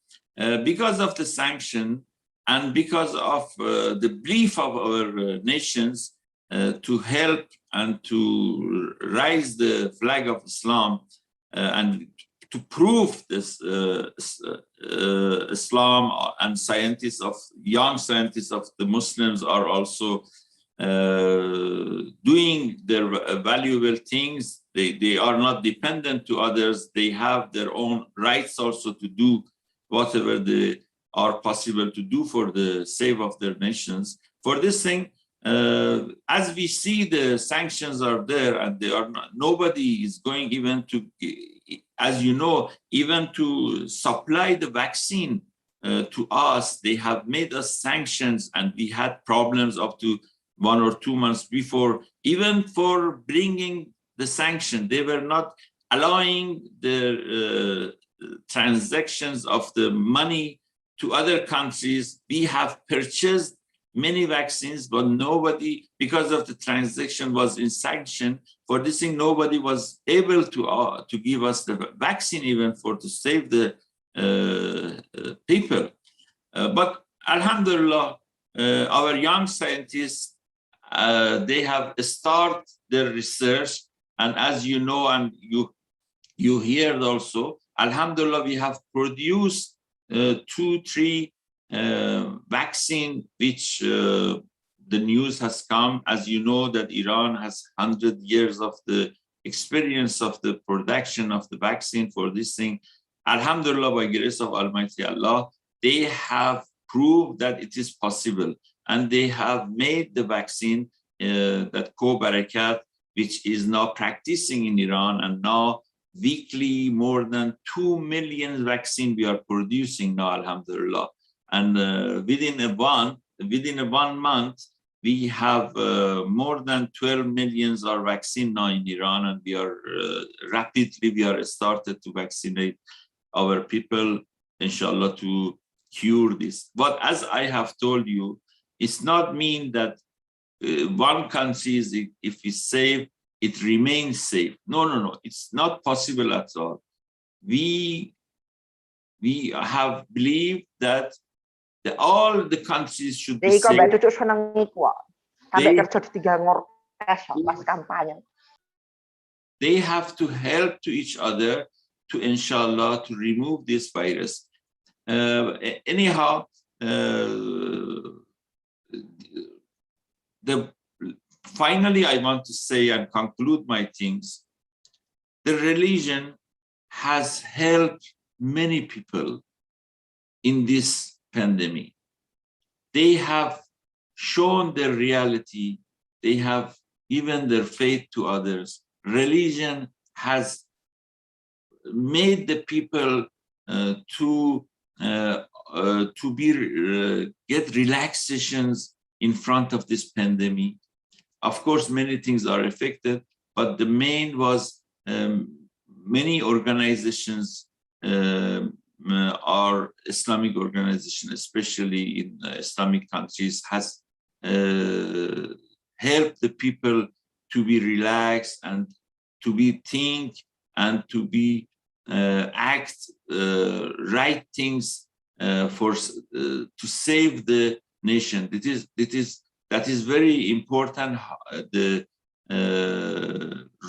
because of the sanction and because of the belief of our nations to help and to raise the flag of Islam and to prove this Islam, and young scientists of the Muslims are also doing their valuable things. They are not dependent to others. They have their own rights also to do whatever they are possible to do for the sake of their nations. For this thing, as we see the sanctions are there, and they are not, nobody is going even to, as you know, even to supply the vaccine to us. They have made us sanctions, and we had problems up to 1 or 2 months before, even for bringing the sanction. They were not allowing the transactions of the money to other countries. We have purchased many vaccines, but nobody, because of the transaction was in sanction, for this thing, nobody was able to give us the vaccine even to save the people. But Alhamdulillah, our young scientists, they have started their research, and as you know, and you heard also, Alhamdulillah, we have produced 2-3 vaccine, which the news has come. As you know, that Iran has 100 years of the experience of the production of the vaccine for this thing. Alhamdulillah, by grace of Almighty Allah, they have proved that it is possible, and they have made the vaccine that Co-Barakat, which is now practicing in Iran, and now weekly more than 2 million vaccine we are producing now, Alhamdulillah. And within a 1 month, we have more than 12 millions of vaccine now in Iran, and we are we are started to vaccinate our people, inshallah, to cure this. But as I have told you, it's not mean that one country is, if it's safe, it remains safe. No, it's not possible at all. We have believed that all the countries should be safe. They have to help to each other to, inshallah, to remove this virus. Anyhow, finally, I want to say and conclude my things. The religion has helped many people in this pandemic. They have shown their reality. They have given their faith to others. Religion has made the people get relaxations in front of this pandemic. Of course, many things are affected, but the main was many organizations are Islamic organizations, especially in Islamic countries, has helped the people to be relaxed and to be think and to be act right things to save the nation. That is very important. The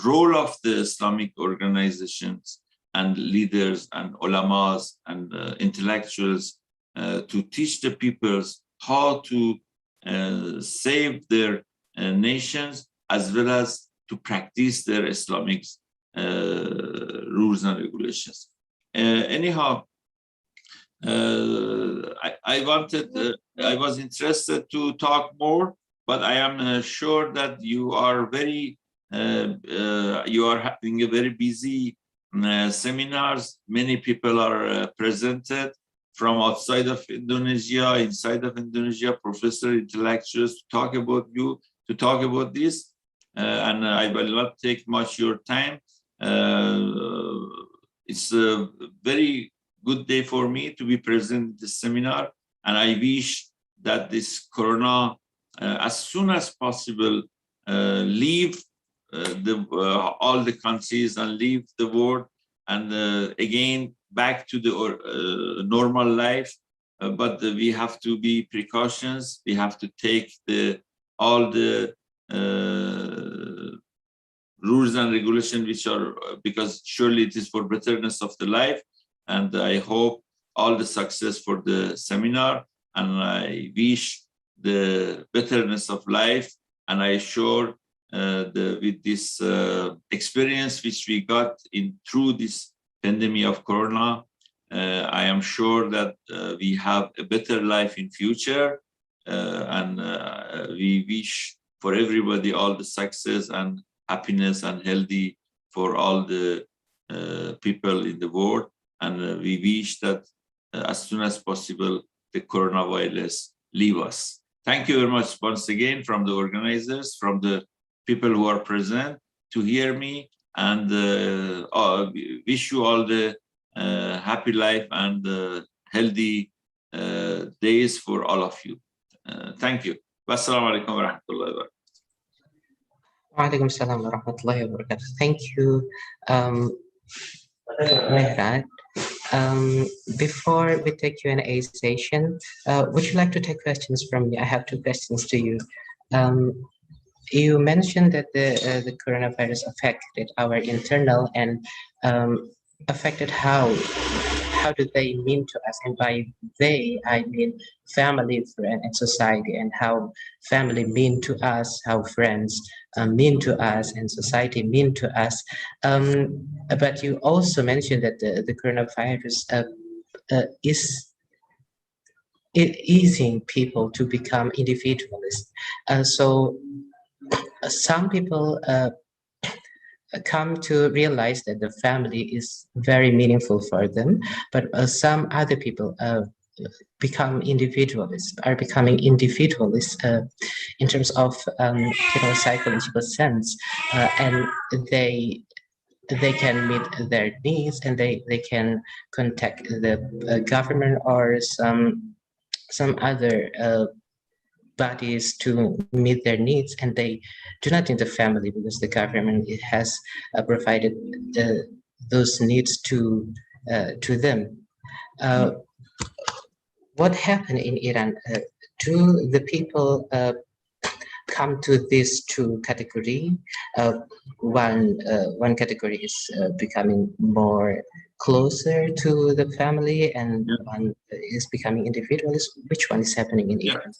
role of the Islamic organizations and leaders and ulamas and intellectuals to teach the peoples how to save their nations, as well as to practice their Islamic rules and regulations. Anyhow, I was interested to talk more, but I am sure that you are you are having a very busy seminars. Many people are presented from outside of Indonesia, inside of Indonesia, professor, intellectuals to talk about you, to talk about this. And I will not take much your time. It's a very good day for me to be present in this seminar, and I wish that this corona as soon as possible leave all the countries and leave the world, and again back to the normal life. But we have to be precautions. We have to take all the rules and regulations which are, because surely it is for betterness of the life. And I hope all the success for the seminar, and I wish the betterness of life. And I sure with this experience which we got through this pandemic of corona, I am sure that we have a better life in future, and we wish for everybody all the success and happiness and healthy for all the people in the world. And we wish that as soon as possible the coronavirus leave us. Thank you very much once again from the organizers, from the people who are present to hear me, and wish you all the happy life and healthy days for all of you. Thank you. Wassalamu alaikum wa rahmatullahi wa barakatuh. Waalaikum salam wa rahmatullahi wa barakatuh. Thank you, Mehrad. Before we take Q&A session, would you like to take questions from me? I have two questions to you. You mentioned that the coronavirus affected our internal and affected how do they mean to us, and by they I mean family, friend, and society, and how family mean to us, how friends mean to us, and society mean to us. But you also mentioned that the coronavirus is easing people to become individualists. So some people come to realize that the family is very meaningful for them, but some other people becoming individualists in terms of psychological sense, and they can meet their needs, and they can contact the government or some other bodies to meet their needs, and they do not need the family because the government has provided those needs to them. What happened in Iran? Do the people come to these two categories? One category is becoming more closer to the family, and one is becoming individualist. Which one is happening in Iran?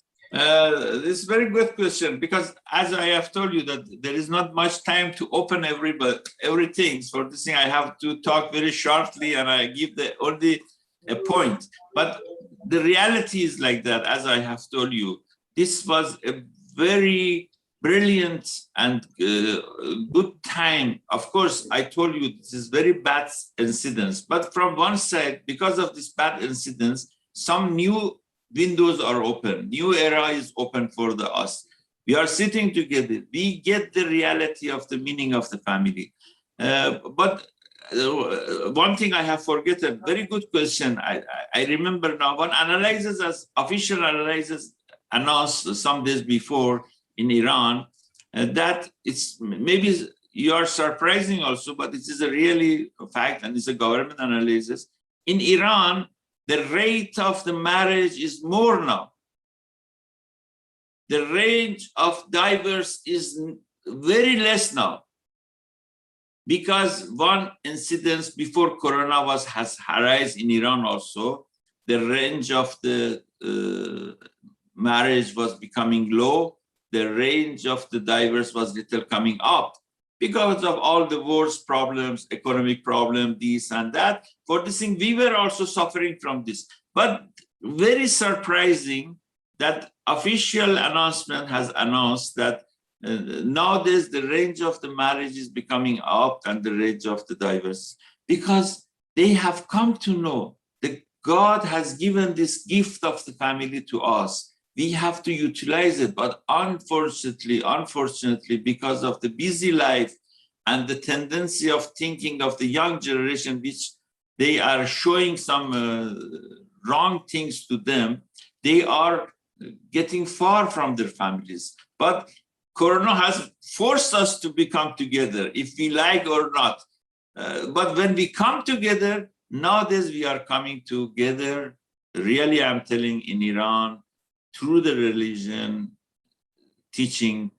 This is a very good question, because as I have told you that there is not much time to open everything. For this thing I have to talk very shortly, and I give only a point. But the reality is like that, as I have told you, this was a very brilliant and good time. Of course, I told you this is very bad incidents, but from one side, because of this bad incidents, some new windows are open, new era is open for us. We are sitting together, we get the reality of the meaning of the family. But one thing I have forgotten, very good question. I remember now, one official analysis announced some days before in Iran, that it's maybe you are surprising also, but it is a really fact, and it's a government analysis. In Iran, the rate of the marriage is more now. The range of divorce is very less now, because one incident before Corona has arisen in Iran also. The range of the marriage was becoming low. The range of the divorce was little coming up because of all the wars problems, economic problem, this and that. For this thing, we were also suffering from this. But very surprising that official announcement has announced that nowadays the range of the marriage is becoming up and the range of the divorce, because they have come to know that God has given this gift of the family to us. We have to utilize it, but unfortunately, because of the busy life and the tendency of thinking of the young generation, which they are showing some wrong things to them, they are getting far from their families. But Corona has forced us to become together, if we like or not. But when we come together, nowadays we are coming together, really I'm telling, in Iran, through the religion teaching,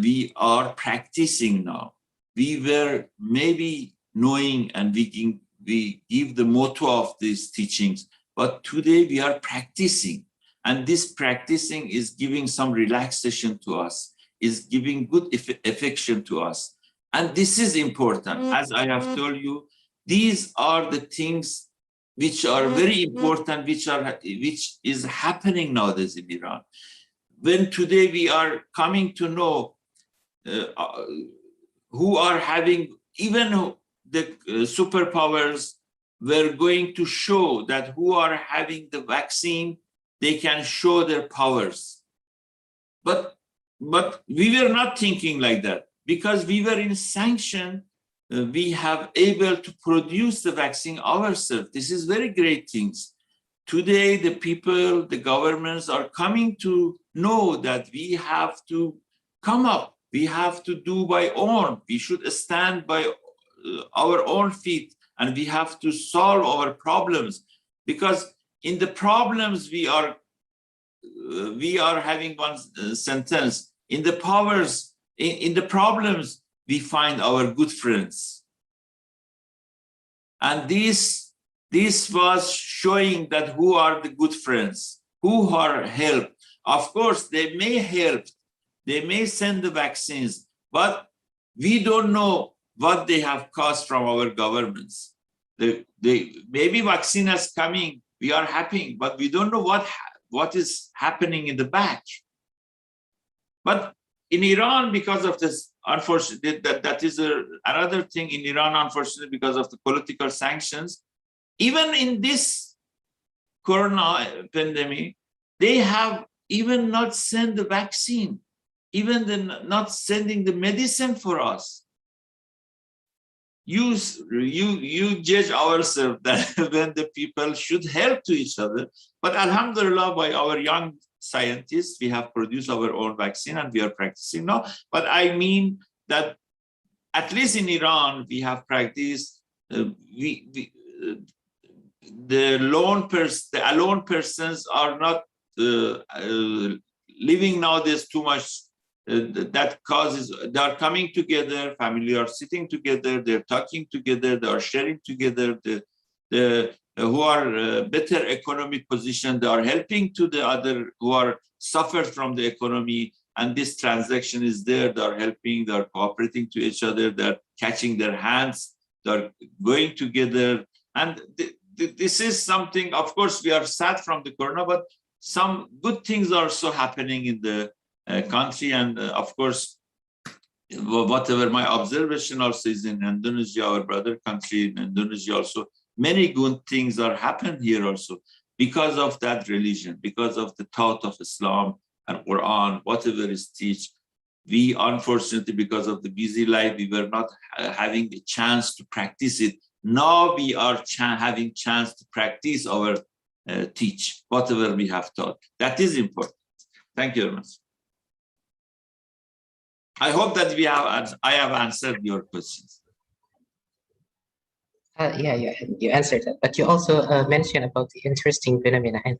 we are practicing now. We were maybe knowing and we give the motto of these teachings, but today we are practicing. And this practicing is giving some relaxation to us, is giving good affection to us. And this is important. As I have told you, these are the things which are very important, which is happening nowadays in Iran. When today we are coming to know who are having, even the superpowers were going to show that who are having the vaccine, they can show their powers. But we were not thinking like that, because we were in sanction. We have able to produce the vaccine ourselves. This is very great things. Today, the people, the governments are coming to know that we have to come up. We have to do by own. We should stand by our own feet, and we have to solve our problems, because in the problems we are having one sentence. In the powers, in the problems, we find our good friends. And this was showing that who are the good friends, who are helped. Of course, they may help, they may send the vaccines, but we don't know what they have caused from our governments. Maybe vaccine is coming, we are happy, but we don't know what is happening in the back. But in Iran, because of this, unfortunately, that is another thing in Iran, unfortunately, because of the political sanctions, even in this Corona pandemic, they have even not sent the vaccine, even not sending the medicine for us. You judge ourselves that when the people should help to each other. But alhamdulillah, by our young scientists, we have produced our own vaccine and we are practicing now. But I mean that at least in Iran, we have practiced, the alone persons are not living nowadays too much. That causes, they are coming together, family are sitting together, they're talking together, they are sharing together, who are better economic position, they are helping to the other who are suffered from the economy, and this transaction is there, they are helping, they are cooperating to each other, they're catching their hands, they're going together. And this is something, of course, we are sad from the Corona, but some good things are also happening in the country. And of course, whatever my observation also is in Indonesia, our brother country in Indonesia also, many good things are happening here also because of that religion, because of the thought of Islam and Quran, whatever is teach. We, unfortunately, because of the busy life, we were not having a chance to practice it. Now we are having chance to practice our teach, whatever we have taught. That is important. Thank you very much. I hope that I have answered your questions. Yeah, you answered that, but you also mentioned about the interesting phenomena, and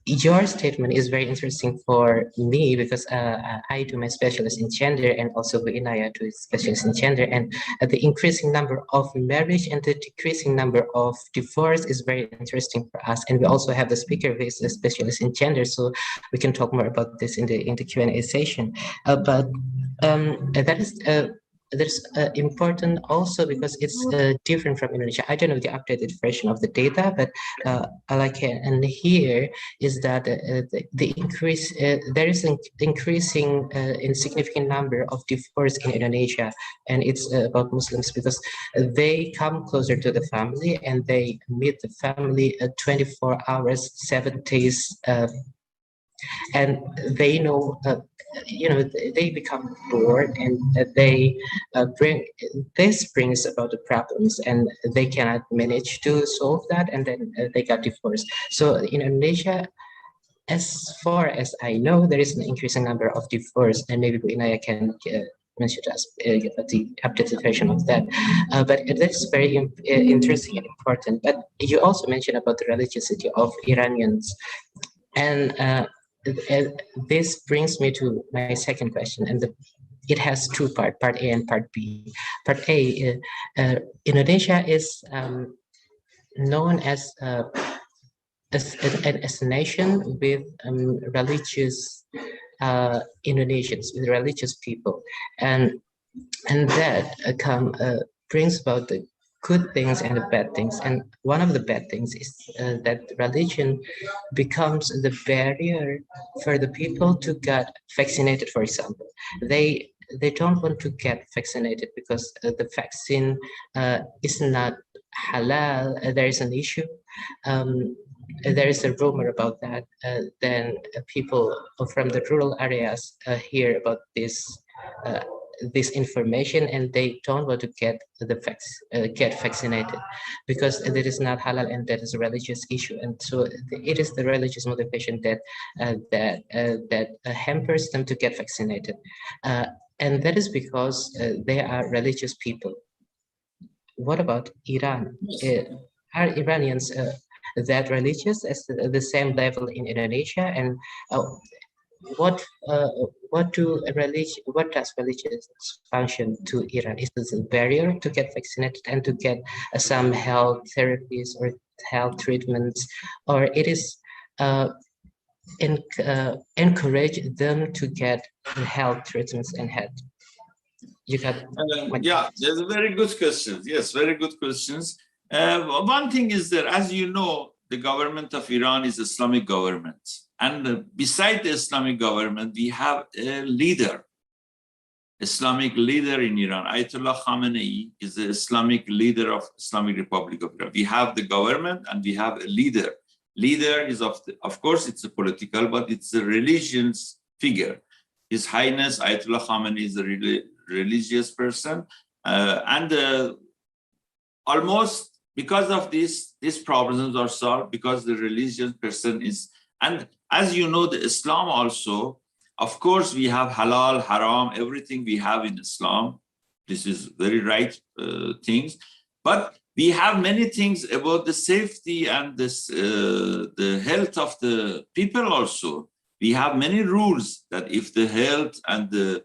your statement is very interesting for me because I do my specialist in gender, and also Inaya do specialist in gender, and the increasing number of marriage and the decreasing number of divorce is very interesting for us. And we also have the speaker who is a specialist in gender, so we can talk more about this in the Q&A session. But that is that's important also because it's different from Indonesia. I don't know the updated version of the data, but all I can and hear is that the increase there is an increasing insignificant number of divorce in Indonesia, and it's about Muslims because they come closer to the family and they meet the family 24 hours, 7 days. And they know, they become bored, and they bring this brings about the problems, and they cannot manage to solve that, and then they got divorced. So in Indonesia, as far as I know, there is an increasing number of divorce, and maybe Bu Inaya can mention to us the updated version of that. But that's very interesting and important. But you also mentioned about the religiosity of Iranians, and this brings me to my second question, and it has two parts, part A and part B. Part A, Indonesia is known as a nation with religious Indonesians, with religious people, and that brings about the good things and the bad things. And one of the bad things is that religion becomes the barrier for the people to get vaccinated. For example, they don't want to get vaccinated because the vaccine is not halal. There is an issue. There is a rumor about that. Then people from the rural areas hear about this information, and they don't want to get get vaccinated because it is not halal, and that is a religious issue. And so it is the religious motivation that hampers them to get vaccinated, and that is because they are religious people. What about Iran? Are Iranians that religious as the same level in Indonesia? And what does religion function to Iran? Is this a barrier to get vaccinated and to get some health therapies or health treatments, or it is encourage them to get health treatments and health? You got yeah, there's very good questions. Yes, very good questions. One thing is that, as you know, the government of Iran is Islamic government. And beside the Islamic government, we have a leader, Islamic leader in Iran. Ayatollah Khamenei is the Islamic leader of Islamic Republic of Iran. We have the government and we have a leader. Leader is, of course, it's a political, but it's a religious figure. His Highness Ayatollah Khamenei is a religious person. Almost because of these problems are solved because the religious person is. And as you know, the Islam also, of course, we have halal, haram, everything we have in Islam. This is very right things. But we have many things about the safety and this, the health of the people also. We have many rules that if the health and the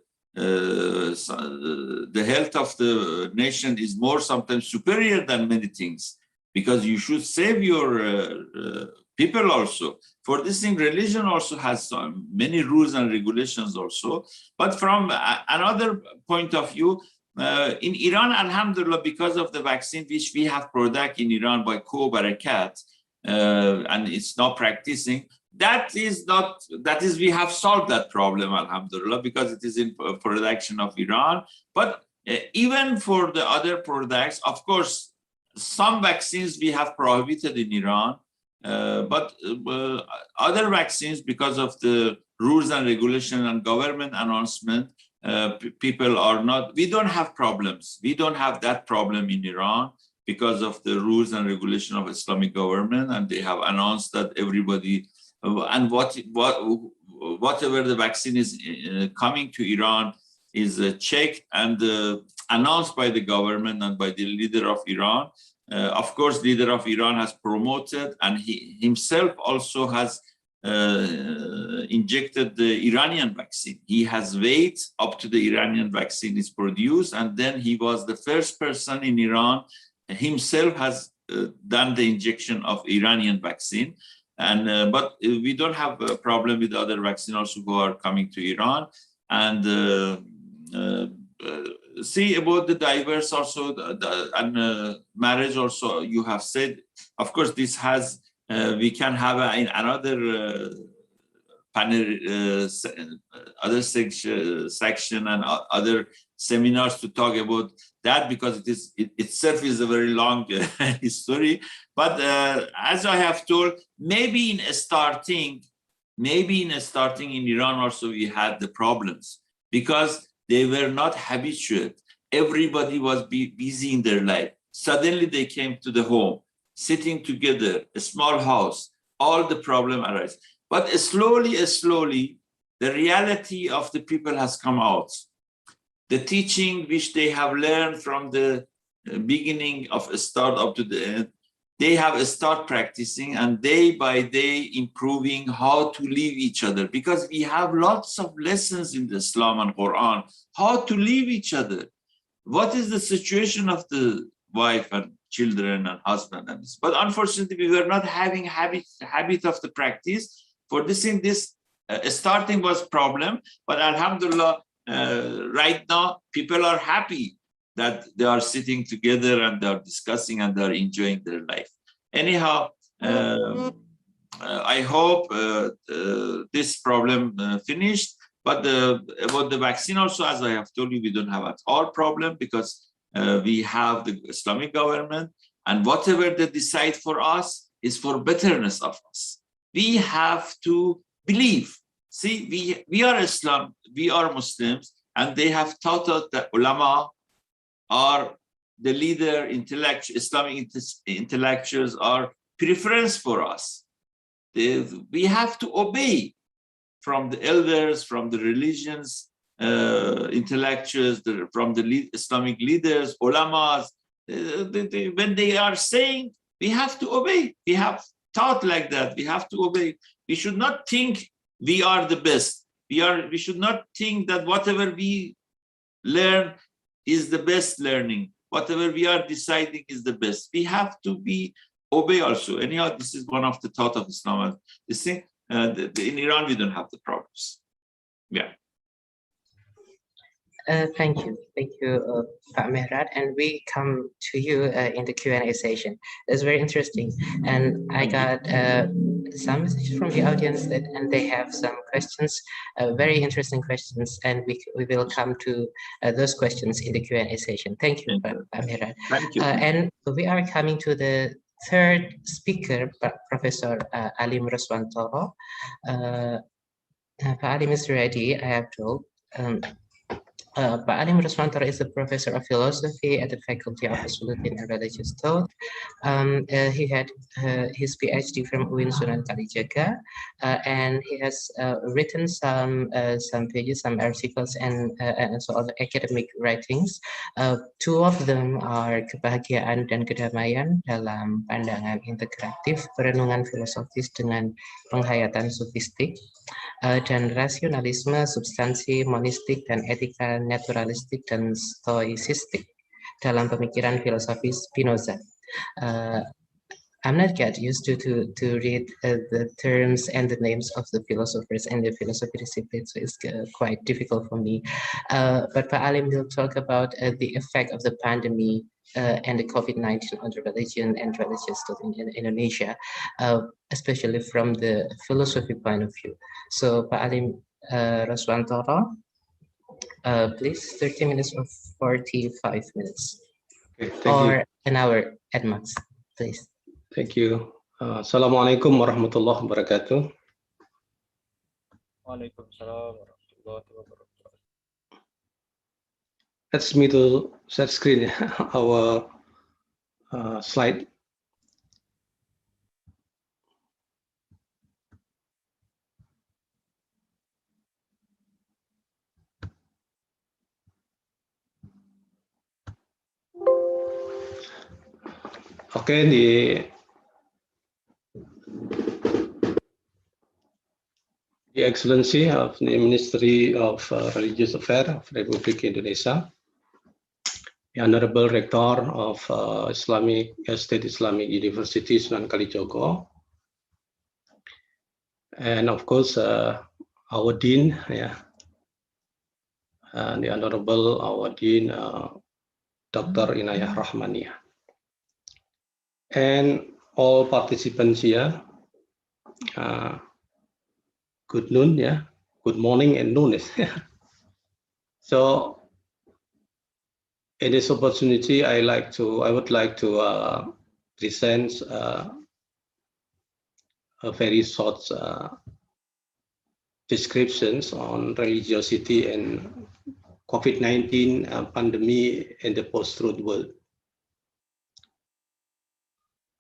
health of the nation is more sometimes superior than many things, because you should save your people also. For this thing, religion also has many rules and regulations also. But from another point of view, in Iran, alhamdulillah, because of the vaccine, which we have product in Iran by co-barakat, and it's not practicing, that is, we have solved that problem, alhamdulillah, because it is in production of Iran. But even for the other products, of course, some vaccines we have prohibited in Iran, but other vaccines, because of the rules and regulation and government announcement, people are not, we don't have problems. We don't have that problem in Iran because of the rules and regulation of Islamic government, and they have announced that everybody, and whatever the vaccine is coming to Iran is checked and announced by the government and by the leader of Iran. Of course, leader of Iran has promoted, and he himself also has injected the Iranian vaccine. He has waited up to the Iranian vaccine is produced, and then he was the first person in Iran himself has done the injection of Iranian vaccine. And but we don't have a problem with other vaccines also who are coming to Iran. And see about the diverse also and marriage also you have said. Of course, this has we can have another panel, other section and other seminars to talk about that, because it itself is a very long history. But as I have told, maybe in starting in Iran also we had the problems because they were not habituated. Everybody was busy in their life. Suddenly they came to the home, sitting together, a small house, all the problem arise. But slowly, the reality of the people has come out. The teaching which they have learned from the beginning of a start up to the end, they have start practicing and day by day improving how to live each other, because we have lots of lessons in the Islam and Quran, how to live each other. What is the situation of the wife and children and husband and this? But unfortunately, we were not having habit of the practice. For this in this starting was problem, but Alhamdulillah, right now people are happy that they are sitting together and they are discussing and they are enjoying their life. Anyhow, I hope this problem finished. But about the vaccine also, as I have told you, we don't have at all problem, because we have the Islamic government, and whatever they decide for us is for betterness of us. We have to believe. See, we are Islam, we are Muslims, and they have taught us that ulama are the leader, Islamic intellectuals are preference for us. We have to obey from the elders, from the religions, intellectuals, from the Islamic leaders, ulamas. When they are saying, we have to obey. We have taught like that. We have to obey. We should not think we are the best. We should not think that whatever we learn is the best learning. Whatever we are deciding is the best. We have to obey also. Anyhow, this is one of the thought of Islam. This thing, in Iran, we don't have the problems. Yeah. Thank you, Pak Mehrad, and we come to you in the Q&A session. That's very interesting, and I got some messages from the audience and they have some questions, very interesting questions, and we will come to those questions in the Q&A session. Thank you, Pak Mehrad. Thank you. And we are coming to the third speaker, Professor Alim Roswantoro. Pak Alim is ready, I have told. Pak Alim Roswantoro is a professor of philosophy at the Faculty of Usuluddin and Religious Thought. He had his PhD from UIN Sunan Kalijaga, and he has written some pages, some articles, and so other academic writings. Two of them are Kebahagiaan dan Kedamaian dalam Pandangan Integratif, Perenungan Filosofis dengan Penghayatan Sufistik, dan Rasionalisme, Substansi, Monistik, dan Etika Naturalistik dan Stoicistik dalam Pemikiran Filosofis Spinoza. I'm not get used to read the terms and the names of the philosophers and the philosophy discipline, so it's quite difficult for me. But Pak Alim will talk about the effect of the pandemic and the COVID-19 on the religion and religious thought in Indonesia, especially from the philosophy point of view. So Pak Alim Roswantoro, please, 30 minutes or 45 minutes, okay, or you. an hour at max, please. Thank you. Assalamualaikum warahmatullahi wabarakatuh. Waalaikumsalam warahmatullahi wabarakatuh. Let's me to set screen our slide. Okay, the Excellency of the Ministry of Religious Affairs of Republik Indonesia, the Honorable Rector of State Islamic University Sunan Kalijogo, and of course our Dean, the Honorable our Dean, Dr. Inayah Rahmania, and all participants here. Good noon, yeah. Good morning and noon. So, in this opportunity, I would like to present a very short descriptions on religiosity and COVID-19 pandemic in the post-truth world.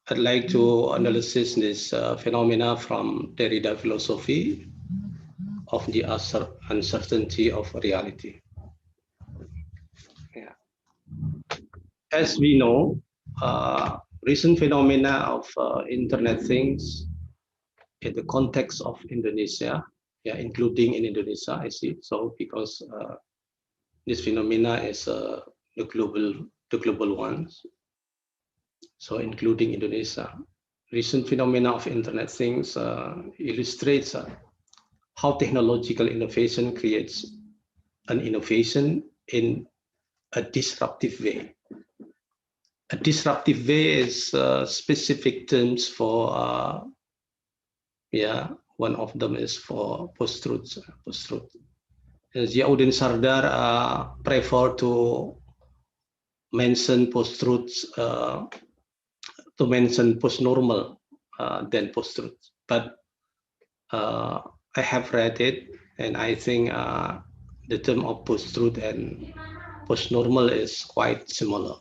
I'd like to analyze this phenomena from Derrida philosophy of the uncertainty of reality. Yeah. As we know, recent phenomena of Internet things in the context of Indonesia, yeah, including in Indonesia, I see. So because this phenomena is the global ones, so including Indonesia. Recent phenomena of Internet things illustrates how technological innovation creates an innovation in a disruptive way. A disruptive way is specific terms for, yeah, one of them is for post-truth. Ziauddin Sardar prefer to mention post-truths, to mention post-normal than post-truth. But I have read it, and I think the term of post-truth and post-normal is quite similar.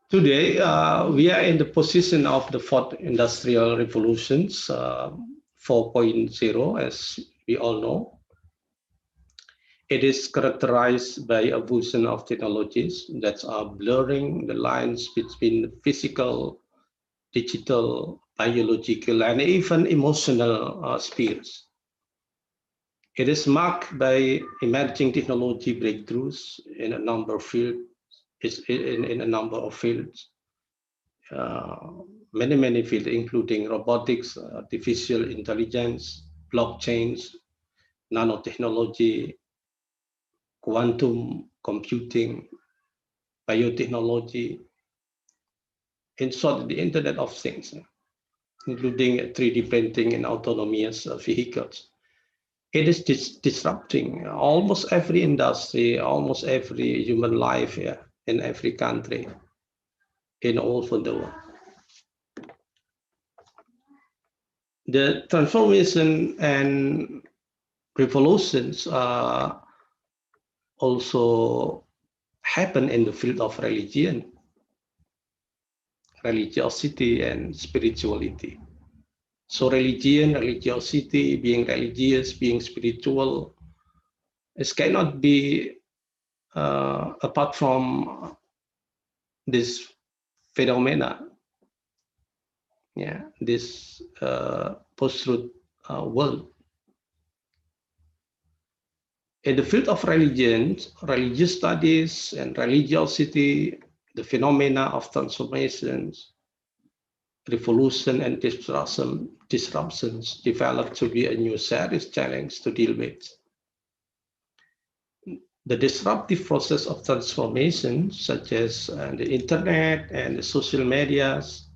Today, we are in the position of the fourth industrial revolutions, 4.0, as we all know. It is characterized by a fusion of technologies that are blurring the lines between physical, digital, biological, and even emotional spheres. It is marked by emerging technology breakthroughs in a number of fields. In a number of fields, many fields, including robotics, artificial intelligence, blockchains, nanotechnology, quantum computing, biotechnology, in short, the Internet of Things, including 3D printing and autonomous vehicles. It is disrupting almost every industry, almost every human life here in every country, in all over the world. The transformation and revolutions also happen in the field of religion, religiosity, and spirituality. So religion, religiosity, being religious, being spiritual, it cannot be apart from this phenomena, yeah, this post-truth world. In the field of religion, religious studies, and religiosity, the phenomena of transformations, revolution, and disruptions developed to be a new serious challenge to deal with. The disruptive process of transformation, such as the internet and the social medias,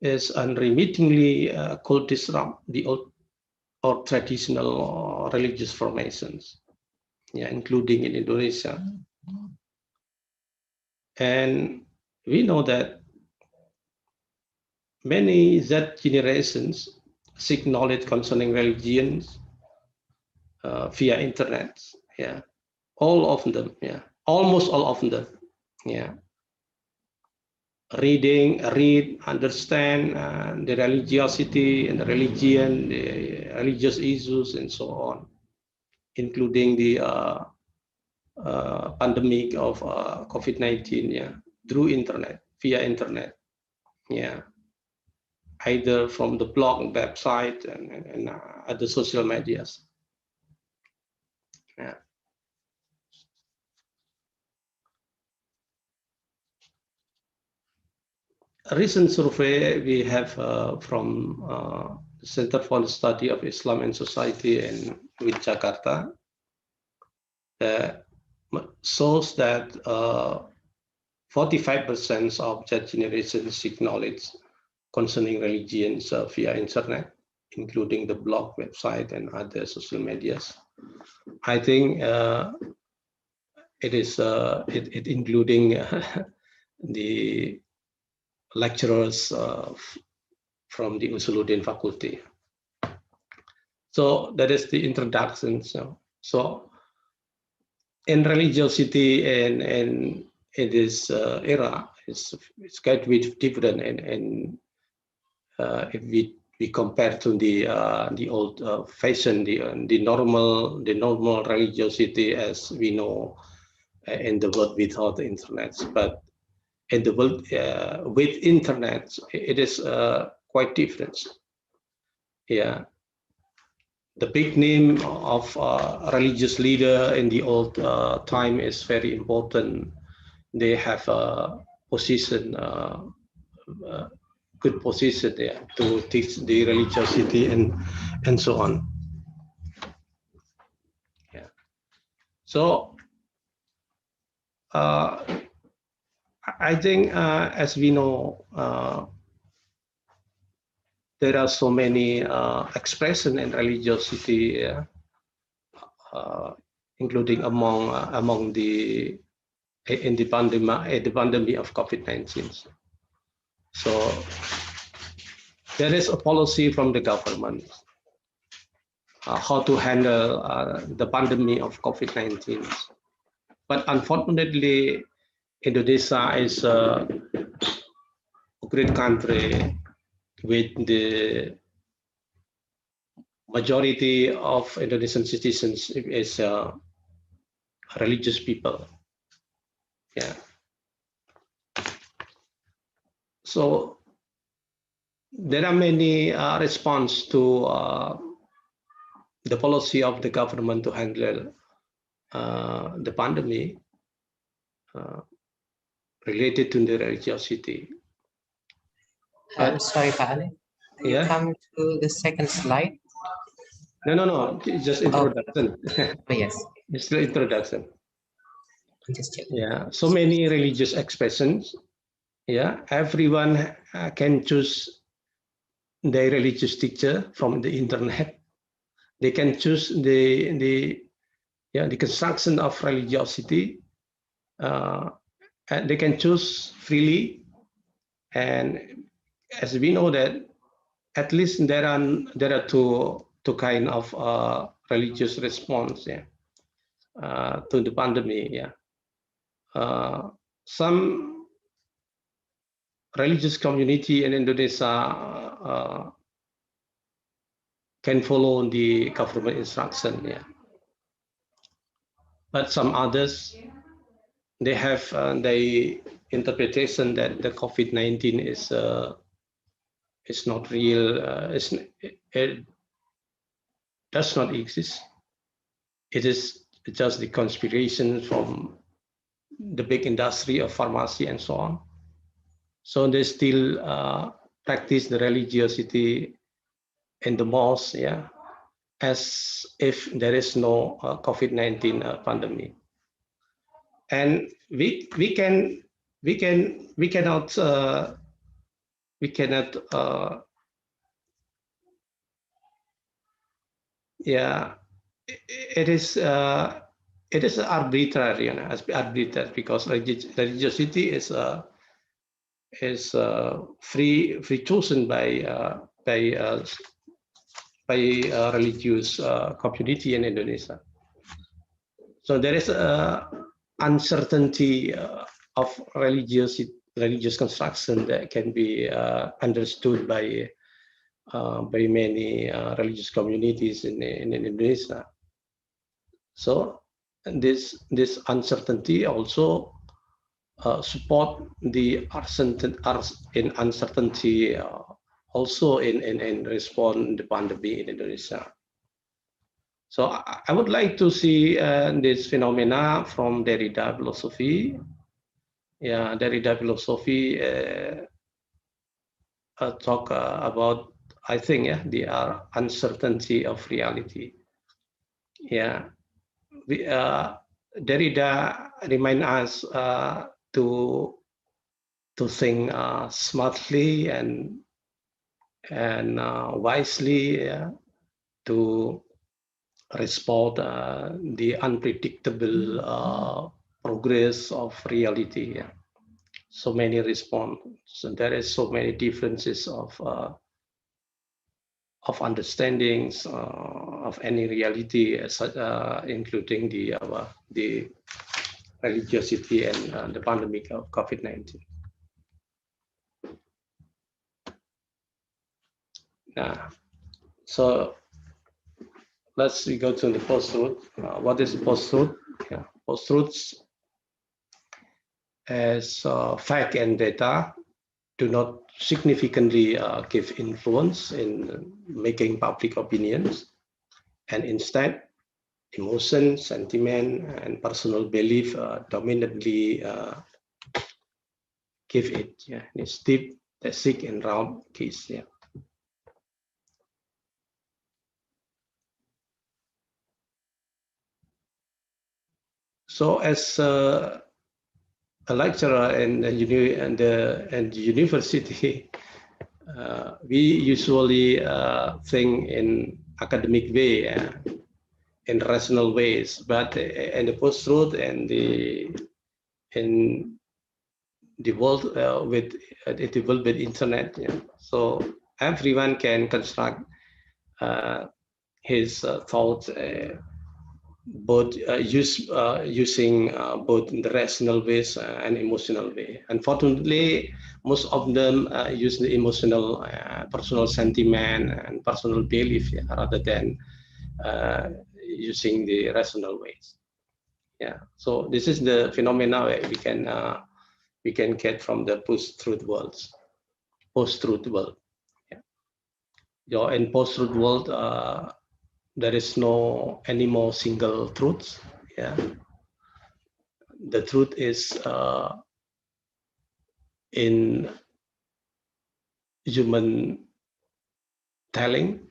is unremittingly could disrupt the old or traditional religious formations, yeah, including in Indonesia. And we know that many Z generations seek knowledge concerning religions via internet. Yeah, all of them. Yeah, almost all of them. Yeah, read, understand the religiosity and the religion, the religious issues, and so on, including the pandemic of COVID-19. Yeah, through internet, via internet. Yeah. Either from the blog, website, and other social medias. Yeah. a recent survey we have from the Center for the Study of Islam and Society in Jakarta shows that 45% of that generation seek knowledge concerning religions via internet, including the blog, website, and other social medias. I think it is it including the lecturers from the Usuluddin faculty. So that is the introduction. So in religiosity and in this era, it's quite different, and if we compare to the old fashion, the normal religiosity as we know in the world without the internet, but in the world with internet, it is quite different. Yeah, the big name of religious leader in the old time is very important. They have a position, good position there to teach the religiosity and so on. Yeah. So I think, as we know, there are so many expressions in religiosity, including among the pandemic of COVID-19. So there is a policy from the government how to handle the pandemic of COVID-19. But unfortunately, Indonesia is a great country with the majority of Indonesian citizens is religious people. Yeah. So there are many response to the policy of the government to handle the pandemic related to the religiosity. I'm sorry, Pak Ale. Can you come to the second slide? No, it's just introduction. Oh, yes. It's the introduction. Just check. Yeah, so many religious expressions. Yeah, everyone can choose their religious teacher from the internet. They can choose the construction of religiosity, and they can choose freely. And as we know that, at least there are two kind of religious response, to the pandemic. Yeah, some religious community in Indonesia can follow the government instruction. Yeah, but some others, they have the interpretation that the COVID-19 is not real. It does not exist. It is just the conspiration from the big industry of pharmacy and so on. So they still practice the religiosity in the mosque, as if there is no COVID-19 pandemic. And we cannot it is arbitrary, arbitrary, because religiosity is free chosen by religious community in Indonesia. So there is uncertainty of religious construction that can be understood by many religious communities in Indonesia. So this uncertainty also support the uncertainty also in respond the pandemic in Indonesia. So I would like to see this phenomena from Derrida philosophy. Yeah, Derrida philosophy talk about, I think, the uncertainty of reality. Yeah, Derrida remind us to think smartly and wisely, to respond the unpredictable progress of reality. Yeah. So many response. So there is so many differences of understandings of any reality, including the religiosity and the pandemic of COVID-19. So let's go to the post-truth. What is post-truth? Yeah. Post-truths as fact and data do not significantly give influence in making public opinions, and instead emotion, sentiment, and personal belief dominantly give it. Yeah, it's deep, basic, and round case. Yeah. So as a lecturer in the university, we usually think in academic way, in rational ways, but in the post-truth and in the world with the world with internet, yeah. So everyone can construct his thoughts, both using both the rational ways and emotional way. Unfortunately, most of them use the emotional, personal sentiment and personal belief, yeah, rather than using the rational ways. Yeah. So this is the phenomena we can get from the post-truth worlds. Post-truth world. Yeah. In post-truth world, there is no any more single truths. Yeah. The truth is in human telling.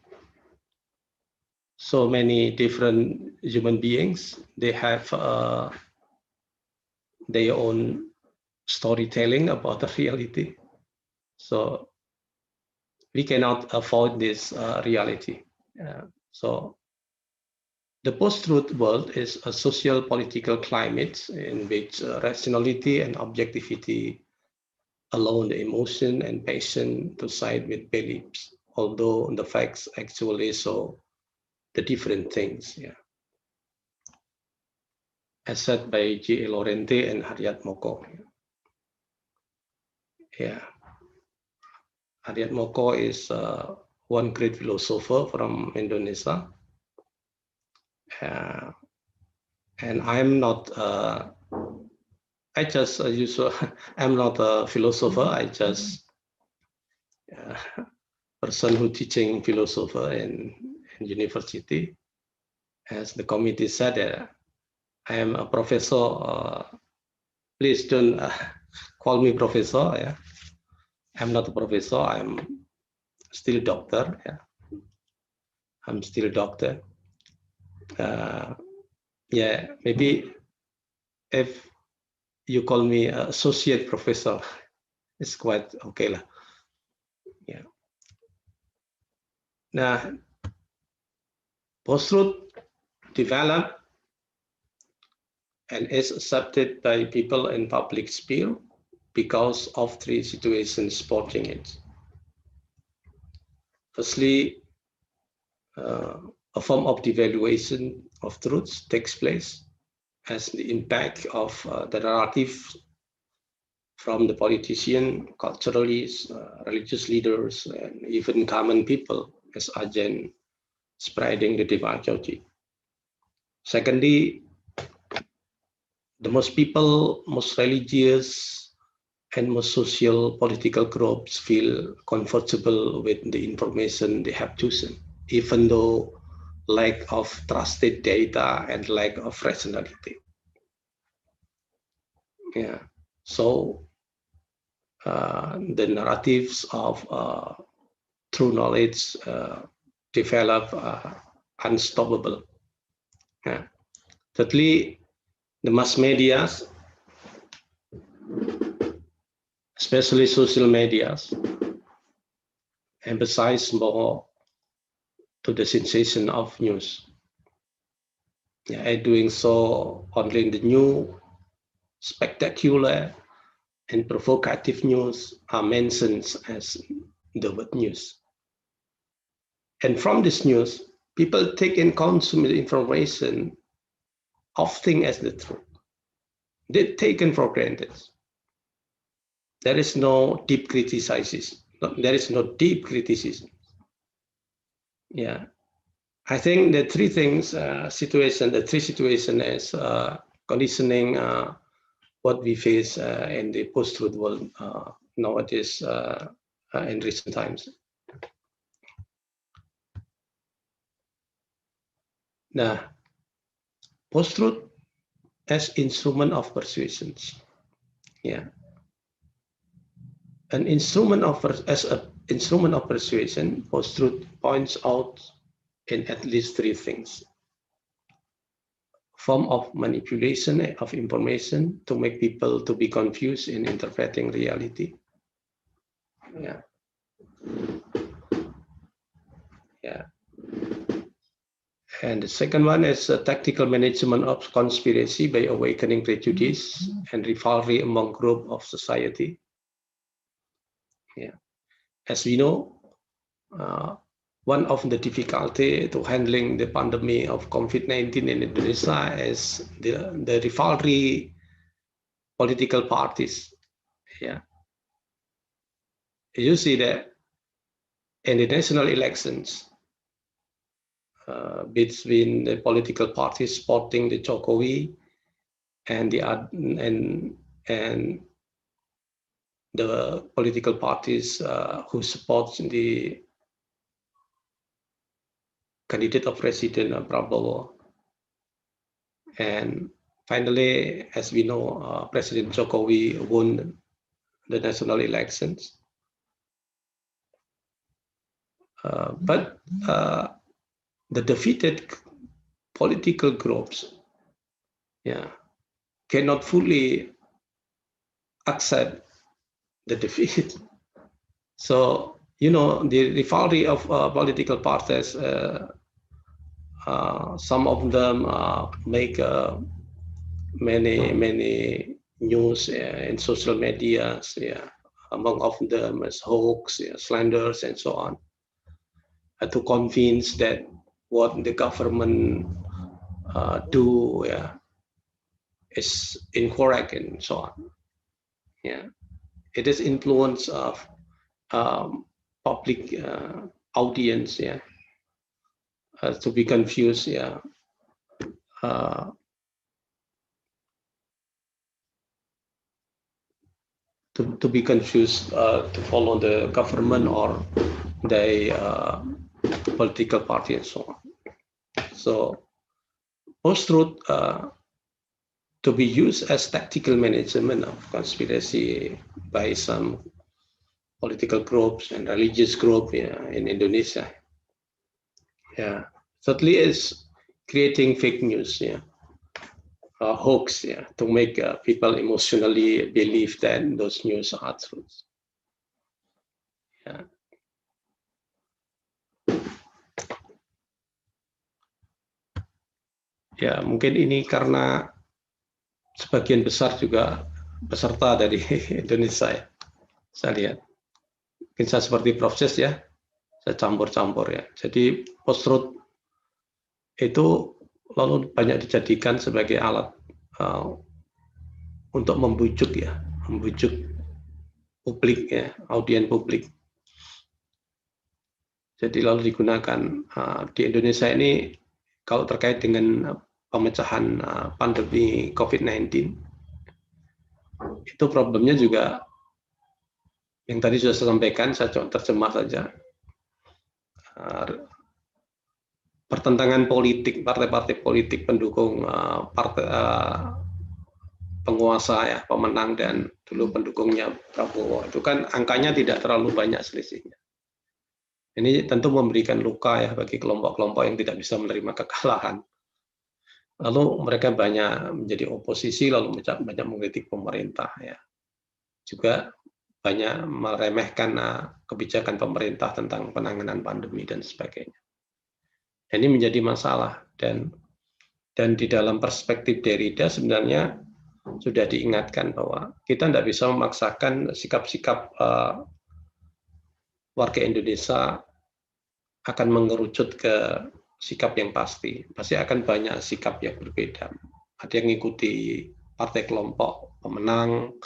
So many different human beings, they have their own storytelling about the reality. So we cannot avoid this reality. So the post-truth world is a social political climate in which rationality and objectivity allow the emotion and passion to side with beliefs, although the facts actually show the different things. Yeah. As said by J. A. Lorente and Haryat Moko. Yeah. Haryat Moko is one great philosopher from Indonesia. And I'm not, I just I'm not a philosopher. I just person who teaching philosopher in university. As the committee said, I am a professor. Please don't call me professor. Yeah, I'm not a professor. I'm still a doctor. Yeah, I'm still a doctor. Yeah, maybe if you call me associate professor, it's quite okay lah. Yeah. Now, post-truth developed and is accepted by people in public sphere because of three situations supporting it. Firstly, a form of devaluation of truths takes place as the impact of the narrative from the politician, culturalists, religious leaders, and even common people as agent spreading the demagogy. Secondly, the most people, most religious, and most social political groups feel comfortable with the information they have chosen, even though lack of trusted data and lack of rationality. Yeah. So the narratives of true knowledge develop unstoppable. Thirdly, the mass media, especially social media, emphasize more to the sensation of news. Doing so only in the new, spectacular, and provocative news are mentioned as the word news. And from this news, people take and consume the information often as the truth. They're taken for granted. There is no deep criticism. There is no deep criticism. Yeah, I think the three things, the three situation is conditioning what we face in the post-truth world nowadays in recent times. Now, post-truth as instrument of persuasion. Yeah, an instrument of instrument of persuasion, post-truth points out in at least three things: form of manipulation of information to make people to be confused in interpreting reality. Yeah. Yeah. And the second one is tactical management of conspiracy by awakening prejudice and rivalry among group of society. Yeah. As we know, one of the difficulty to handling the pandemic of COVID-19 in Indonesia is the rivalry political parties. Yeah. You see that in the national elections, between the political parties supporting the Jokowi and the political parties who support the candidate of President Prabowo. And finally, as we know, President Jokowi won the national elections. But the defeated political groups, cannot fully accept the defeat. So, you know, the rivalry of political parties, some of them make many news in social media, among of them as hoax, slanders, and so on, to convince that what the government do is incorrect and so on. Yeah, it is influence of public audience, to be confused, to be confused to follow the government or the political party and so on. So post-truth to be used as tactical management of conspiracy by some political groups and religious groups in Indonesia. Yeah, thirdly is creating fake news, hoax, to make people emotionally believe that those news are true. Yeah. Ya, mungkin ini karena sebagian besar juga peserta dari Indonesia ya. Saya lihat. Mungkin saya seperti proses ya, saya campur-campur ya. Jadi post-truth itu lalu banyak dijadikan sebagai alat untuk membujuk publik ya, audiens publik. Jadi lalu digunakan di Indonesia ini kalau terkait dengan pemecahan pandemi COVID-19, itu problemnya juga yang tadi sudah saya sampaikan, saya coba terjemah saja. Pertentangan politik, partai-partai politik pendukung penguasa ya, pemenang dan dulu pendukungnya Prabowo. Itu kan angkanya tidak terlalu banyak selisihnya. Ini tentu memberikan luka ya bagi kelompok-kelompok yang tidak bisa menerima kekalahan. Lalu mereka banyak menjadi oposisi, lalu banyak mengkritik pemerintah ya. Juga banyak meremehkan kebijakan pemerintah tentang penanganan pandemi dan sebagainya. Ini menjadi masalah dan di dalam perspektif Derrida sebenarnya sudah diingatkan bahwa kita tidak bisa memaksakan sikap-sikap warga Indonesia akan mengerucut ke sikap yang pasti. Pasti akan banyak sikap yang berbeda. Ada yang mengikuti partai kelompok pemenang,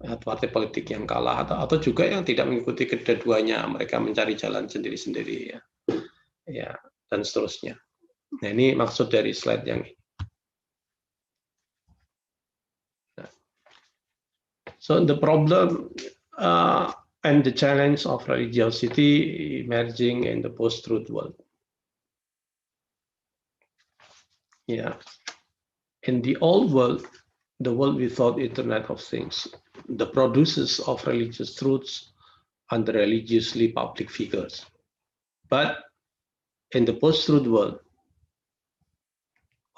partai politik yang kalah, atau juga yang tidak mengikuti kedua-duanya. Mereka mencari jalan sendiri-sendiri ya, dan seterusnya. Nah, ini maksud dari slide yang ini. So the problem and the challenge of religiosity emerging in the post-truth world. Yeah, in the old world, the world without Internet of Things, the producers of religious truths and the religiously public figures. But in the post-truth world,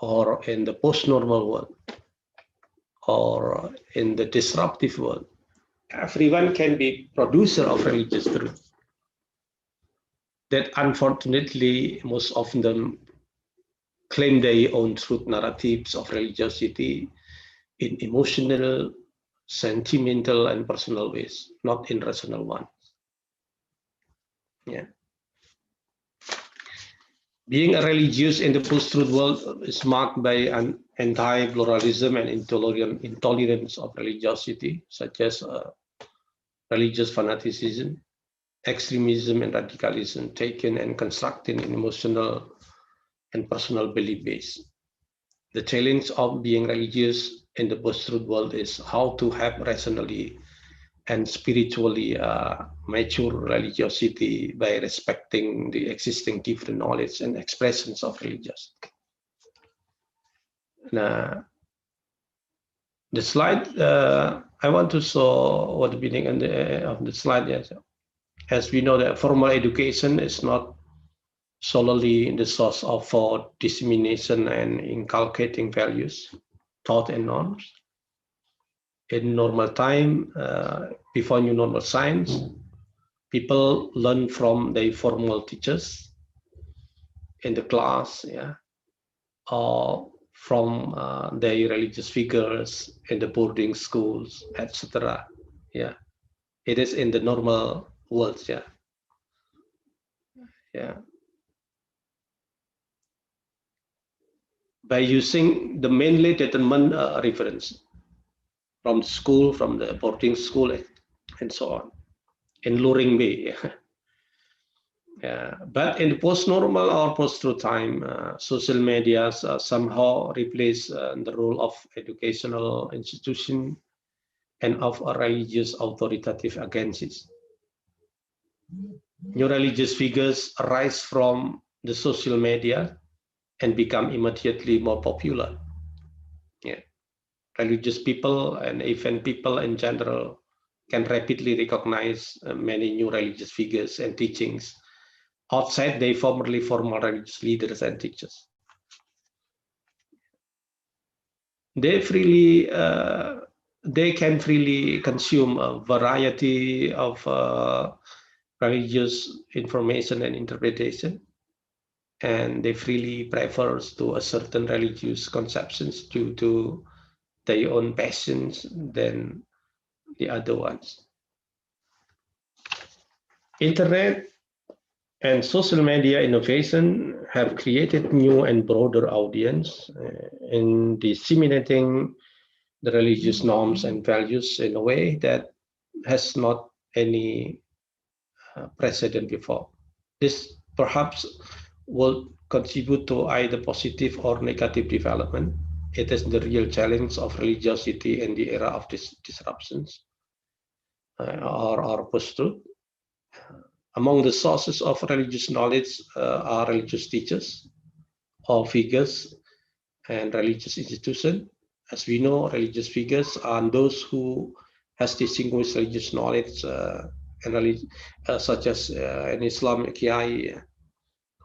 or in the post-normal world, or in the disruptive world, everyone can be producer of religious truth. That unfortunately, most of them claim their own truth narratives of religiosity in emotional, sentimental, and personal ways, not in rational ones. Yeah. Being a religious in the post-truth world is marked by an anti-pluralism and intolerance of religiosity, such as religious fanaticism, extremism, and radicalism taken and constructed in emotional and personal belief base. The challenge of being religious in the post-truth world is how to have rationally and spiritually mature religiosity by respecting the existing different knowledge and expressions of religiosity. Now, the slide I want to show what the beginning of the slide is. As we know that formal education is not solely the source of for dissemination and inculcating values, thought and norms. In normal time, before new normal science, people learn from their formal teachers in the class, yeah, or from their religious figures in the boarding schools, etc. Yeah, it is in the normal world, yeah. Yeah. By using the mainly determined reference from the school, from the boarding school, and so on, in luring way. Yeah. But in the post-normal or post-truth time, social media somehow replace the role of educational institution and of a religious authoritative agencies. New religious figures arise from the social media and become immediately more popular. Yeah. Religious people and even people in general can rapidly recognize many new religious figures and teachings outside their formerly formal religious leaders and teachers. They can freely consume a variety of religious information and interpretation, and they freely prefer to a certain religious conceptions due to their own passions than the other ones. Internet and social media innovation have created new and broader audience in disseminating the religious norms and values in a way that has not any precedent before. This perhaps will contribute to either positive or negative development. It is the real challenge of religiosity in the era of disruptions or post-truth. Among the sources of religious knowledge are religious teachers or figures and religious institutions As we know, religious figures are those who has distinguished religious knowledge such as in Islam, Kiai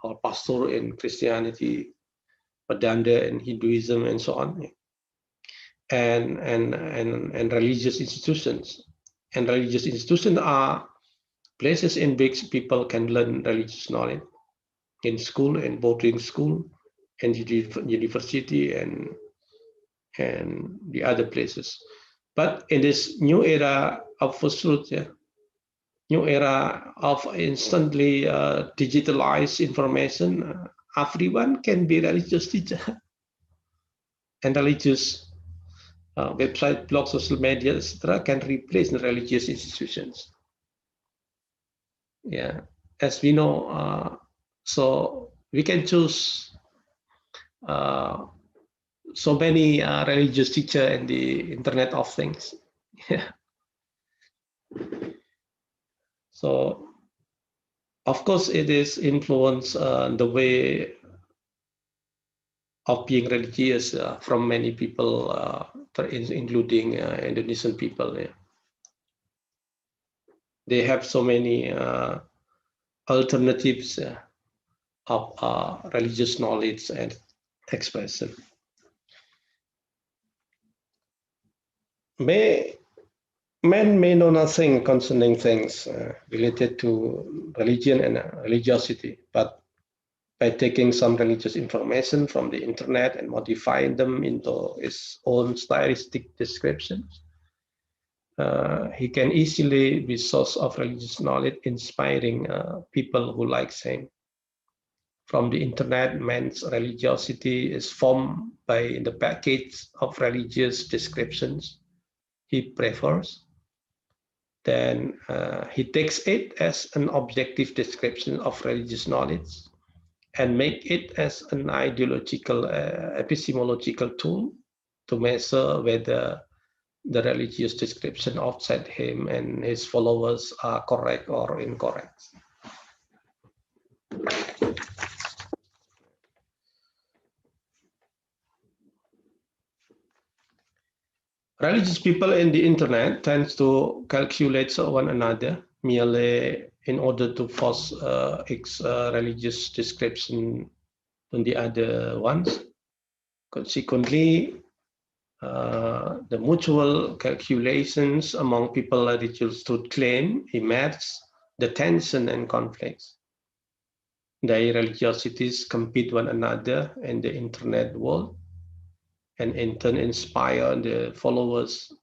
or pastor in Christianity, Padanda in Hinduism, and so on, and religious institutions. And religious institutions are places in which people can learn religious knowledge in school, in boarding school, and university, and the other places. But in this new era of Truth, new era of instantly digitalized information, everyone can be religious teacher. And religious website, blog, social media, etc., can replace the religious institutions. Yeah, as we know, so we can choose so many religious teacher in the Internet of Things. Yeah. So, of course, it is influenced the way of being religious from many people, including Indonesian people. Yeah. They have so many alternatives of religious knowledge and expression. Men may know nothing concerning things related to religion and religiosity, but by taking some religious information from the internet and modifying them into his own stylistic descriptions, he can easily be source of religious knowledge, inspiring people who like him. From the internet, man's religiosity is formed by the package of religious descriptions he prefers. Then he takes it as an objective description of religious knowledge and make it as an ideological, epistemological tool to measure whether the religious description outside him and his followers are correct or incorrect. Religious people in the internet tend to calculate one another merely in order to force its religious description on the other ones. Consequently, the mutual calculations among people religious truth claim emerge the tension and conflicts. Their religiosities compete one another in the internet world, and in turn inspire the followers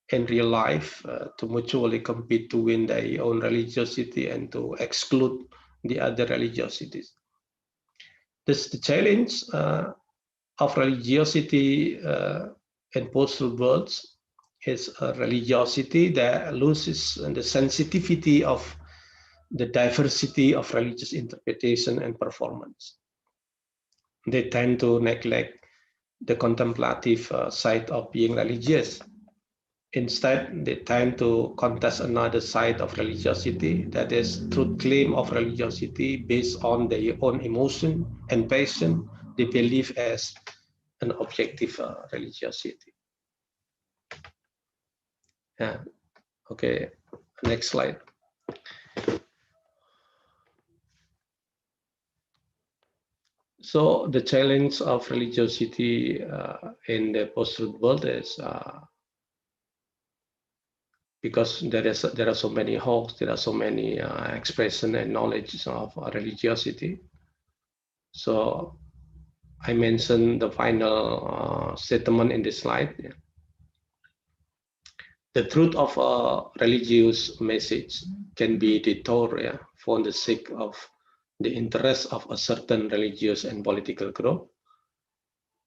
in real life to mutually compete to win their own religiosity and to exclude the other religiosities. This the challenge of religiosity in post-truth worlds is a religiosity that loses the sensitivity of the diversity of religious interpretation and performance. They tend to neglect the contemplative side of being religious. Instead, they tend to contest another side of religiosity, that is, truth claim of religiosity based on their own emotion and passion they believe as an objective religiosity. Yeah. Okay, next slide. So the challenge of religiosity in the post-truth world is because there are so many hoax, there are so many expression and knowledge of religiosity. So I mentioned the final statement in this slide. Yeah. The truth of a religious message can be detoured for the sake of the interest of a certain religious and political group.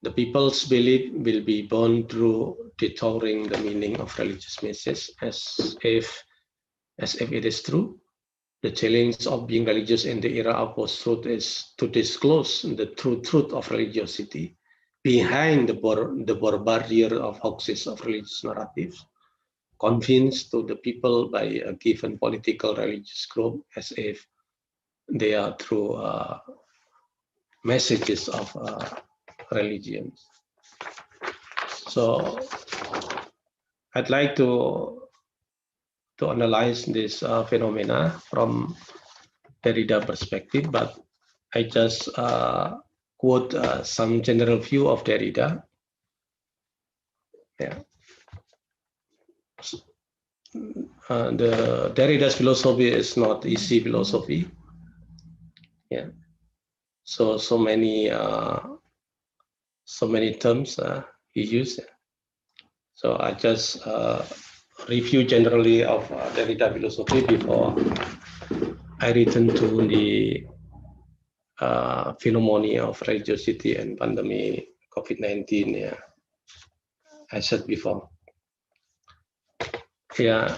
The people's belief will be born through detouring the meaning of religious message as if it is true. The challenge of being religious in the era of post-truth is to disclose the true truth of religiosity behind the barrier of hoaxes of religious narratives, convinced to the people by a given political religious group as if they are true messages of religions. So I'd like to analyze this phenomena from Derrida perspective, but I just quote some general view of Derrida. Yeah. The Derrida's philosophy is not easy philosophy. Yeah. So many terms he used. So I just review generally of Derrida philosophy before I return to the phenomenon of religiosity and pandemic COVID-19. Yeah, I said before. Yeah,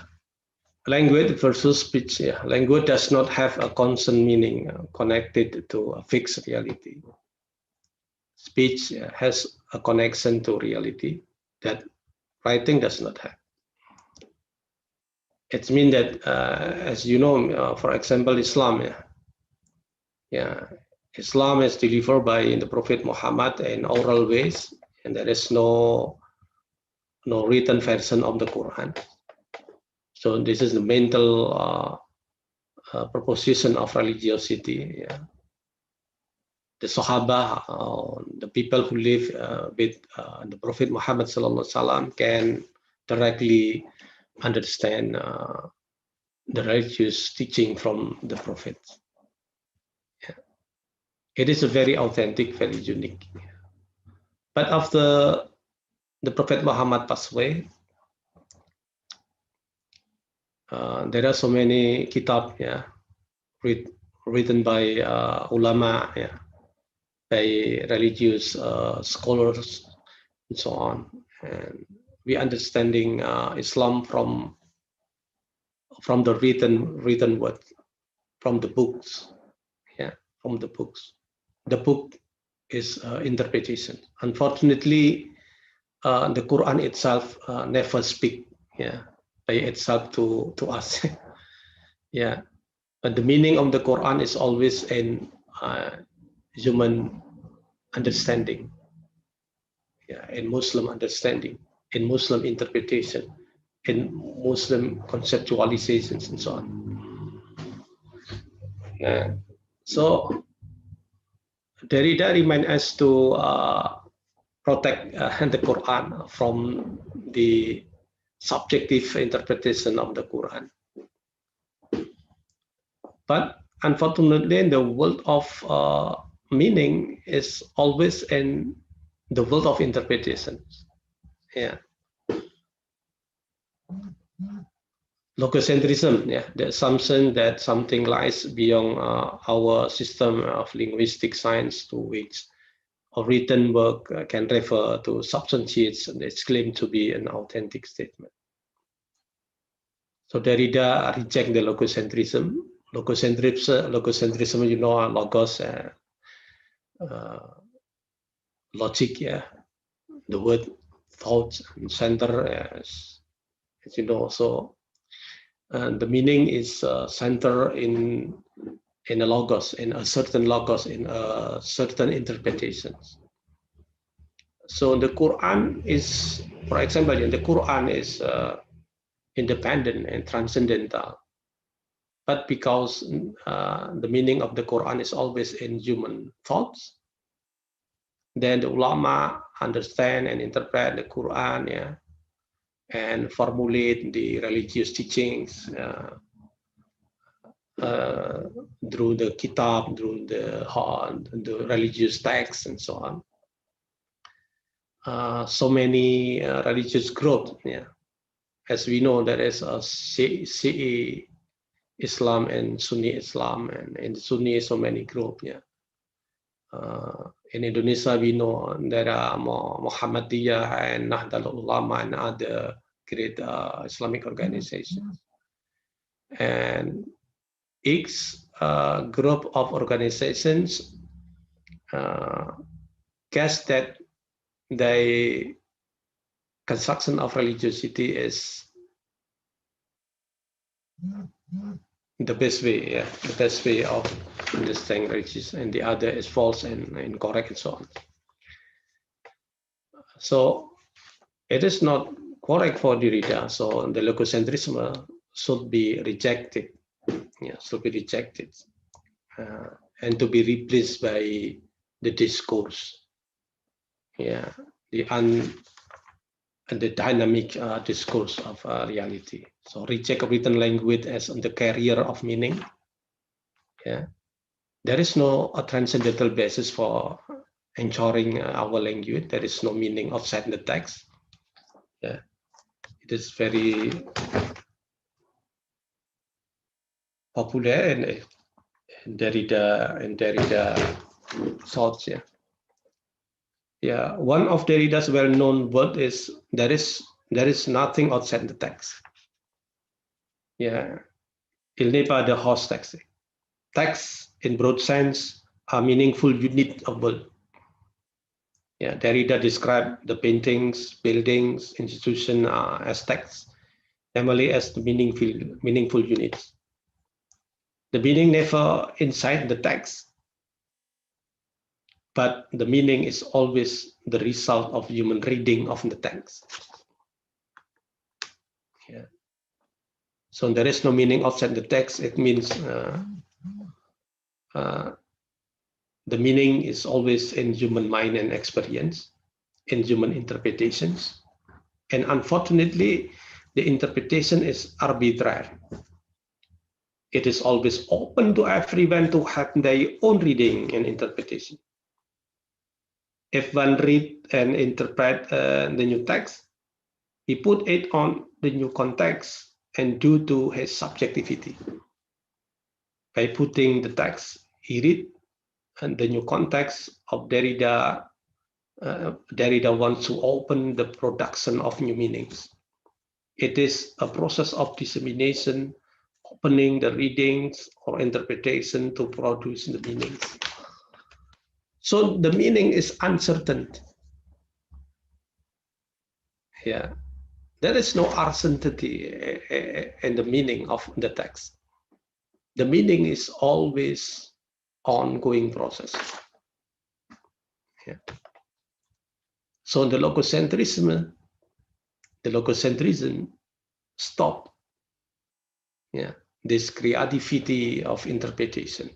language versus speech. Yeah, language does not have a constant meaning connected to a fixed reality. Speech has a connection to reality that writing does not have. It means that, as you know, for example, Islam. Islam is delivered by the Prophet Muhammad in oral ways, and there is no written version of the Quran. So this is the mental proposition of religiosity. Yeah. The Sahaba, the people who live with the Prophet Muhammad sallallahu alaihi wasallam, can directly understand the religious teaching from the Prophet. Yeah. It is a very authentic, very unique. But after the Prophet Muhammad passed away, there are so many kitab, written by ulama, by religious scholars, and so on. And we understanding Islam from the written word, from the books, from the books. The book is interpretation. Unfortunately, the Quran itself never speak, by itself to us. Yeah, but the meaning of the Quran is always in human understanding, in Muslim understanding, in Muslim interpretation, in Muslim conceptualizations, and so on. So Derrida reminds us to protect the Quran from the subjective interpretation of the Quran. But unfortunately, the world of meaning is always in the world of interpretation. Yeah. Logocentrism, the assumption that something lies beyond our system of linguistic science, to which a written work can refer to substantiates its claim to be an authentic statement. So Derrida reject the logocentrism. Logocentrism, you know, logos, logic, the word thought, and center, as you know. So the meaning is center in a logos, in a certain logos, in a certain interpretations. So the Quran is, for example, the Quran is independent and transcendental. But because the meaning of the Quran is always in human thoughts, then the ulama understand and interpret the Quran, and formulate the religious teachings through the kitab, through the religious texts, and so on. So many religious groups, as we know, there is a Shi'i Islam and Sunni Islam, and in Sunni so many groups. In Indonesia, we know there are Muhammadiyah and Nahdlatul Ulama and other great Islamic organizations. And each group of organizations guess that the construction of religiosity is the best way, the best way of understanding religion, and the other is false and incorrect, and so on. So It is not correct for Derrida, so the logocentrism should be rejected. Yeah, should be rejected, and to be replaced by the discourse. Yeah, the dynamic discourse of reality. So reject written language as the carrier of meaning. Yeah, there is no transcendental basis for ensuring our language. There is no meaning outside the text. Yeah, it is very popular and Derrida thoughts. Yeah, yeah. One of Derrida's well-known word is there is nothing outside the text. Yeah, il n'est pas de hors texte. Texts, in broad sense, are meaningful unit of world. Yeah, Derrida described the paintings, buildings, institution as texts, namely as the meaningful units. The meaning never inside the text, but the meaning is always the result of human reading of the text. Yeah. So there is no meaning outside the text. It means the meaning is always in human mind and experience, in human interpretations. And unfortunately, the interpretation is arbitrary. It is always open to everyone to have their own reading and interpretation. If one read and interpret the new text, he put it on the new context and due to his subjectivity. By putting the text, he read and the new context of Derrida. Derrida wants to open the production of new meanings. It is a process of dissemination, opening the readings or interpretation to produce the meanings. So the meaning is uncertain. Yeah, there is no uncertainty in the meaning of the text. The meaning is always ongoing process. Yeah. So the logocentrism stop. Yeah, this creativity of interpretation.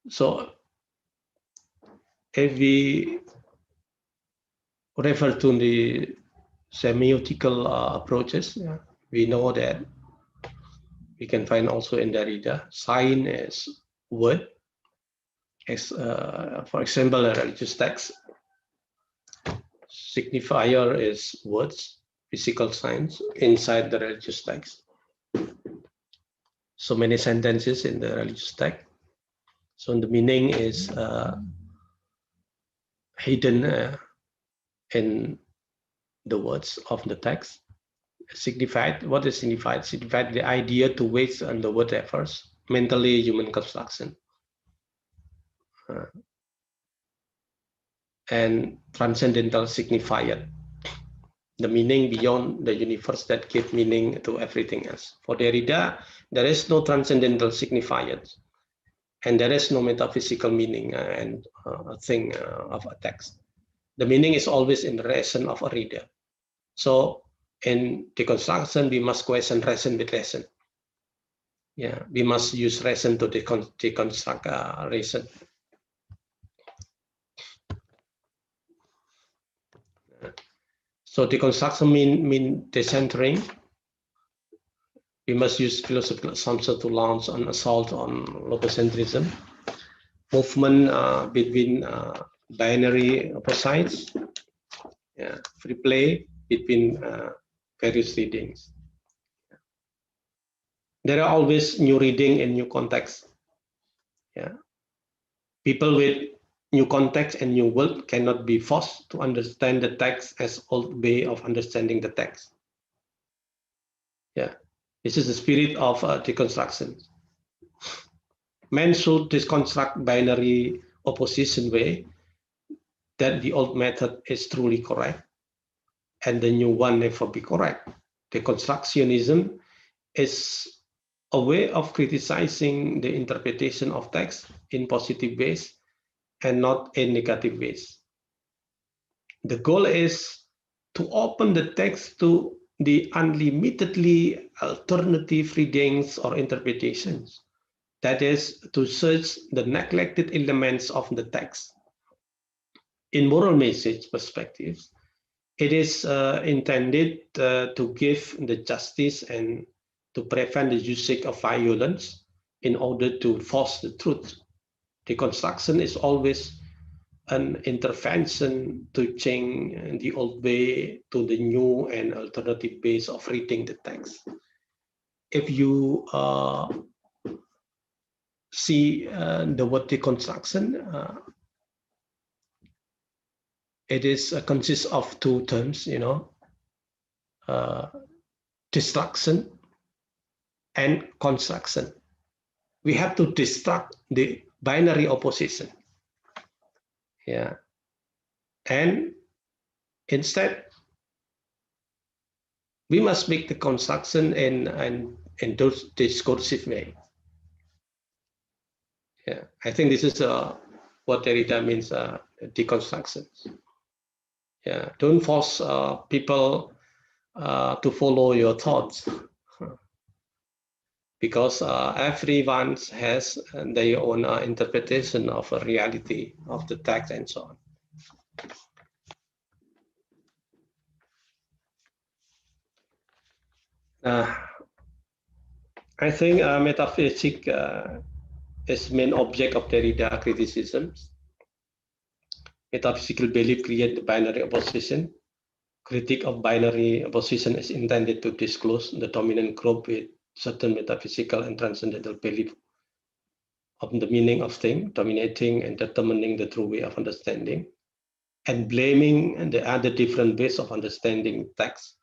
So if we refer to the semiotical approaches, we know that we can find also in Derrida, sign as word, as for example, a religious text. Signifier is words, physical signs inside the religious text. So many sentences in the religious text. So the meaning is hidden in the words of the text. Signified, what is signified? Signified the idea to waste on the word efforts, mentally human construction. And transcendental signifier, the meaning beyond the universe that gives meaning to everything else. For Derrida, there is no transcendental signifiers, and there is no metaphysical meaning and a thing of a text. The meaning is always in the reason of a reader. So in deconstruction, we must question reason with reason. Yeah, we must use reason to deconstruct reason. So deconstruction mean decentering. We must use philosophical assumption to launch an assault on logocentrism. Movement between binary opposites. Yeah, free play between various readings. There are always new reading and new context. Yeah, people with new context and new world cannot be forced to understand the text as old way of understanding the text. Yeah, this is the spirit of deconstruction. Men should deconstruct binary opposition way that the old method is truly correct and the new one never be correct. Deconstructionism is a way of criticizing the interpretation of text in positive ways and not in negative ways. The goal is to open the text to the unlimitedly alternative readings or interpretations. That is, to search the neglected elements of the text. In moral message perspectives, it is intended to give the justice and to prevent the usage of violence in order to force the truth. Deconstruction is always an intervention to change the old way to the new and alternative ways of reading the text. If you see the word deconstruction, it is consists of two terms, destruction and construction. We have to destruct the binary opposition. Yeah. And instead, we must make the construction in those discursive way. Yeah, I think this is what Derrida means, deconstruction. Yeah, don't force people to follow your thoughts, because everyone has their own interpretation of a reality of the text and so on. I think metaphysics is main object of Derrida criticisms. Metaphysical belief create the binary opposition. Critique of binary opposition is intended to disclose the dominant group with certain metaphysical and transcendental belief of the meaning of things, dominating and determining the true way of understanding, and blaming the other different ways of understanding text.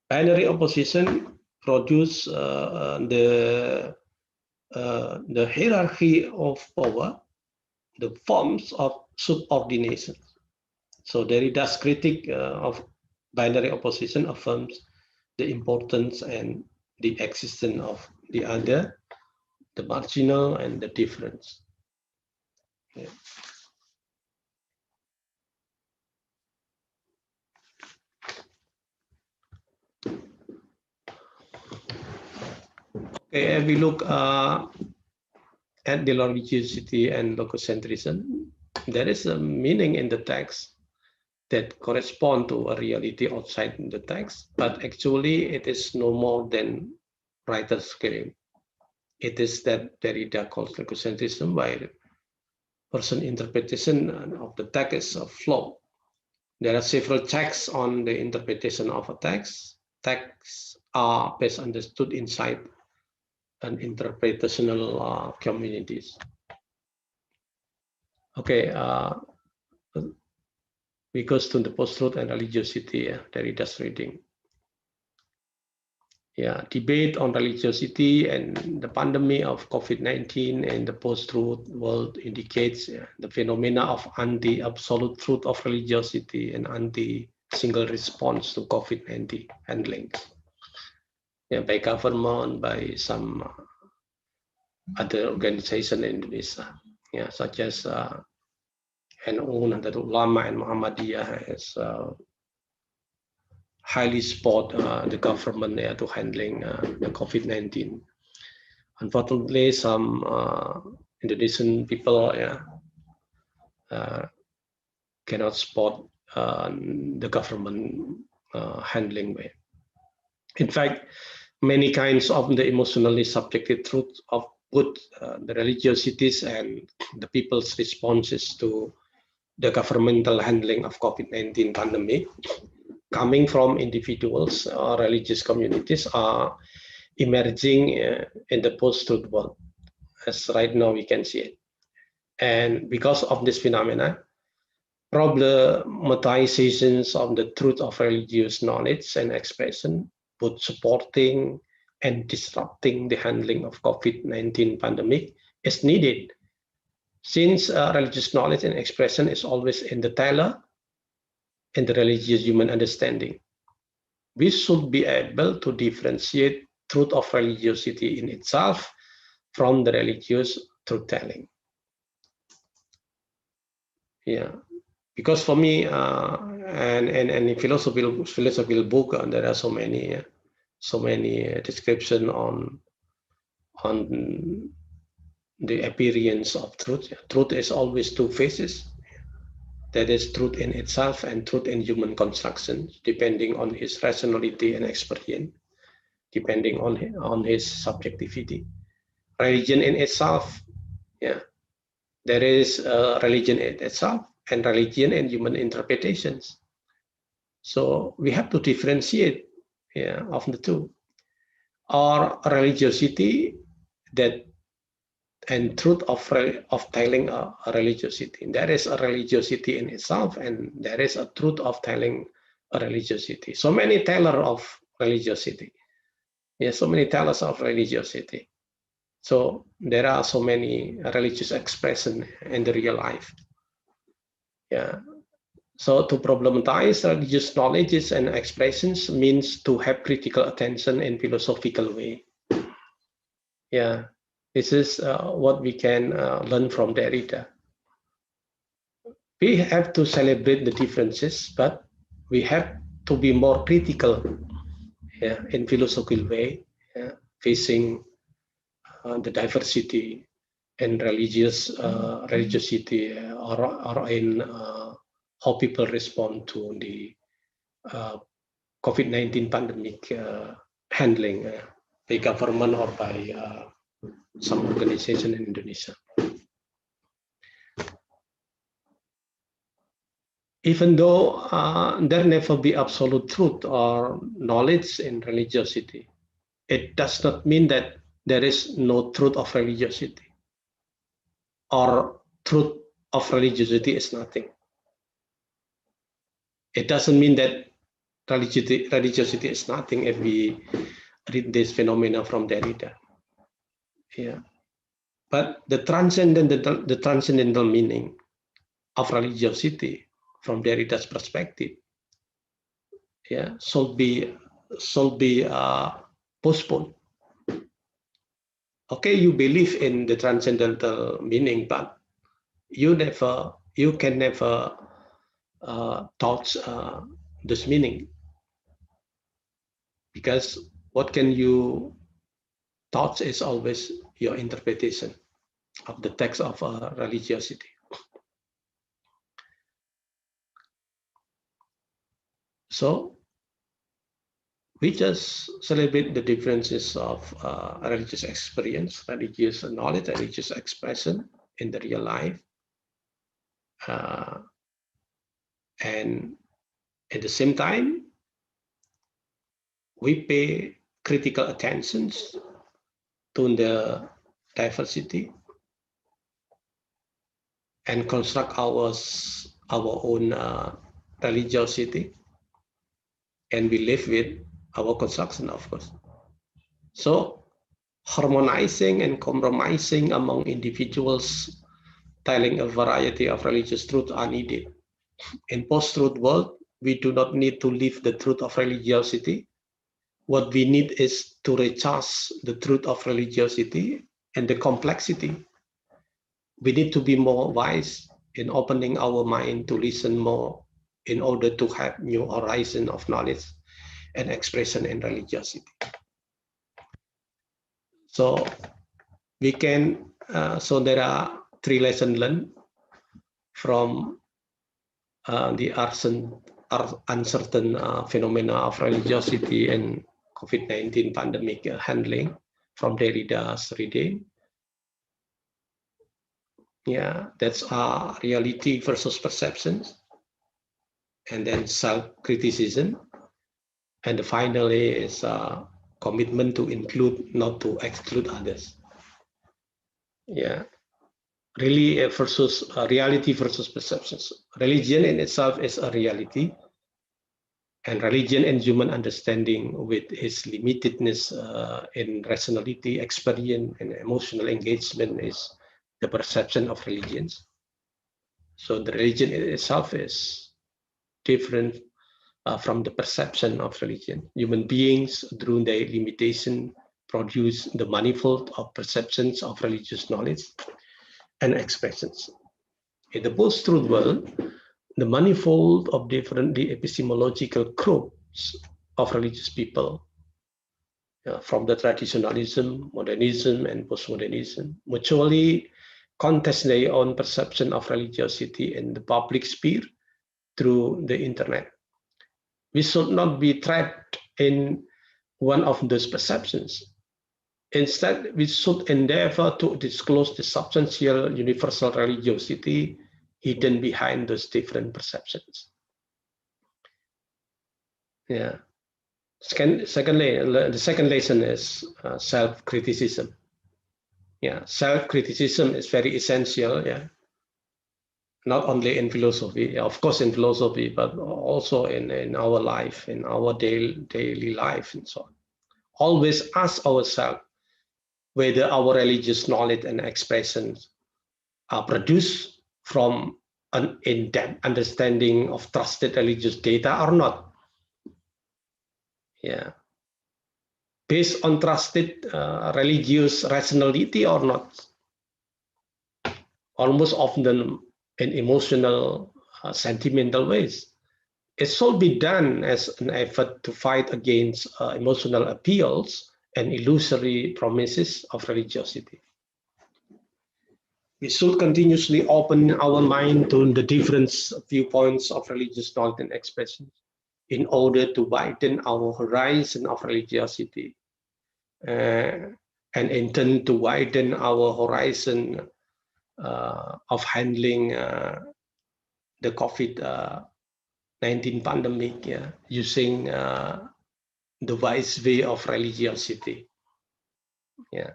Binary opposition produce the hierarchy of power, the forms of subordination. So Derrida's critique of binary opposition affirms the importance and the existence of the other, the marginal, and the difference. Yeah. Okay, if we look at the logicity and logocentrism, there is a meaning in the text that correspond to a reality outside the text, but actually it is no more than writer's claim. It is that Derrida calls logocentrism, while person interpretation of the text is a flaw. There are several checks on the interpretation of a text. Texts are best understood inside an interpretational communities. Okay, we go to the post-truth and religiosity, Derrida's reading. Yeah, debate on religiosity and the pandemic of COVID-19 and the post-truth world indicates the phenomena of anti-absolute truth of religiosity and anti-single response to COVID-19 handlings. Yeah, by government, by some other organization in Indonesia, yeah, such as NU, Nahdlatul Ulama, and Muhammadiyah has highly support the government to handling the COVID-19. Unfortunately, some Indonesian people cannot support the government handling way. In fact, many kinds of the emotionally subjective truth of both the religiosities and the people's responses to the governmental handling of COVID-19 pandemic, coming from individuals or religious communities, are emerging in the post-truth world, as right now we can see it. And because of this phenomena, problematizations of the truth of religious knowledge and expression, both supporting and disrupting the handling of COVID-19 pandemic, is needed, since religious knowledge and expression is always in the teller in the religious human understanding. We should be able to differentiate truth of religiosity in itself from the religious truth-telling. Yeah, because for me, and in philosophical book, there are so many description on the appearance of truth. Truth is always two faces. That is truth in itself and truth in human construction, depending on his rationality and experience, depending on his subjectivity. Religion in itself, yeah, there is religion in itself and religion and human interpretations. So we have to differentiate, yeah, of the two. Or religiosity that and truth of telling a religiosity. There is a religiosity in itself, and there is a truth of telling a religiosity. So many teller of religiosity. Yes, so many tellers of religiosity. So there are so many religious expression in the real life. Yeah. So to problematize religious knowledges and expressions means to have critical attention in philosophical way. Yeah. This is what we can learn from Derrida. We have to celebrate the differences, but we have to be more critical, yeah, in philosophical way, yeah, facing the diversity in religiosity or in how people respond to the COVID-19 pandemic handling by government or by some organization in Indonesia. Even though there never be absolute truth or knowledge in religiosity, it does not mean that there is no truth of religiosity or truth of religiosity is nothing. It doesn't mean that religiosity is nothing if we read this phenomena from Derrida. Yeah. But the transcendental meaning of religiosity from Derrida's perspective, yeah, should be postponed. Okay, you believe in the transcendental meaning, but you can never touch this meaning, because what can you touch is always your interpretation of the text of religiosity. So we just celebrate the differences of religious experience, religious knowledge, religious expression in the real life. And at the same time, we pay critical attention to the diversity and construct our own religiosity, and we live with our construction, of course. So harmonizing and compromising among individuals telling a variety of religious truths are needed. In post-truth world, we do not need to live the truth of religiosity. What we need is to recharge the truth of religiosity and the complexity. We need to be more wise in opening our mind to listen more in order to have new horizon of knowledge and expression in religiosity. So we can, so there are 3 lessons learned from the uncertain phenomena of religiosity and COVID-19 pandemic handling from Derrida's reading. Yeah, that's reality versus perceptions, and then self-criticism, and finally is commitment to include, not to exclude others. Yeah, really versus reality versus perceptions. Religion in itself is a reality, and religion and human understanding with its limitedness in rationality, experience, and emotional engagement is the perception of religions. So the religion in itself is different from the perception of religion. Human beings, through their limitation, produce the manifold of perceptions of religious knowledge and expressions. In the post-truth world, the manifold of different epistemological groups of religious people, from the traditionalism, modernism, and postmodernism, mutually contest their own perception of religiosity in the public sphere through the internet. We should not be trapped in one of those perceptions. Instead, we should endeavor to disclose the substantial universal religiosity hidden behind those different perceptions. Yeah. Secondly, the second lesson is self-criticism. Yeah, self-criticism is very essential. Yeah, not only in philosophy, of course, in philosophy, but also in our life, in our daily life, and so on. Always ask ourselves whether our religious knowledge and expressions are produced from an in-depth understanding of trusted religious data or not. Yeah, based on trusted religious rationality or not. Almost often in emotional, sentimental ways. It should be done as an effort to fight against emotional appeals and illusory promises of religiosity. We should continuously open our mind to the different viewpoints of religious knowledge and expression in order to widen our horizon of religiosity and in turn to widen our horizon of handling the COVID-19 pandemic, using the wise way of religiosity. Yeah,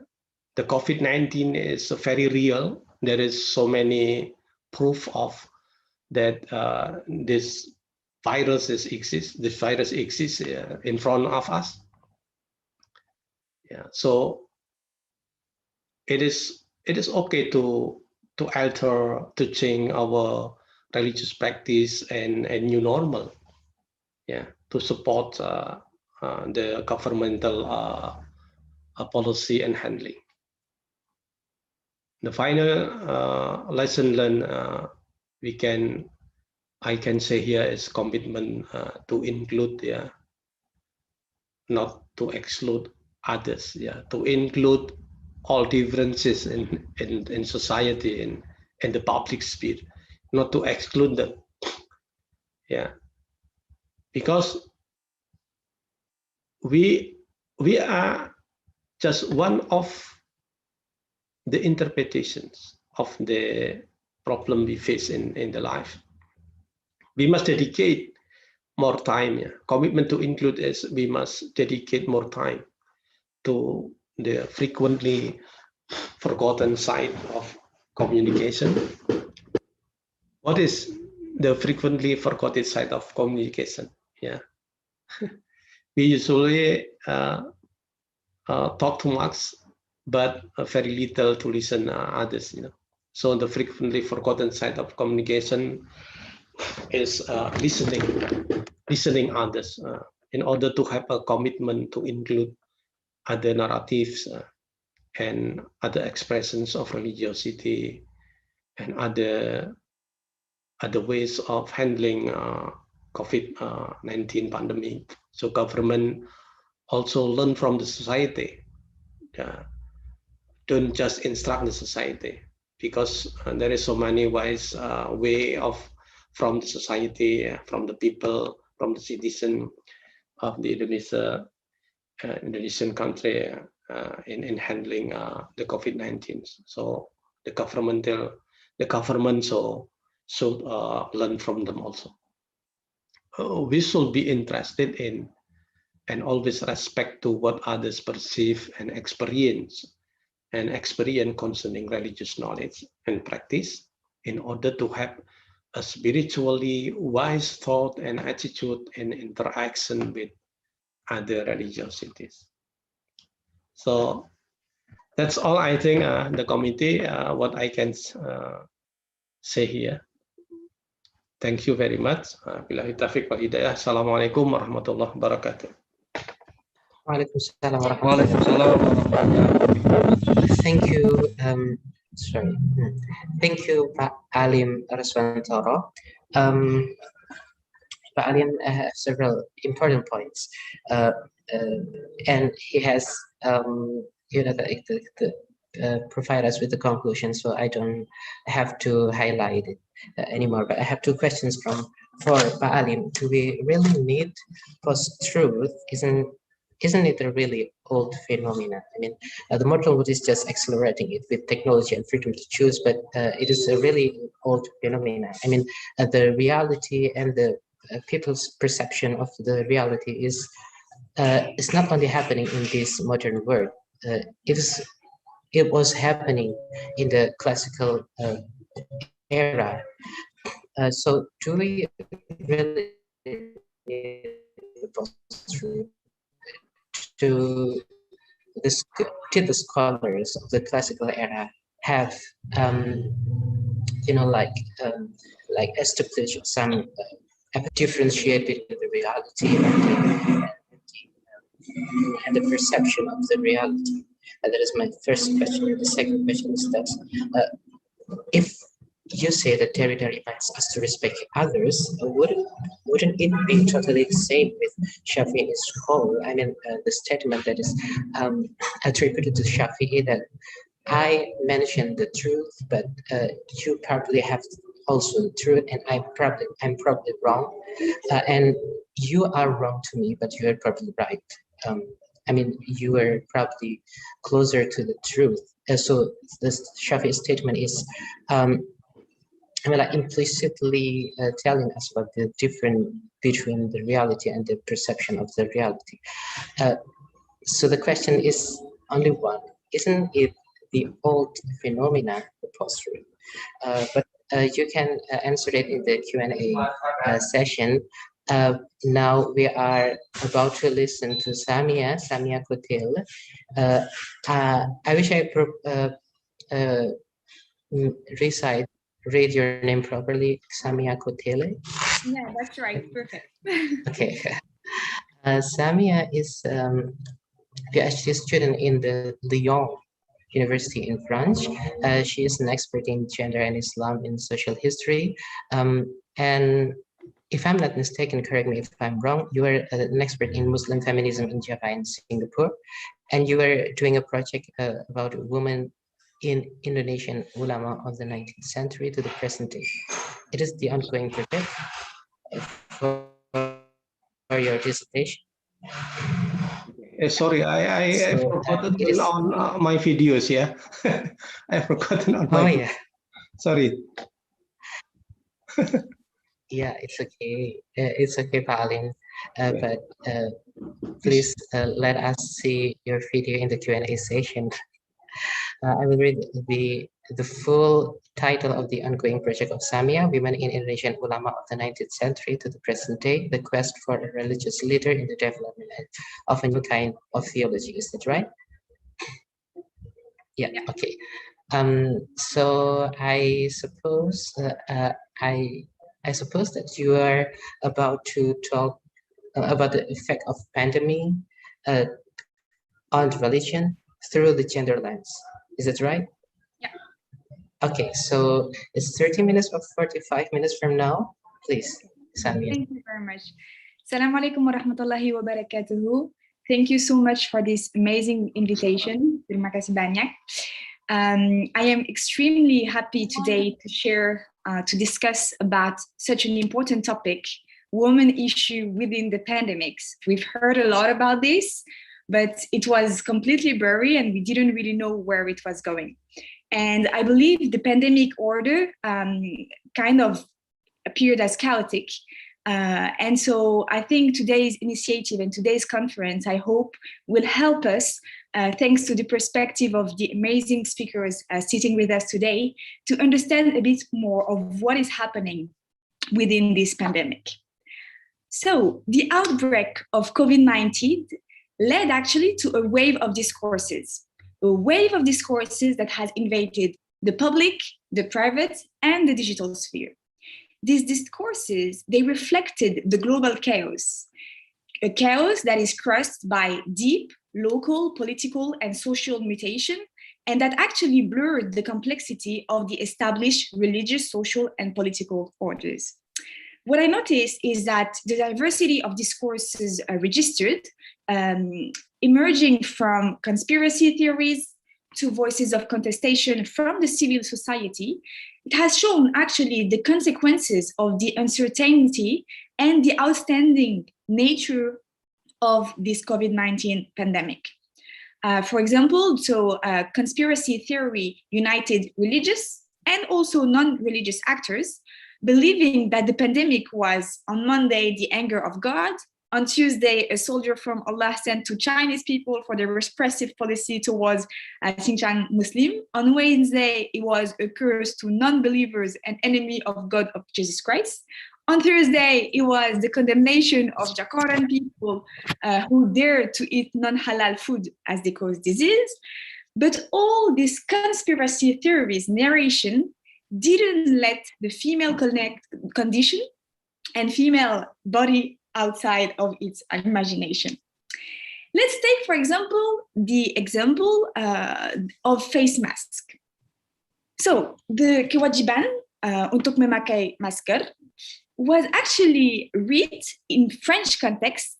the COVID-19 is very real. There is so many proof of that this virus exists. This virus exists in front of us. Yeah, so it is okay to alter, to change our religious practice and new normal. Yeah, to support the governmental policy and handling. The final lesson learned I can say here is commitment to include, not to exclude others, to include all differences in society and in the public sphere, not to exclude them. Yeah, because we are just one of the interpretations of the problem we face in the life. We must dedicate more time. Yeah. Commitment to include is we must dedicate more time to the frequently forgotten side of communication. What is the frequently forgotten side of communication? Yeah, we usually talk too much, but very little to listen others. So the frequently forgotten side of communication is listening others in order to have a commitment to include other narratives and other expressions of religiosity and other ways of handling COVID-19 pandemic. So government also learn from the society. Don't just instruct the society, because there is so many ways way of from the society, from the people, from the citizen of the Indonesian country in handling the COVID-19. So the government should learn from them also. We should be interested in and always respect to what others perceive and experience concerning religious knowledge and practice in order to have a spiritually wise thought and attitude in interaction with other religiosities. So that's all I think the committee, what I can say here. Thank you very much. Billahi taufiq wal hidayah. Assalamualaikum warahmatullahi wabarakatuh. Waalaikumsalam warahmatullahi wabarakatuh. Thank you. Sorry. Thank you, Pak Alim Raswantoro. Pak Alim has several important points, and he has, provide us with the conclusion. So I don't have to highlight it anymore. But I have two questions for Pak Alim. Do we really need post-truth? Isn't it a really old phenomenon? I mean, the modern world is just accelerating it with technology and freedom to choose, but it is a really old phenomenon. I mean, the reality and the people's perception of the reality is not only happening in this modern world. It was happening in the classical era. So do we really need post-truth? Did the scholars of the classical era have established some differentiate between the reality and the perception of the reality? That is my first question. The second question is that if you say that territory invites us to respect others, wouldn't it be totally the same with Shafi'i's call? I mean, the statement that is attributed to Shafi'i that I mentioned the truth, but you probably have also the truth, and I'm probably wrong, and you are wrong to me, but you are probably right. I mean, you are probably closer to the truth. So this Shafi'i statement is, implicitly telling us about the difference between the reality and the perception of the reality. So the question is only one: isn't it the old phenomena, the post-truth? But you can answer it in the Q&A session. Now we are about to listen to Samia Kotil. I wish I read your name properly, Samia Kotil. Yeah, that's right. Perfect. Okay. Samia is a PhD student in the Lyon University in France. She is an expert in gender and Islam in social history. And if I'm not mistaken, correct me if I'm wrong, you are an expert in Muslim feminism in Java and Singapore. And you are doing a project about women in Indonesian ulama of the 19th century to the present day. It is the ongoing project for your dissertation. Sorry, I forgotten on my videos. Yeah, I forgotten on my. Oh yeah. Sorry. Yeah, it's okay. It's okay, Pak Alim. But please let us see your video in the Q&A session. I will read the full title of the ongoing project of Samia, Women in Indonesian Ulama of the 19th Century to the Present Day, the quest for a religious leader in the development of a new kind of theology. Is that right? Yeah, okay. So I suppose I suppose that you are about to talk about the effect of pandemic on religion through the gender lens. Is that right? Yeah. Okay, so it's 30 minutes or 45 minutes from now. Please, Samia. Thank you very much. Assalamualaikum warahmatullahi wabarakatuh. Thank you so much for this amazing invitation. Terima kasih banyak. I am extremely happy today to share, to discuss about such an important topic, women issue within the pandemics. We've heard a lot about this, but it was completely blurry and we didn't really know where it was going. And I believe the pandemic order kind of appeared as chaotic. And so I think today's initiative and today's conference, I hope, will help us, thanks to the perspective of the amazing speakers sitting with us today, to understand a bit more of what is happening within this pandemic. So the outbreak of COVID-19 led actually to a wave of discourses that has invaded the public, the private, and the digital sphere. these discourses, they reflected the global chaos, a chaos that is crossed by deep local, political, and social mutation, and that actually blurred the complexity of the established religious, social, and political orders. What I noticed is that the diversity of discourses registered, emerging from conspiracy theories to voices of contestation from the civil society, it has shown actually the consequences of the uncertainty and the outstanding nature of this COVID-19 pandemic. For example, conspiracy theory united religious and also non-religious actors, believing that the pandemic was on Monday the anger of God, on Tuesday a soldier from Allah sent to Chinese people for their repressive policy towards Xinjiang Muslim, on Wednesday it was a curse to non-believers and enemy of God of Jesus Christ. On Thursday, it was the condemnation of Jakartan people who dare to eat non-halal food as they cause disease. But all this conspiracy theories narration didn't let the female condition and female body outside of its imagination. Let's take, for example, the example of face mask. So, the kewajiban untuk memakai masker was actually read in French context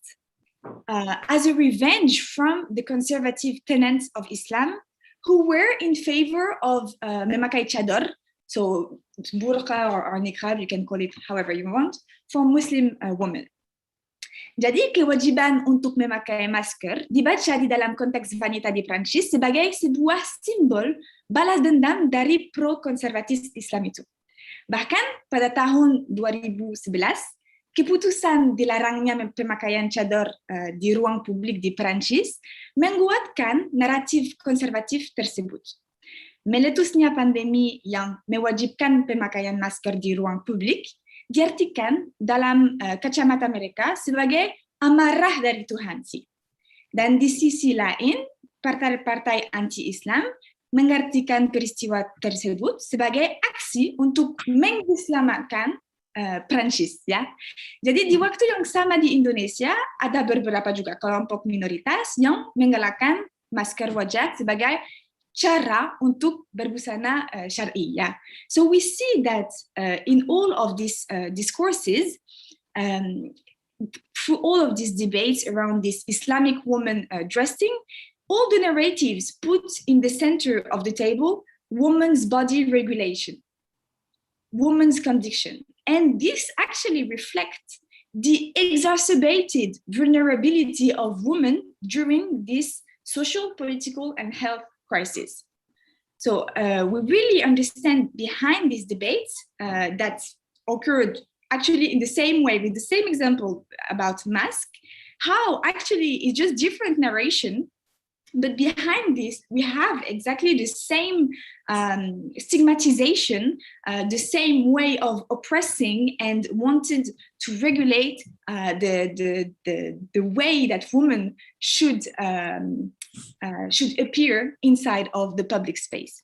as a revenge from the conservative tenets of Islam who were in favor of memakai chador, so burqa or niqab, you can call it however you want, for Muslim women. Jadi kewajiban untuk memakai masker dibaca di dalam konteks wanita di Prancis sebagai sebuah simbol balas dendam dari pro-konservatis Islam itu. Bahkan pada tahun 2011, keputusan dilarangnya pemakaian cadar di ruang publik di Perancis menguatkan naratif konservatif tersebut. Meletusnya pandemi yang mewajibkan pemakaian masker di ruang publik diartikan dalam kacamata mereka sebagai amarah dari Tuhan sih. Dan di sisi lain, partai-partai anti-Islam mengartikan peristiwa tersebut sebagai aksi untuk mengislamkan Prancis, ya. Jadi di waktu yang sama di Indonesia ada beberapa juga kelompok minoritas yang menggalakkan masker wajah sebagai cara untuk berbusana syar'i, ya. So we see that in all of these discourses, through all of these debates around this Islamic woman dressing, all the narratives put in the center of the table woman's body regulation, woman's condition. And this actually reflects the exacerbated vulnerability of women during this social, political, and health crisis. So we really understand behind these debates that occurred actually in the same way, with the same example about mask, how actually it's just different narration. But behind this, we have exactly the same stigmatization, the same way of oppressing and wanted to regulate the way that women should appear inside of the public space.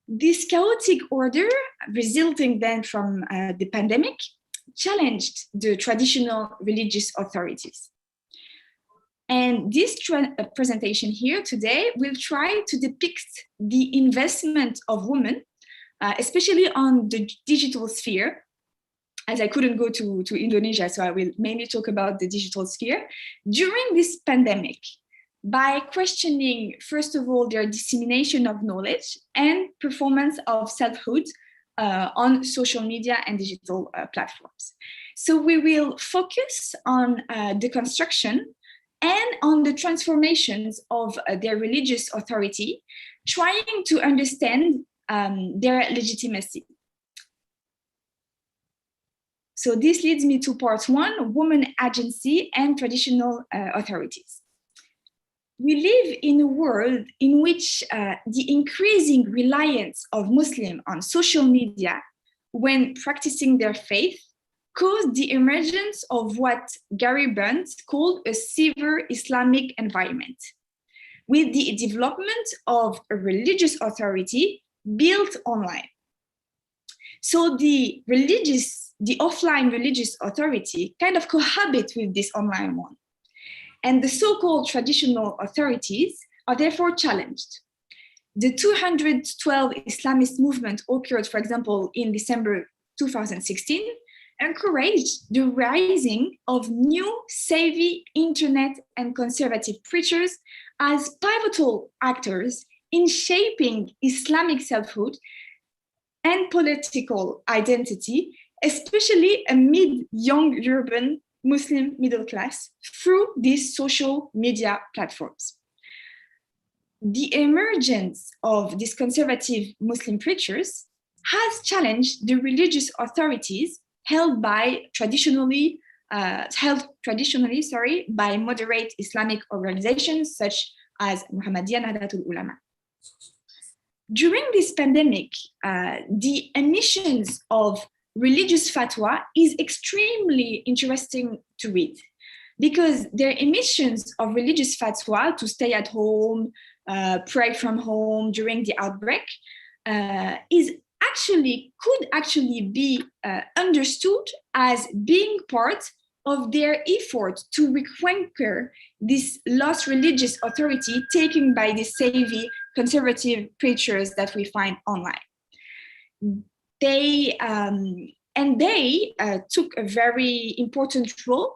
This chaotic order, resulting then from the pandemic, challenged the traditional religious authorities. And this presentation here today will try to depict the investment of women, especially on the digital sphere, as I couldn't go to Indonesia, so I will mainly talk about the digital sphere, during this pandemic, by questioning, first of all, their dissemination of knowledge and performance of selfhood on social media and digital platforms. So we will focus on the construction and on the transformations of their religious authority, trying to understand their legitimacy. So this leads me to part one, woman agency and traditional authorities. We live in a world in which the increasing reliance of Muslims on social media when practicing their faith caused the emergence of what Gary Burns called a severe Islamic environment, with the development of a religious authority built online. So the offline religious authority kind of cohabit with this online one. And the so-called traditional authorities are therefore challenged. The 212 Islamist movement occurred, for example, in December 2016, encouraged the rising of new savvy internet and conservative preachers as pivotal actors in shaping Islamic selfhood and political identity, especially amid young urban Muslim middle class through these social media platforms. The emergence of these conservative Muslim preachers has challenged the religious authorities held traditionally by moderate Islamic organizations such as Muhammadiyah Nahdlatul Ulama. During this pandemic, the emissions of religious fatwa is extremely interesting to read, because their emissions of religious fatwa to stay at home, pray from home during the outbreak, could actually be understood as being part of their effort to reconquer this lost religious authority taken by the savvy conservative preachers that we find online. They took a very important role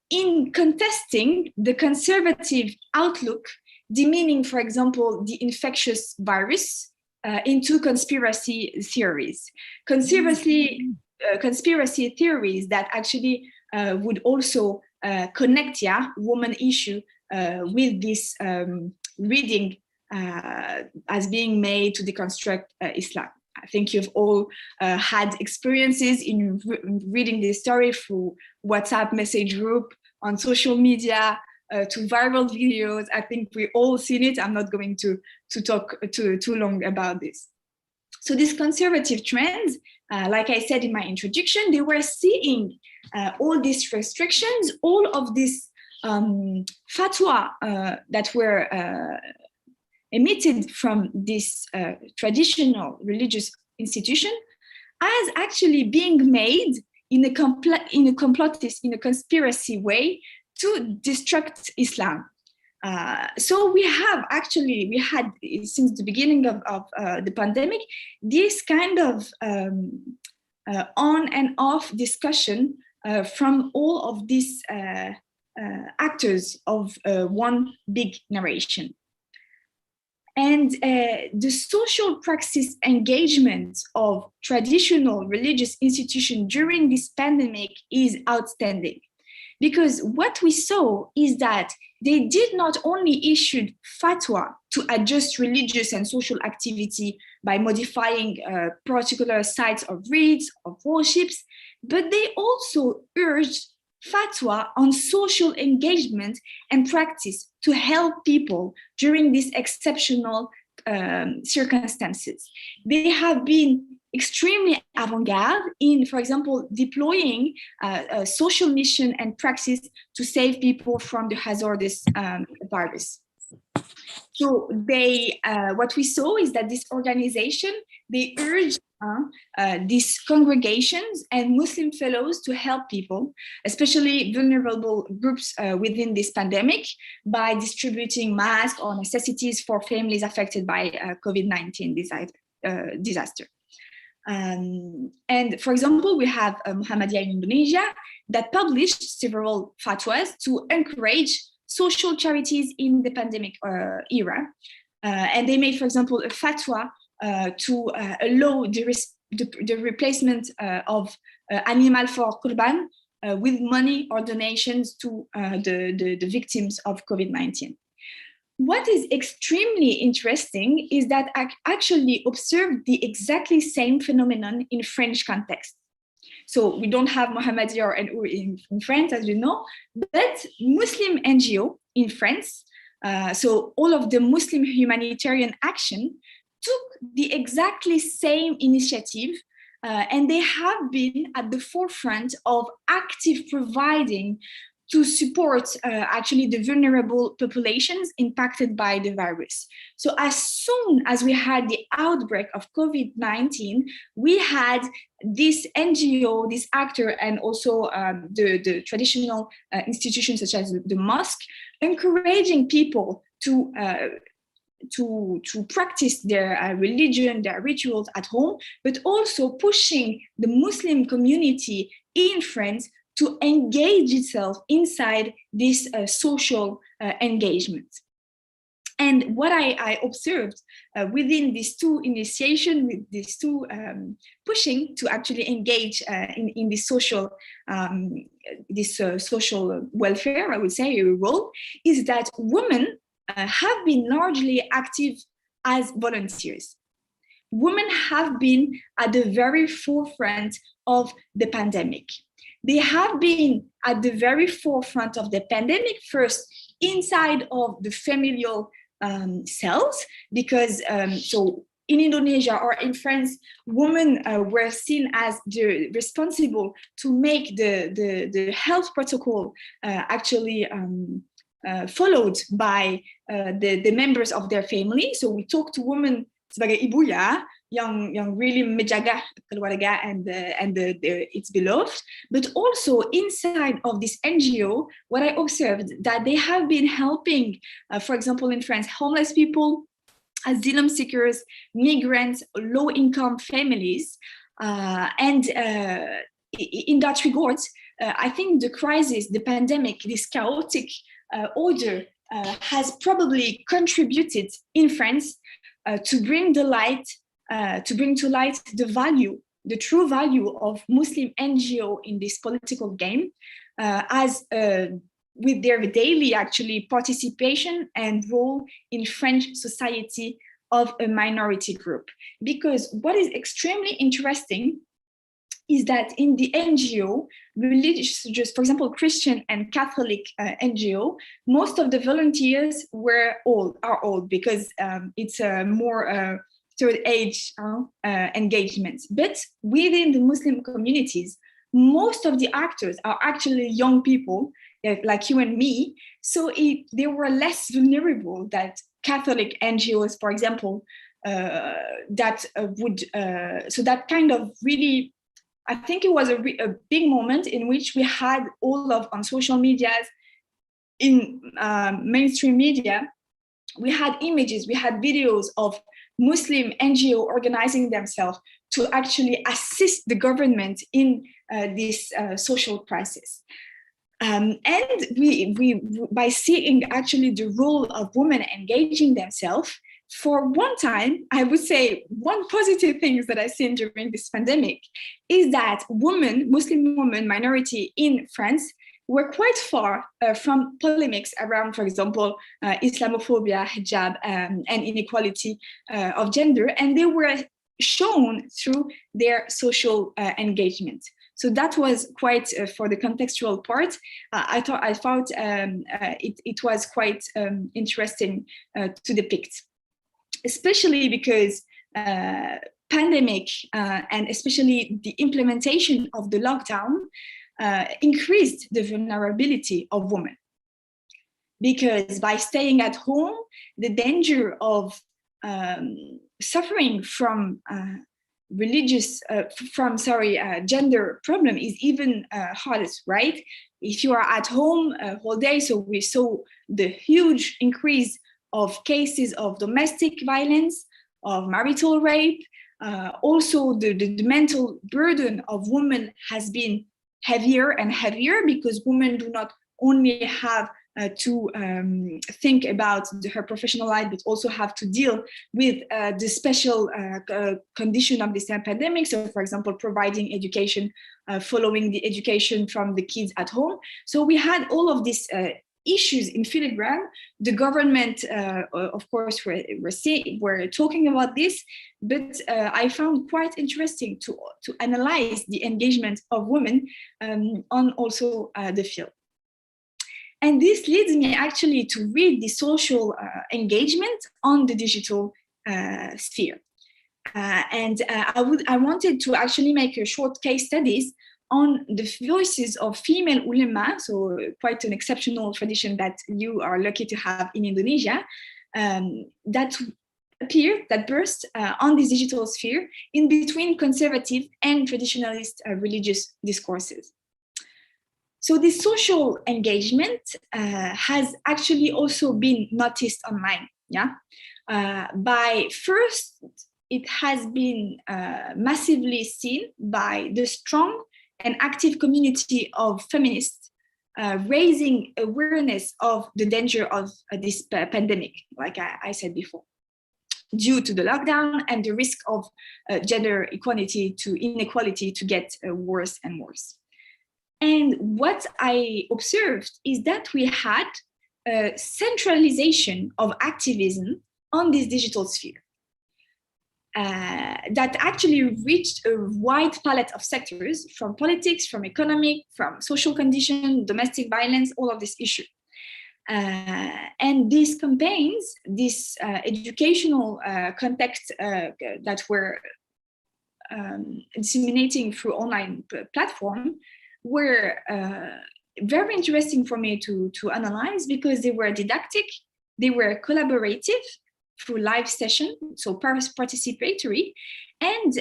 in contesting the conservative outlook, demeaning, for example, the infectious virus into conspiracy theories. Conspiracy theories that actually would also connect woman issue with this reading as being made to deconstruct Islam. I think you've all had experiences in reading this story through WhatsApp message group, on social media, to viral videos. I think we all seen it. I'm not going to talk too long about this. So these conservative trends, like I said in my introduction, they were seeing all these restrictions, all of these fatwa that were emitted from this traditional religious institution as actually being made in a complotist, in a conspiracy way to destruct Islam. So we had since the beginning of the pandemic this kind of on and off discussion from all of these actors of one big narration. And the social praxis engagement of traditional religious institutions during this pandemic is outstanding. Because what we saw is that they did not only issue fatwa to adjust religious and social activity by modifying particular sites of rites, of worships, but they also urged fatwa on social engagement and practice to help people during these exceptional circumstances. They have been extremely avant-garde in, for example, deploying a social mission and practice to save people from the hazardous virus. So what we saw is that this organization, they urged these congregations and Muslim fellows to help people, especially vulnerable groups within this pandemic, by distributing masks or necessities for families affected by COVID-19 disaster. And for example, we have Muhammadiyah in Indonesia that published several fatwas to encourage social charities in the pandemic era. And they made, for example, a fatwa to allow the replacement of animal for qurban with money or donations to the victims of COVID-19. What is extremely interesting is that I actually observed the exactly same phenomenon in French context. So we don't have Muhammadiyah in France, as you know, but Muslim NGO in France, so all of the Muslim humanitarian action took the exactly same initiative, and they have been at the forefront of active providing to support actually the vulnerable populations impacted by the virus. So as soon as we had the outbreak of COVID-19, we had this NGO, this actor, and also the traditional institutions such as the mosque, encouraging people to practice their religion, their rituals at home, but also pushing the Muslim community in France to engage itself inside this social engagement. And what I observed within these two initiation, with these two pushing to actually engage in this social social welfare, I would say, role, is that women have been largely active as volunteers. Women have been at the very forefront of the pandemic. They have been at the very forefront of the pandemic, first inside of the familial cells, because so in Indonesia or in France, women were seen as the responsible to make the health protocol actually followed by the members of their family. So we talk to women sebagai ibu ya, yang really menjaga keluarga and its beloved, but also inside of this NGO, what I observed that they have been helping, for example, in France, homeless people, asylum seekers, migrants, low-income families, and in that regard, I think the crisis, the pandemic, this chaotic order has probably contributed in France to bring to light the value, the true value of Muslim NGO in this political game, as with their daily actually participation and role in French society of a minority group. Because what is extremely interesting is that in the NGO, religious, just for example, Christian and Catholic NGO, most of the volunteers are old because it's a more third age engagement. But within the Muslim communities, most of the actors are actually young people like you and me. So they were less vulnerable than Catholic NGOs, for example, that kind of really, I think it was a big moment in which we had all of on social medias, in mainstream media, we had images, we had videos of Muslim NGO organizing themselves to actually assist the government in this social crisis. And we by seeing actually the role of women engaging themselves, for one time, I would say one positive thing that I've seen during this pandemic is that women, Muslim women, minority in France, were quite far from polemics around, for example, Islamophobia, hijab, and inequality of gender, and they were shown through their social engagement. So that was quite, for the contextual part, I thought it was quite interesting to depict, especially because pandemic and especially the implementation of the lockdown increased the vulnerability of women. Because by staying at home, the danger of suffering from gender problem is even harder, right? If you are at home whole day, so we saw the huge increase of cases of domestic violence, of marital rape. Also, the mental burden of women has been heavier and heavier because women do not only have to think about her professional life, but also have to deal with the special condition of this pandemic. So, for example, providing education, following the education from the kids at home. So we had all of these issues in filigrane. The government, of course, were talking about this, but I found quite interesting to analyze the engagement of women on also the field. And this leads me actually to read the social engagement on the digital sphere. I wanted to actually make a short case studies on the voices of female ulama, so quite an exceptional tradition that you are lucky to have in Indonesia, that burst on this digital sphere in between conservative and traditionalist religious discourses. So this social engagement has actually also been noticed online. By first, it has been massively seen by the strong and active community of feminists raising awareness of the danger of this pandemic, like I said before, due to the lockdown and the risk of gender inequality to get worse and worse. And what I observed is that we had a centralization of activism on this digital sphere that actually reached a wide palette of sectors, from politics, from economic, from social condition, domestic violence, all of this issue. And these campaigns, this educational context that were disseminating through online platform were very interesting for me to analyze, because they were didactic, they were collaborative through live session, so participatory, and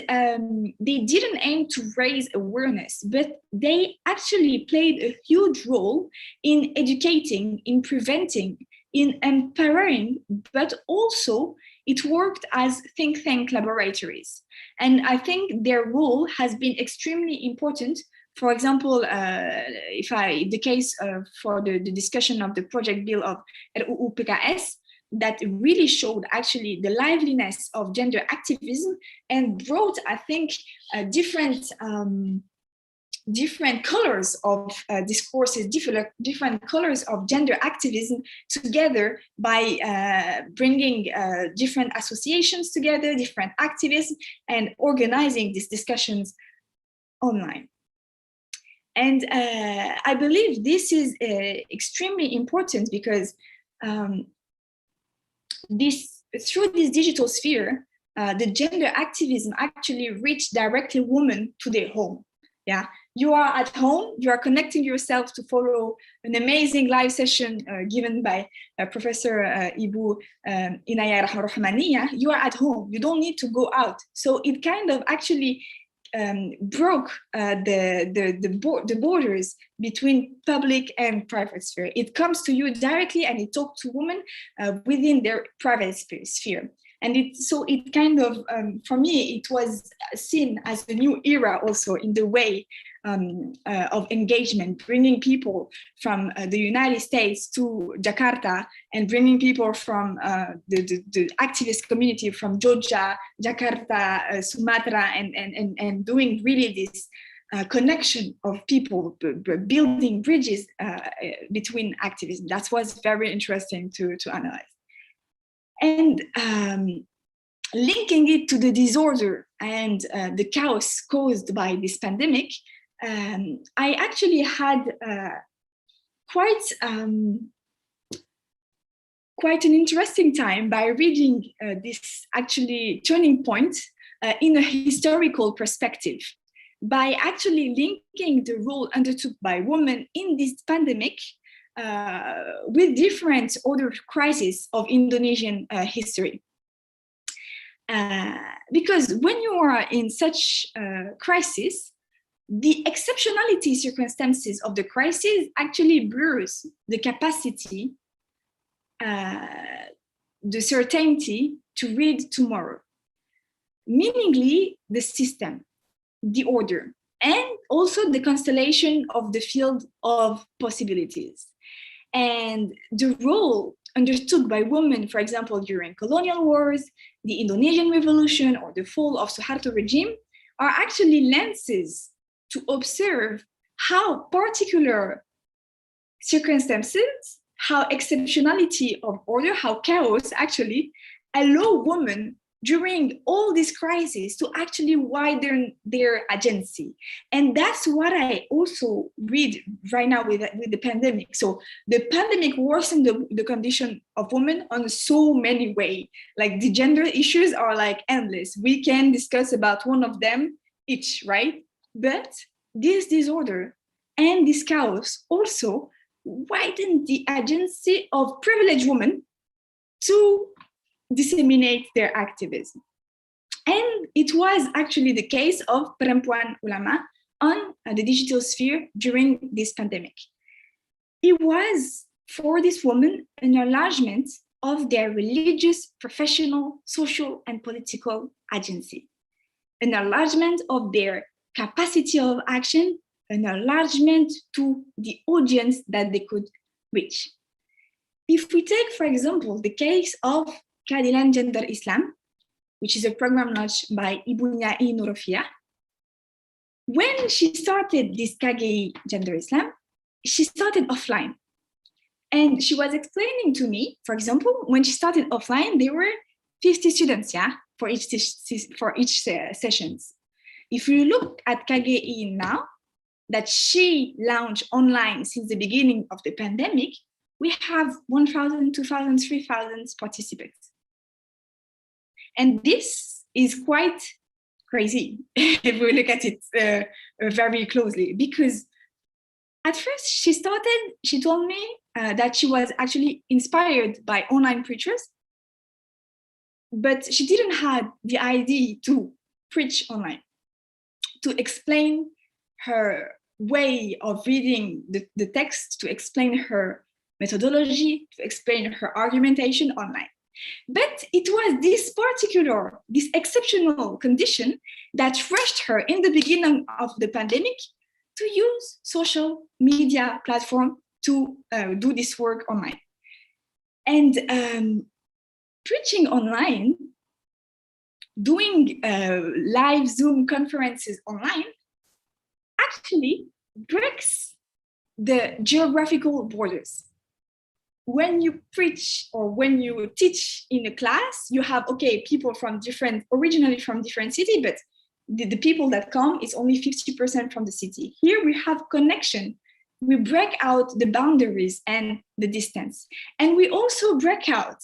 they didn't aim to raise awareness, but they actually played a huge role in educating, in preventing, in empowering, but also it worked as think tank laboratories. And I think their role has been extremely important. For example, the case for the discussion of the project bill of RUU PKS, that really showed actually the liveliness of gender activism and brought, I think, different colors of discourses, different colors of gender activism together by bringing different associations together, different activists, and organizing these discussions online. And I believe this is extremely important, because through this digital sphere, the gender activism actually reached directly women to their home. Yeah, you are at home, you are connecting yourself to follow an amazing live session given by Professor Ibu Inaya Rahmaniya. You are at home, you don't need to go out. So it kind of actually broke the borders between public and private sphere. It comes to you directly, and it talks to women within their private sphere. And it kind of, for me, it was seen as a new era also in the way of engagement, bringing people from the United States to Jakarta, and bringing people from the activist community from Jogja, Jakarta, Sumatra, and doing really this connection of people, building bridges between activism. That was very interesting to analyze. And linking it to the disorder and the chaos caused by this pandemic, I actually had quite an interesting time by reading this actually turning point in a historical perspective, by actually linking the role undertook by women in this pandemic with different other crises of Indonesian history. Because when you are in such crisis, the exceptionality circumstances of the crisis actually blurs the capacity, the certainty to read tomorrow, meaningly the system, the order, and also the constellation of the field of possibilities. And the role undertook by women, for example, during colonial wars, the Indonesian Revolution, or the fall of Suharto regime, are actually lenses to observe how particular circumstances, how exceptionality of order, how chaos actually allow women during all these crises to actually widen their agency. And that's what I also read right now with the pandemic. So the pandemic worsened the condition of women on so many ways. Like the gender issues are like endless. We can discuss about one of them each, right? But this disorder and this chaos also widened the agency of privileged women to disseminate their activism. And it was actually the case of Perempuan Ulama on the digital sphere during this pandemic. It was, for this woman, an enlargement of their religious, professional, social, and political agency, an enlargement of their capacity of action, an enlargement to the audience that they could reach. If we take, for example, the case of Keadilan Gender Islam, which is a program launched by Ibu Nyai Nurofia, when she started this KGI Gender Islam, she started offline. And she was explaining to me, for example, when she started offline, there were 50 students, for each sessions. If you look at KGI now, that she launched online since the beginning of the pandemic, we have 1,000, 2,000, 3,000 participants. And this is quite crazy if we look at it very closely, because at first she told me that she was actually inspired by online preachers, but she didn't have the idea to preach online, to explain her way of reading the text, to explain her methodology, to explain her argumentation online. But it was this exceptional condition that rushed her in the beginning of the pandemic to use social media platform to do this work online. And preaching online, doing live Zoom conferences online, actually breaks the geographical borders. When you preach or when you teach in a class, you have, people originally from different cities, but the people that come is only 50% from the city. Here we have connection. We break out the boundaries and the distance. And we also break out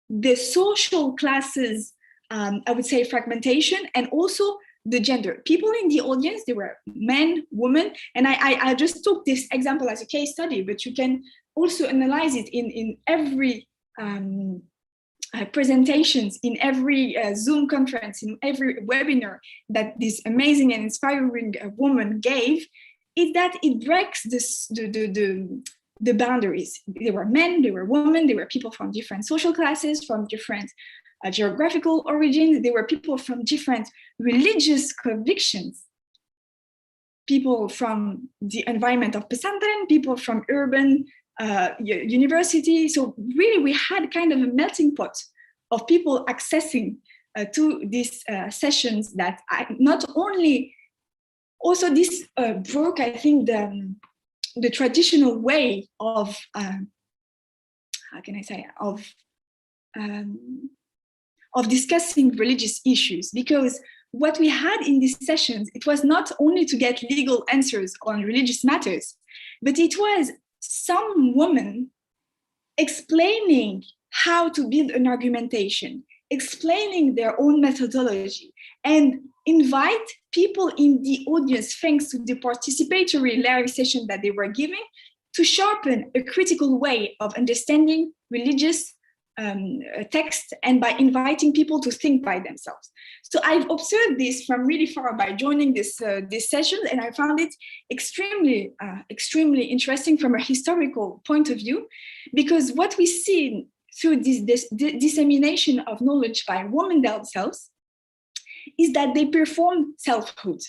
the social classes, I would say fragmentation, and also the gender. People in the audience, they were men, women, and I just took this example as a case study, but you can also analyze it in every presentations, in every Zoom conference, in every webinar that this amazing and inspiring woman gave, is that it breaks the boundaries. There were men, there were women, there were people from different social classes, from different geographical origins, there were people from different religious convictions, people from the environment of pesantren, people from urban university. So really we had kind of a melting pot of people accessing to these sessions that not only, also this broke, I think, the traditional way of, how can I say, of discussing religious issues, because what we had in these sessions, it was not only to get legal answers on religious matters, but it was some women explaining how to build an argumentation, explaining their own methodology, and invite people in the audience, thanks to the participatory live session that they were giving, to sharpen a critical way of understanding religious text, and by inviting people to think by themselves. So I've observed this from really far by joining this session, and I found it extremely interesting from a historical point of view, because what we see through this dissemination of knowledge by women themselves is that they perform selfhood.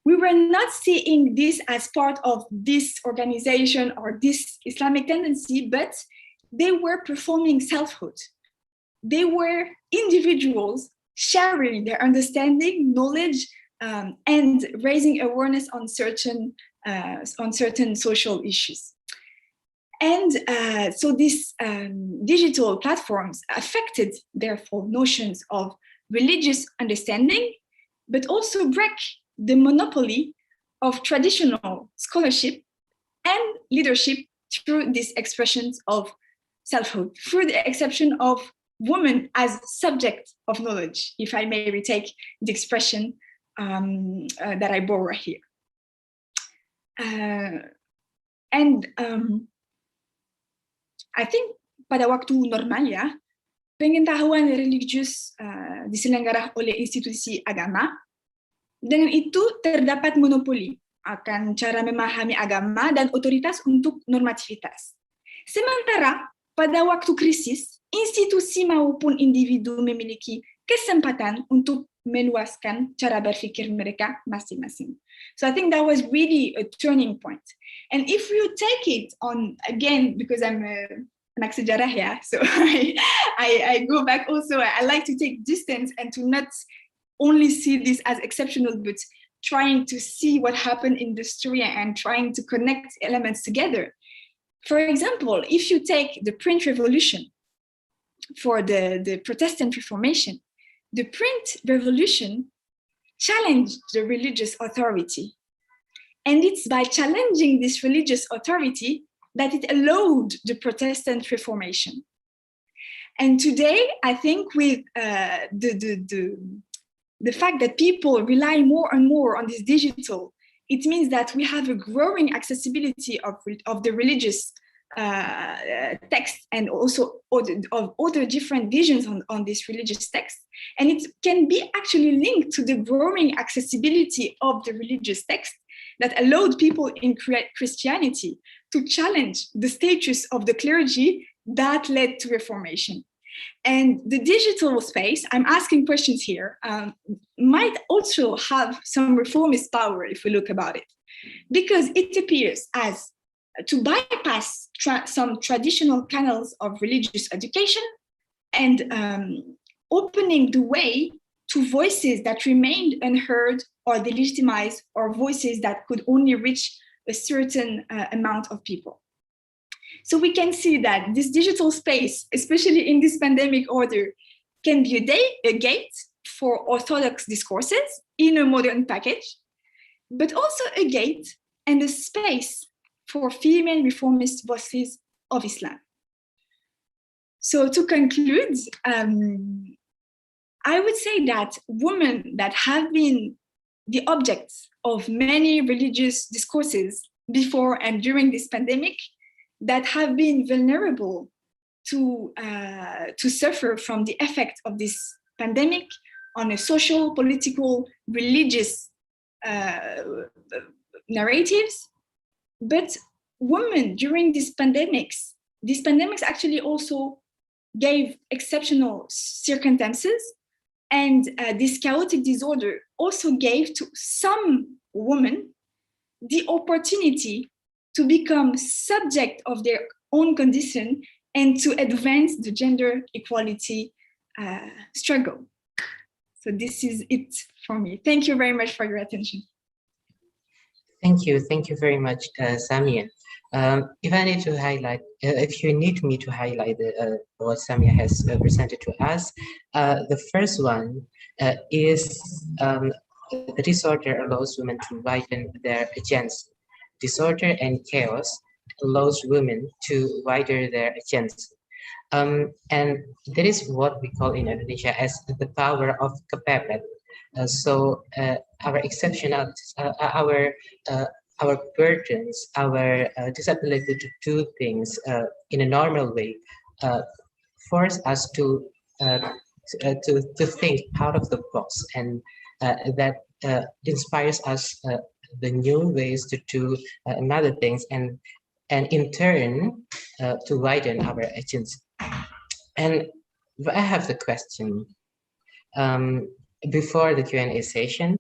We were not seeing this as part of this organization or this Islamic tendency, but they were performing selfhood. They were individuals sharing their understanding, knowledge, and raising awareness on certain social issues. And so these digital platforms affected, therefore, notions of religious understanding, but also break the monopoly of traditional scholarship and leadership through these expressions of selfhood, through the exception of women as subject of knowledge, if I may retake the expression that I borrow here. I think pada waktu normal ya, pengetahuan religius diselenggarakan oleh institusi agama. Dengan itu terdapat monopoli akan cara memahami agama dan otoritas untuk normativitas. Sementara pada waktu krisis, institusi maupun individu memiliki kesempatan untuk meluaskan cara berpikir mereka masing-masing. So I think that was really a turning point. And if you take it on, again, because I'm anak sejarah ya, so I go back also, I like to take distance and to not only see this as exceptional, but trying to see what happened in the story and trying to connect elements together. For example, if you take the print revolution for the Protestant Reformation, the print revolution challenged the religious authority. And it's by challenging this religious authority that it allowed the Protestant Reformation. And today, I think with the fact that people rely more and more on this digital, it means that we have a growing accessibility of the religious text and also of other different visions on this religious text. And it can be actually linked to the growing accessibility of the religious text that allowed people in Christianity to challenge the status of the clergy that led to Reformation. And the digital space, I'm asking questions here, might also have some reformist power if we look about it, because it appears as to bypass some traditional canals of religious education and opening the way to voices that remained unheard or delegitimized, or voices that could only reach a certain amount of people. So we can see that this digital space, especially in this pandemic order, can be a gate for orthodox discourses in a modern package, but also a gate and a space for female reformist voices of Islam. So to conclude, I would say that women that have been the objects of many religious discourses before and during this pandemic, that have been vulnerable to suffer from the effect of this pandemic on a social, political, religious narratives. But women during these pandemics actually also gave exceptional circumstances, and this chaotic disorder also gave to some women the opportunity to become subject of their own condition and to advance the gender equality struggle. So this is it for me. Thank you very much for your attention. Thank you very much, Samia. If I need to highlight, if you need me to highlight what Samia has presented to us, the first one is the disorder allows women to widen their agency. Disorder and chaos allows women to widen their agency. And that is what we call in Indonesia as the power of kepepet. So our exceptional, our burdens, our disability to do things in a normal way, force us to think out of the box, and that inspires us the new ways to do other things, and in turn to widen our agency. And I have the question. Before the Q&A session,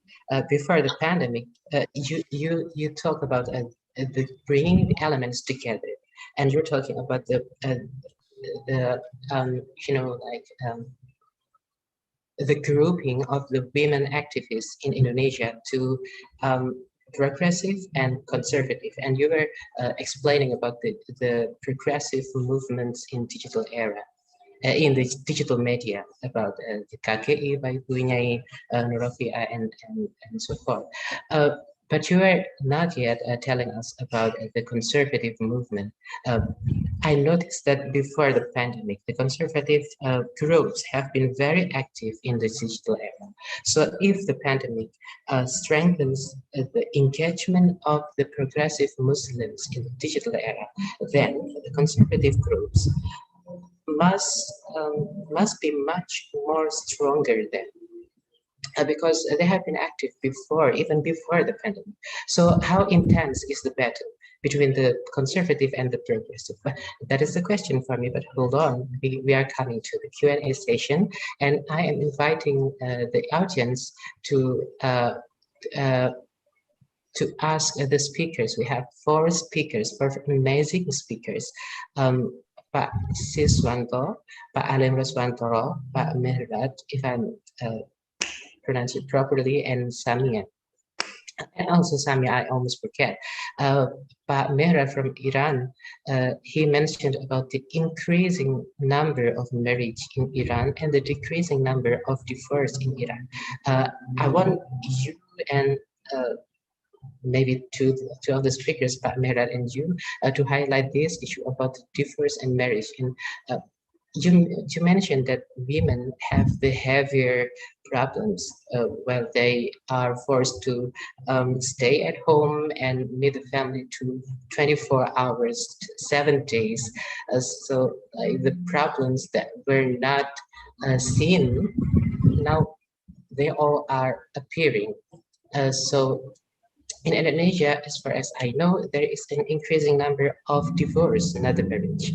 before the pandemic, you talk about the bringing the elements together, and you're talking about the grouping of the women activists in Indonesia to progressive and conservative, and you were explaining about the progressive movements in digital era. In the digital media, about the KKI by Bunyai, Nurafia, and so forth. But you are not yet telling us about the conservative movement. I noticed that before the pandemic, the conservative groups have been very active in the digital era. So if the pandemic strengthens the engagement of the progressive Muslims in the digital era, then the conservative groups must be much more stronger then. Because they have been active before, even before the pandemic. So how intense is the battle between the conservative and the progressive? That is the question for me, but hold on, we are coming to the Q&A session, and I am inviting the audience to ask the speakers. We have 4 speakers, 4 amazing speakers. Pak Siswanto, Pak Alim Roswantoro, Pak Mehrat, if I'm pronounce it properly, and Samia. And also Samia, I almost forget. Pak Mehra from Iran, he mentioned about the increasing number of marriage in Iran and the decreasing number of divorce in Iran. I want you and maybe two of the speakers, Pak Mehra and you, to highlight this issue about divorce and marriage. And you mentioned that women have the heavier problems while they are forced to stay at home and meet the family to 24 hours, 7 days. So the problems that were not seen, now they all are appearing. So in Indonesia, as far as I know, there is an increasing number of divorce, not the marriage,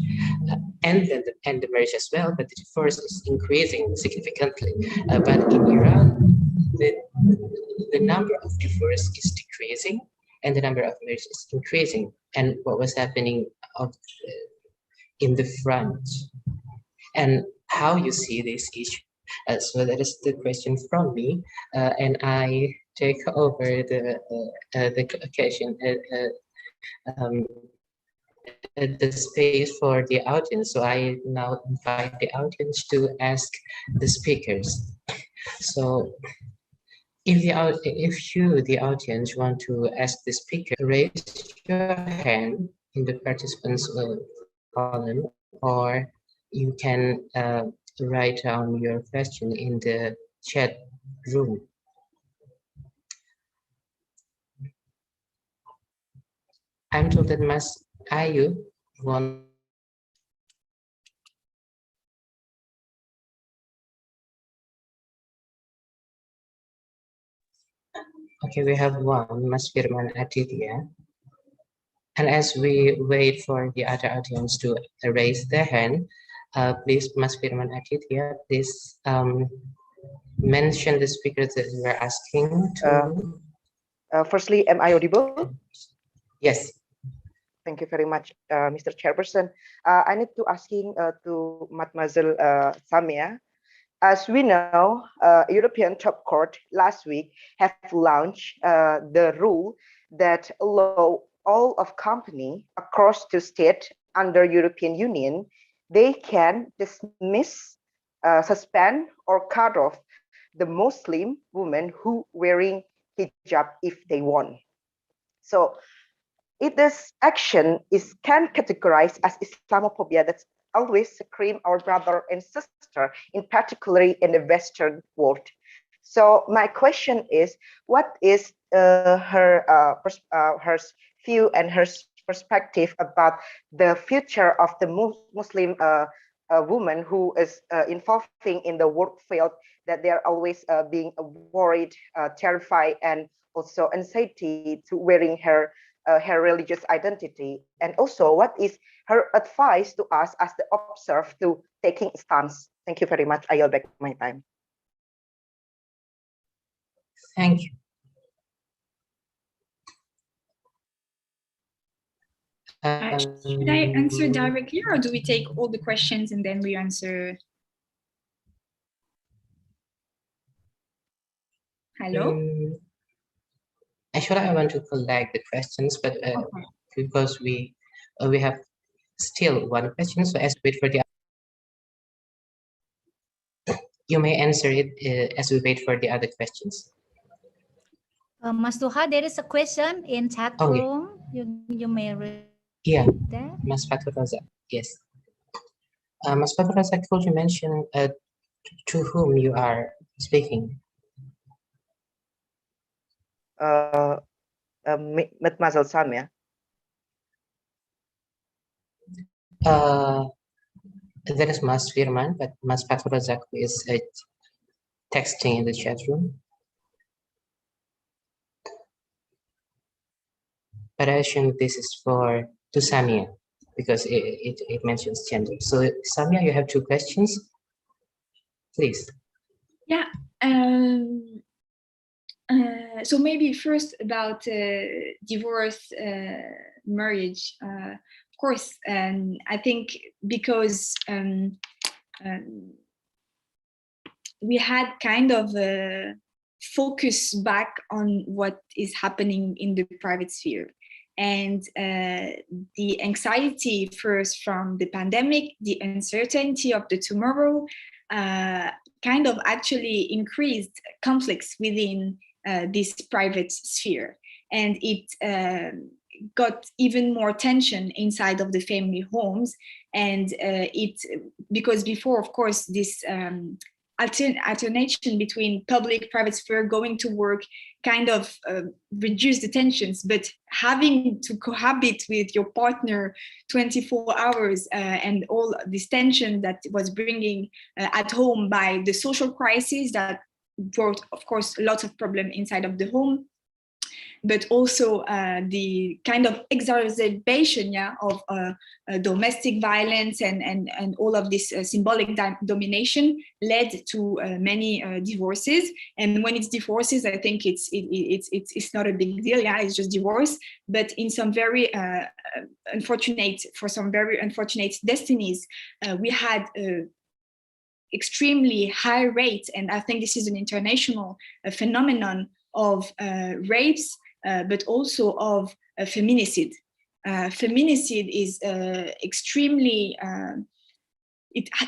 and the marriage as well. But the divorce is increasing significantly. But in Iran, the number of divorce is decreasing, and the number of marriage is increasing. And what was happening in the front, and how you see this issue. So that is the question from me, and I take over the occasion, the space for the audience. So I now invite the audience to ask the speakers. So if the audience, want to ask the speaker, raise your hand in the participants column, or you can write down your question in the chat room. I'm told that Mas Ayu want. Okay, we have one, Mas Firman Aditya. And as we wait for the other audience to raise their hand, please, Mas Firman Aditya, please mention the speakers that you are asking to. Firstly, am I audible? Yes. Thank you very much, Mr. Chairperson. I need to asking to Mademoiselle Samia. As we know, European Top Court last week have launched the rule that allow all of company across the state under European Union, they can dismiss, suspend, or cut off the Muslim women who wearing hijab if they want. So if this action can categorize as Islamophobia, that's always scream our brother and sister, in particularly in the Western world. So my question is, what is her view and her perspective about the future of the Muslim woman who is involving in the work field, that they are always being worried, terrified, and also anxiety to wearing her religious identity? And also, what is her advice to us as the observer to taking a stance? Thank you very much. I yield back my time. Thank you. Should I answer directly, or do we take all the questions and then we answer? Hello? Actually, I want to collect the questions, but okay, because we have still one question, so as we wait for the, you may answer it as we wait for the other questions. Mas Tuha, there is a question in chat room. You may read that. Mas Fatul Razak. Yes. Mas Fatul Razak, could you mention to whom you are speaking? Mademoiselle Samia. There is Mas Firman, but Mas Fatul Razak is texting in the chat room. But I assume this is to Samia because it mentions gender. So Samia, you have 2 questions, please. Yeah. So maybe first about divorce, marriage. Of course, I think because we had kind of a focus back on what is happening in the private sphere. And the anxiety first from the pandemic, the uncertainty of the tomorrow, kind of actually increased conflicts within this private sphere. And it got even more tension inside of the family homes. And because before, of course, this alternation between public, private sphere, going to work kind of reduce the tensions, but having to cohabit with your partner 24 hours and all this tension that was bringing at home by the social crisis that brought, of course, lots of problem inside of the home, but also the kind of exacerbation of domestic violence and all of this symbolic domination led to many divorces. And when it's divorces, I think it's not a big deal. Yeah, it's just divorce. But in some very for some very unfortunate destinies, we had extremely high rates, and I think this is an international phenomenon of rapes, but also of feminicide. Feminicide is extremely.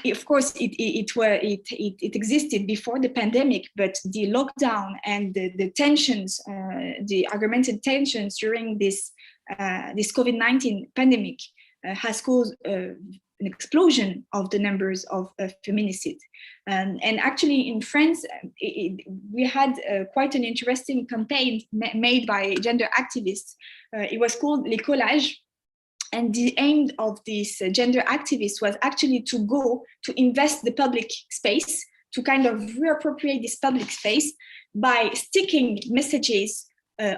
Of course, it existed before the pandemic, but the lockdown and the tensions, the augmented tensions during this COVID-19 pandemic has caused an explosion of the numbers of feminicide. And actually in France, we had quite an interesting campaign made by gender activists. It was called Les Collages. And the aim of these gender activists was actually to go to invest the public space, to kind of reappropriate this public space by sticking messages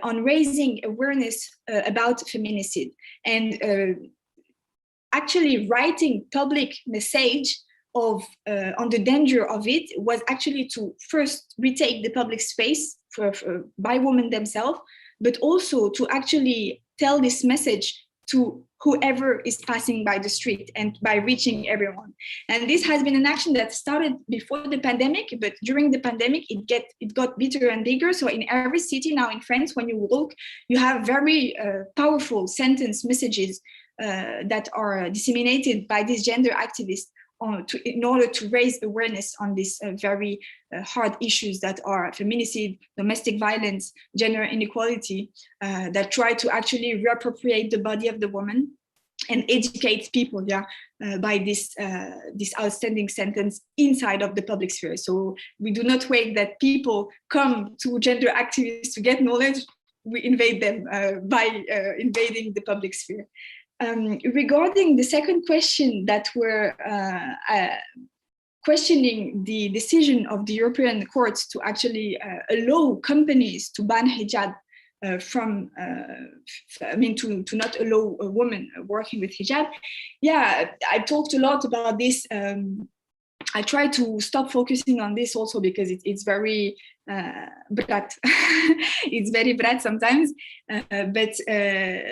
on raising awareness about feminicide. And actually writing public message of on the danger of it was actually to first retake the public space by women themselves, but also to actually tell this message to whoever is passing by the street and by reaching everyone. And this has been an action that started before the pandemic, but during the pandemic, it got bigger and bigger. So in every city now in France, when you walk, you have very powerful sentence messages that are disseminated by these gender activists in order to raise awareness on these very hard issues that are feminicide, domestic violence, gender inequality, that try to actually reappropriate the body of the woman and educate people by this outstanding sentence inside of the public sphere. So we do not wait that people come to gender activists to get knowledge, we invade them by invading the public sphere. Regarding the second question that were questioning the decision of the European courts to actually allow companies to ban hijab to not allow a woman working with hijab. Yeah, I talked a lot about this. I try to stop focusing on this also because it's very brat. It's very brat sometimes, but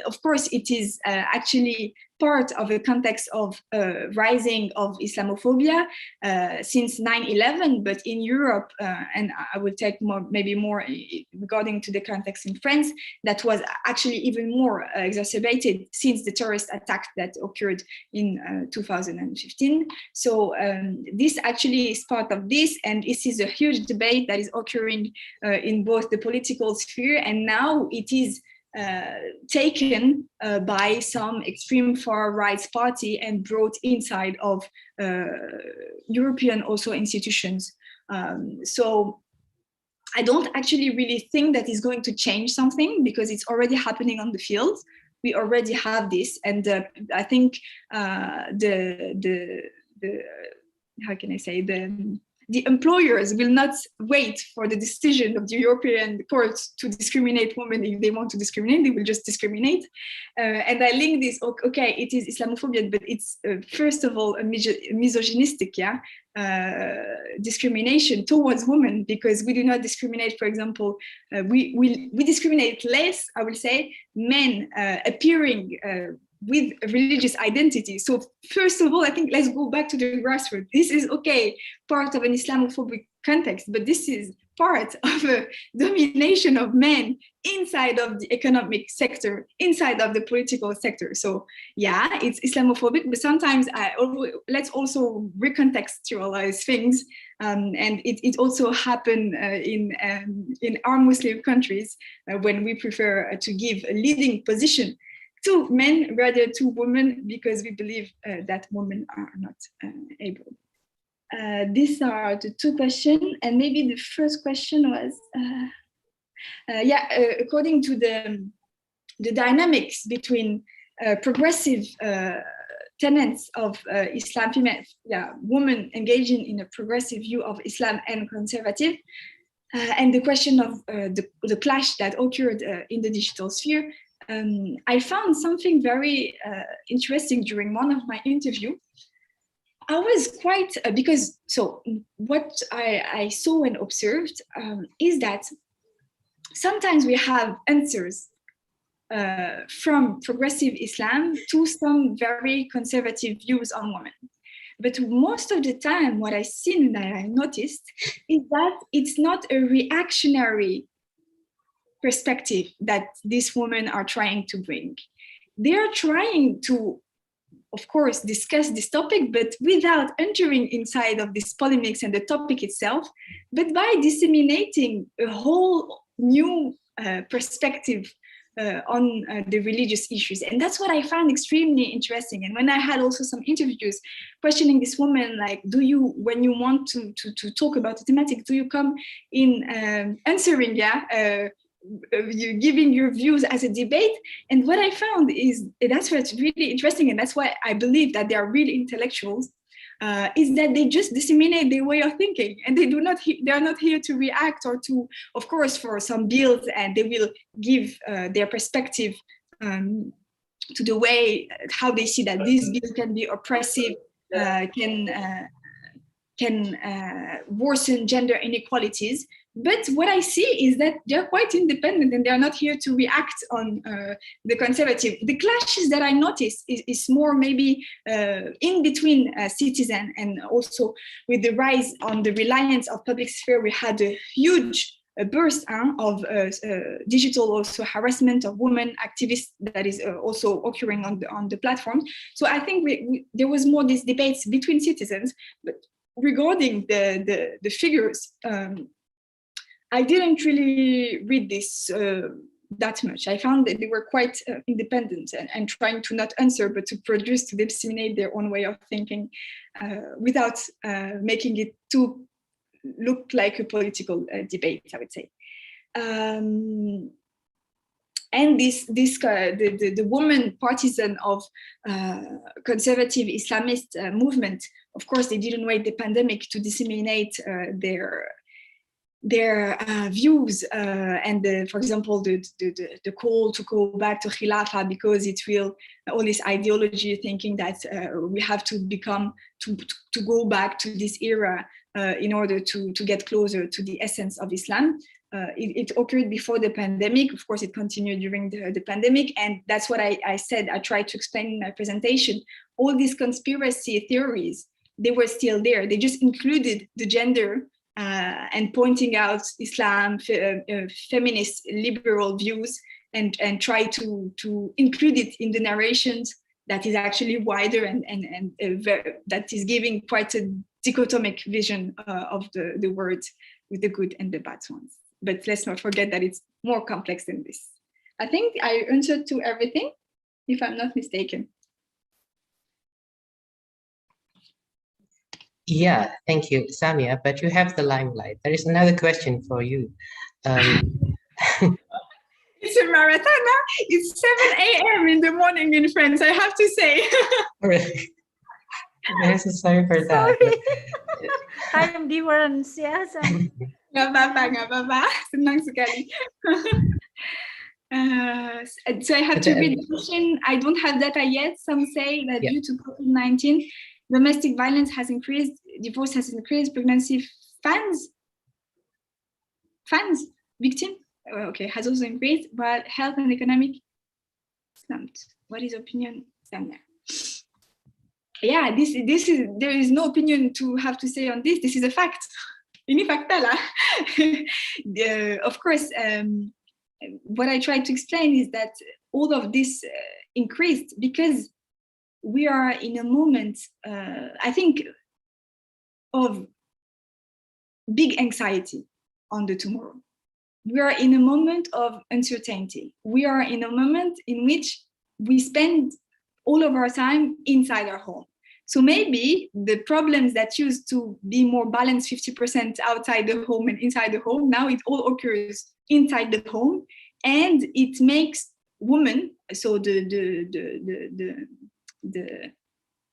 of course it is actually part of a context of rising of Islamophobia since 9/11, but in Europe, and I will take maybe more regarding to the context in France, that was actually even more exacerbated since the terrorist attack that occurred in 2015. So this actually is part of this, and this is a huge debate that is occurring appearing in both the political sphere, and now it is taken by some extreme far right party and brought inside of European also institutions. So I don't actually really think that is going to change something, because it's already happening on the field. We already have this, and I think the how can I say, the employers will not wait for the decision of the European courts to discriminate women. If they want to discriminate, they will just discriminate. And I link this, okay, it is Islamophobia, but it's first of all a misogynistic discrimination towards women, because we do not discriminate. For example, we discriminate less, I will say, men appearing with a religious identity. So first of all, I think let's go back to the grassroots. This is okay, part of an Islamophobic context, but this is part of a domination of men inside of the economic sector, inside of the political sector. So yeah, it's Islamophobic, but sometimes let's also recontextualize things. And it also happened in our Muslim countries when we prefer to give a leading position to men rather to women, because we believe that women are not able. These are the two questions, and maybe the first question was, according to the dynamics between progressive tenets of Islam, women engaging in a progressive view of Islam and conservative, and the question of the clash that occurred in the digital sphere. I found something very interesting during one of my interviews. I was quite, what I saw and observed is that sometimes we have answers from progressive Islam to some very conservative views on women. But most of the time, what I've seen and I noticed is that it's not a reactionary perspective that these women are trying to bring. They are trying to, of course, discuss this topic, but without entering inside of this polemics and the topic itself, but by disseminating a whole new perspective on the religious issues. And that's what I found extremely interesting. And when I had also some interviews questioning this woman, like, when you want to talk about the thematic, do you come in answering, you're giving your views as a debate? And what I found is, that's what's really interesting, and that's why I believe that they are really intellectuals, is that they just disseminate their way of thinking, and they are not here to react or to, of course, for some bills, and they will give their perspective to the way how they see that this bill can be oppressive, can worsen gender inequalities. But what I see is that they're quite independent, and they're not here to react on the conservative. The clashes that I notice is more maybe in between citizens, and also with the rise on the reliance of public sphere, we had a huge burst of digital also harassment of women activists that is also occurring on the platform. So I think there was more these debates between citizens, but regarding the figures, I didn't really read this that much. I found that they were quite independent and trying to not answer, but to produce, to disseminate their own way of thinking without making it too look like a political debate, I would say. And the woman partisan of conservative Islamist movement, of course, they didn't wait the pandemic to disseminate their views and for example the call to go back to Khilafah, because it will all this ideology thinking that we have to go back to this era in order to get closer to the essence of Islam. It occurred before the pandemic. Of course, it continued during the pandemic, and that's what I said. I tried to explain in my presentation. All these conspiracy theories, they were still there. They just included the gender and pointing out Islam, feminist, liberal views, and try to include it in the narrations that is actually wider and that is giving quite a dichotomic vision of the word with the good and the bad ones. But let's not forget that it's more complex than this. I think I answered to everything, if I'm not mistaken. Yeah, thank you, Samia, but you have the limelight. There is another question for you. It's a marathon, huh? It's 7 a.m. in the morning in France, I have to say. Really? I'm so sorry for that. Time difference, ya. Nggak apa-apa. Senang sekali. So I have to read the question. I don't have data yet. Some say that due to COVID-19, domestic violence has increased, divorce has increased, pregnancy victim, okay, has also increased, but health and economic slumped. What is opinion, Samia? Yeah, this is, there is no opinion to have to say on this. This is a fact. Ini fakta lah. Of course, what I tried to explain is that all of this increased because we are in a moment, I think, of big anxiety on the tomorrow. We are in a moment of uncertainty. We are in a moment in which we spend all of our time inside our home. So maybe the problems that used to be more balanced 50% outside the home and inside the home, now it all occurs inside the home, and it makes women, so the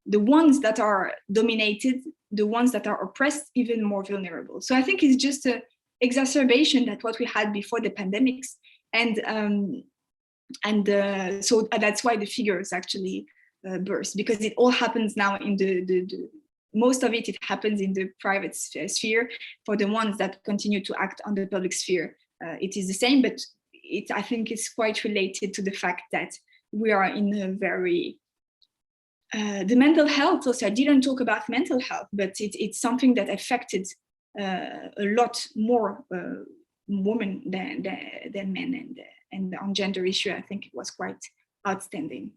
ones that are dominated, the ones that are oppressed, even more vulnerable. So I think it's just an exacerbation that what we had before the pandemics, and so that's why the figures actually burst, because it all happens now in the most of it happens in the private sphere. For the ones that continue to act on the public sphere, it is the same, but I think it's quite related to the fact that we are in a very the mental health also. I didn't talk about mental health, but it's something that affected a lot more women than men, and on gender issue, I think it was quite outstanding.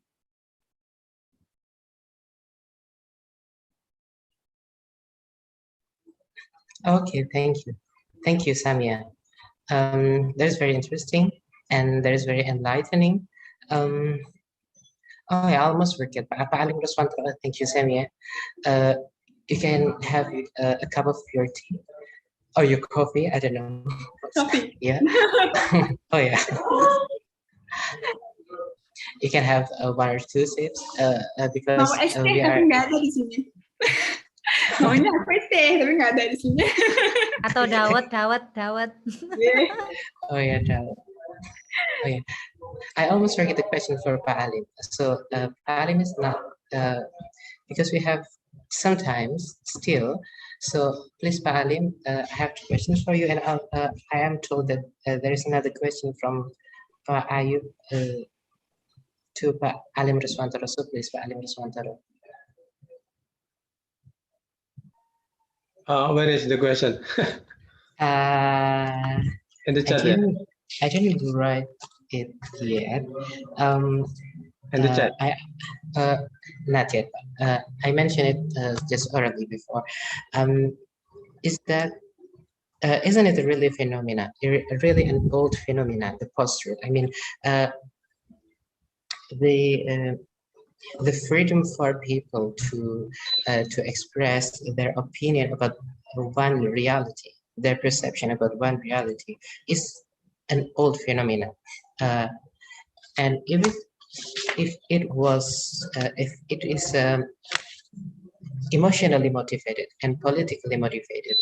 Okay, thank you. Thank you, Samia. That is very interesting and that is very enlightening. Oh, I almost forget. Pak Alim Ruswanto, thank you, Samia. You can have a cup of your tea or your coffee. I don't know. Coffee. Yeah. Oh, yeah. You can have 1 or 2 sips because we are. Maunya aku teh, tapi nggak ada di sini. Atau dawet. Oh yeah, dawet. Oh yeah. I almost forget the question for Pak Alim. So Pak Alim is not because we have sometimes still. So please, Pak Alim, I have 2 questions for you, and I am told that there is another question from Pak Ayub to Pak Alim Ruswantoro. So please, Pak Alim Ruswantoro. Where is the question? In the chat. I didn't write it yet. In the chat. Not yet. I mentioned it just early before. Is that isn't it a really phenomena? Really an old phenomena, the post-truth. I mean, the freedom for people to express their opinion about one reality, their perception about one reality, is an old phenomenon. And if it is emotionally motivated and politically motivated,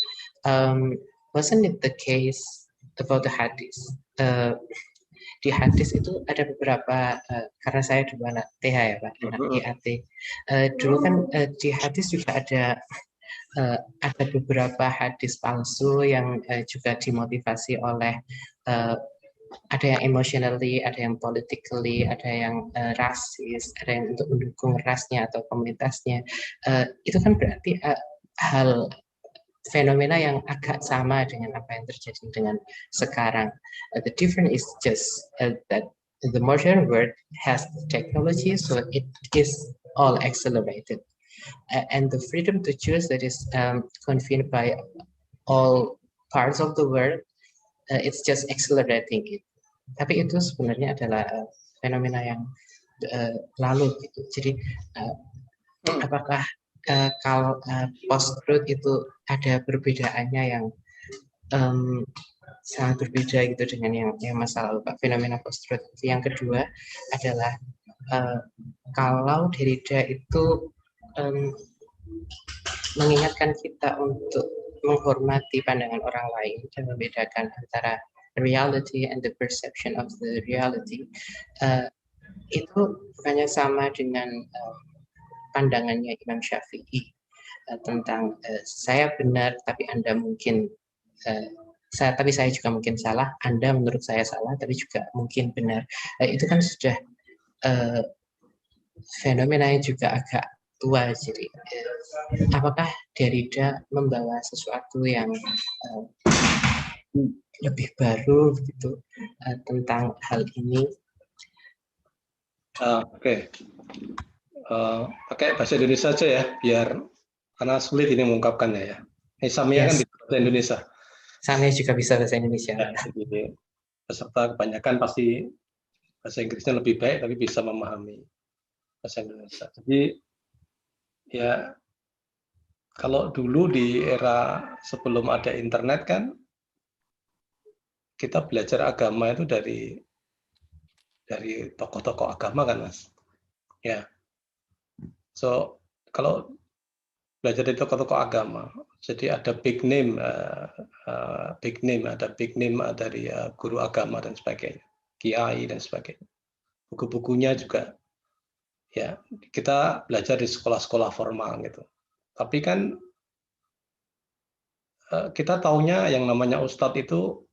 wasn't it the case about the hadith? Di hadis itu ada beberapa, karena saya dulu anak TH ya Pak, anak IAT. Dulu kan di hadis juga ada beberapa hadis palsu yang juga dimotivasi oleh ada yang emotionally, ada yang politically, ada yang rasis, ada yang untuk mendukung rasnya atau komunitasnya. Itu kan berarti hal fenomena yang agak sama dengan apa yang terjadi dengan sekarang. The difference is just that the modern world has technology, so it is all accelerated. And the freedom to choose that is confined by all parts of the world, it's just accelerating it. Tapi itu sebenarnya adalah fenomena yang lalu gitu. Jadi apakah kalau post-truth itu ada perbedaannya yang sangat berbeda gitu dengan yang masa lalu, Pak, fenomena post-truth. Yang kedua adalah kalau Derrida itu mengingatkan kita untuk menghormati pandangan orang lain dan membedakan antara reality and the perception of the reality, itu bukannya sama dengan pandangannya Imam Syafi'i tentang saya benar tapi Anda mungkin tapi saya juga mungkin salah, Anda menurut saya salah tapi juga mungkin benar. Itu kan sudah fenomena yang juga agak tua. Jadi apakah Derrida membawa sesuatu yang lebih baru gitu tentang hal ini? Oke. Pakai bahasa Indonesia aja ya, biar karena sulit ini mengungkapkannya ya. Samia kan bisa bahasa Indonesia. Samia juga bisa bahasa Indonesia. Ya, jadi peserta kebanyakan pasti bahasa Inggrisnya lebih baik, tapi bisa memahami bahasa Indonesia. Jadi ya kalau dulu di era sebelum ada internet kan kita belajar agama itu dari tokoh-tokoh agama kan, Mas. Ya. So kalau belajar dari tokoh-tokoh agama, jadi ada big name dari guru agama dan sebagainya, kiai dan sebagainya. Buku-bukunya juga ya kita belajar di sekolah-sekolah formal gitu. Tapi kan kita taunya yang namanya ustadz itu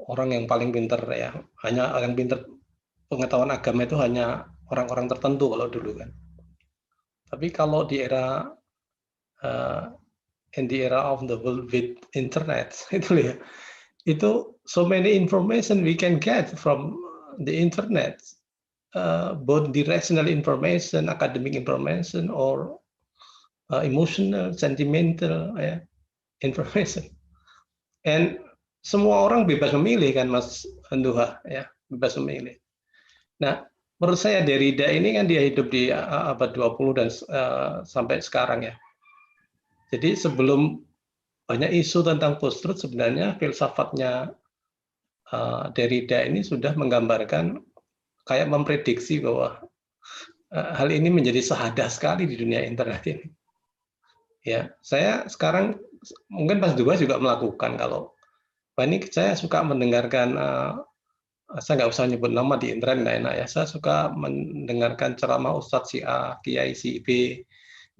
orang yang paling pinter ya, hanya akan pinter pengetahuan agama itu hanya orang-orang tertentu kalau dulu kan. Tapi kalau di era in the era of the world with internet itu ya, itu so many information we can get from the internet, both directional information, academic information, or emotional, sentimental information. And semua orang bebas memilih kan, Mas Anduha ya, bebas memilih. Nah, menurut saya Derrida ini kan dia hidup di abad 20 dan sampai sekarang ya. Jadi sebelum banyak isu tentang post-truth, sebenarnya filsafatnya Derrida ini sudah menggambarkan, kayak memprediksi bahwa hal ini menjadi sahadah sekali di dunia internet ini. Ya, saya sekarang mungkin Mas Dua juga melakukan, kalau ini saya suka mendengarkan, saya nggak usah nyebut nama di internet, nggak enak ya. Saya suka mendengarkan ceramah Ustadz si A, Kiai si B,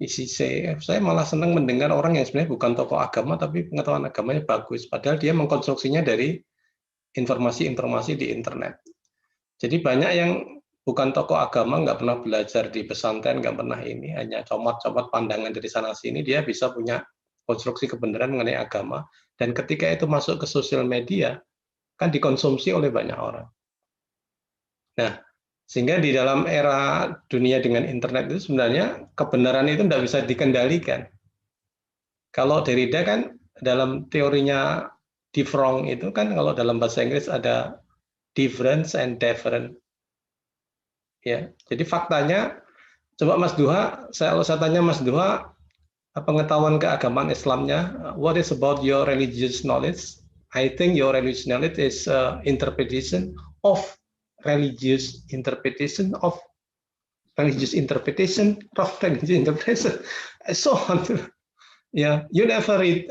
si C. Saya malah senang mendengar orang yang sebenarnya bukan tokoh agama, tapi pengetahuan agamanya bagus. Padahal dia mengkonstruksinya dari informasi-informasi di internet. Jadi banyak yang bukan tokoh agama, nggak pernah belajar di pesantren, nggak pernah ini, hanya comot-comot pandangan dari sana sini, dia bisa punya konstruksi kebenaran mengenai agama. Dan ketika itu masuk ke sosial media, kan dikonsumsi oleh banyak orang. Nah, sehingga di dalam era dunia dengan internet itu sebenarnya kebenaran itu tidak bisa dikendalikan. Kalau Derrida kan dalam teorinya different itu kan, kalau dalam bahasa Inggris ada difference and different. Ya, jadi faktanya, coba Mas Duha, saya tanya Mas Duha, pengetahuan keagamaan Islamnya, what is about your religious knowledge? I think your religious knowledge is interpretation of religious interpretation of religious interpretation of religious interpretation, and so on. Yeah, you never read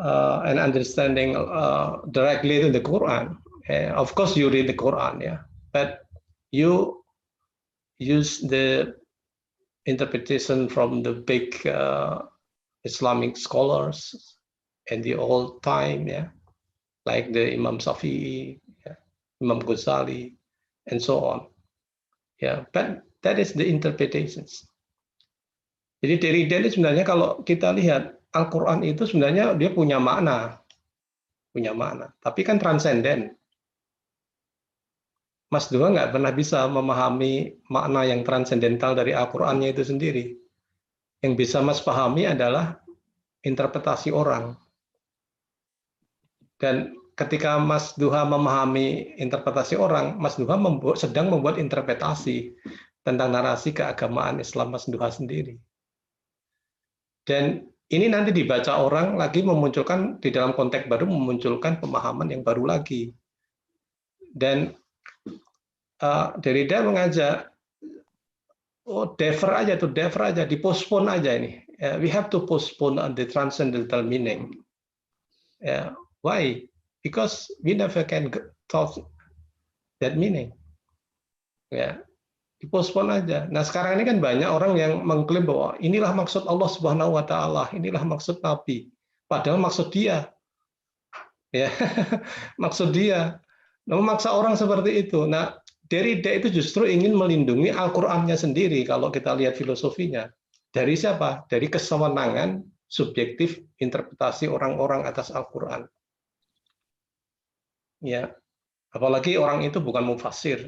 an understanding directly to the Quran. Of course, you read the Quran, yeah, but you use the interpretation from the big Islamic scholars in the old time, yeah, like the Imam Shafi'i, yeah, Imam Ghazali, and so on. Yeah, but that is the interpretations. Jadi Derrida ini sebenarnya kalau kita lihat Al-Quran itu sebenarnya dia punya makna, tapi kan transenden. Mas Dua nggak pernah bisa memahami makna yang transendental dari Al-Qurannya itu sendiri. Yang bisa Mas pahami adalah interpretasi orang. Dan ketika Mas Duha memahami interpretasi orang, Mas Duha sedang membuat interpretasi tentang narasi keagamaan Islam Mas Duha sendiri. Dan ini nanti dibaca orang lagi memunculkan di dalam konteks baru, memunculkan pemahaman yang baru lagi. Dan Derrida mengajak, defer aja, dipospon aja ini. We have to postpone on the transcendental meaning. Why? Because we never can talk that meaning. Dipospon aja. Nah sekarang ini kan banyak orang yang mengklaim bahwa inilah maksud Allah Subhanahu Wa Taala, inilah maksud Nabi. Padahal maksud dia, maksud dia. Memaksa orang seperti itu. Nah Derrida itu justru ingin melindungi Al-Qur'annya sendiri kalau kita lihat filosofinya. Dari siapa? Dari kesewenangan subjektif interpretasi orang-orang atas Al-Qur'an. Apalagi orang itu bukan mufassir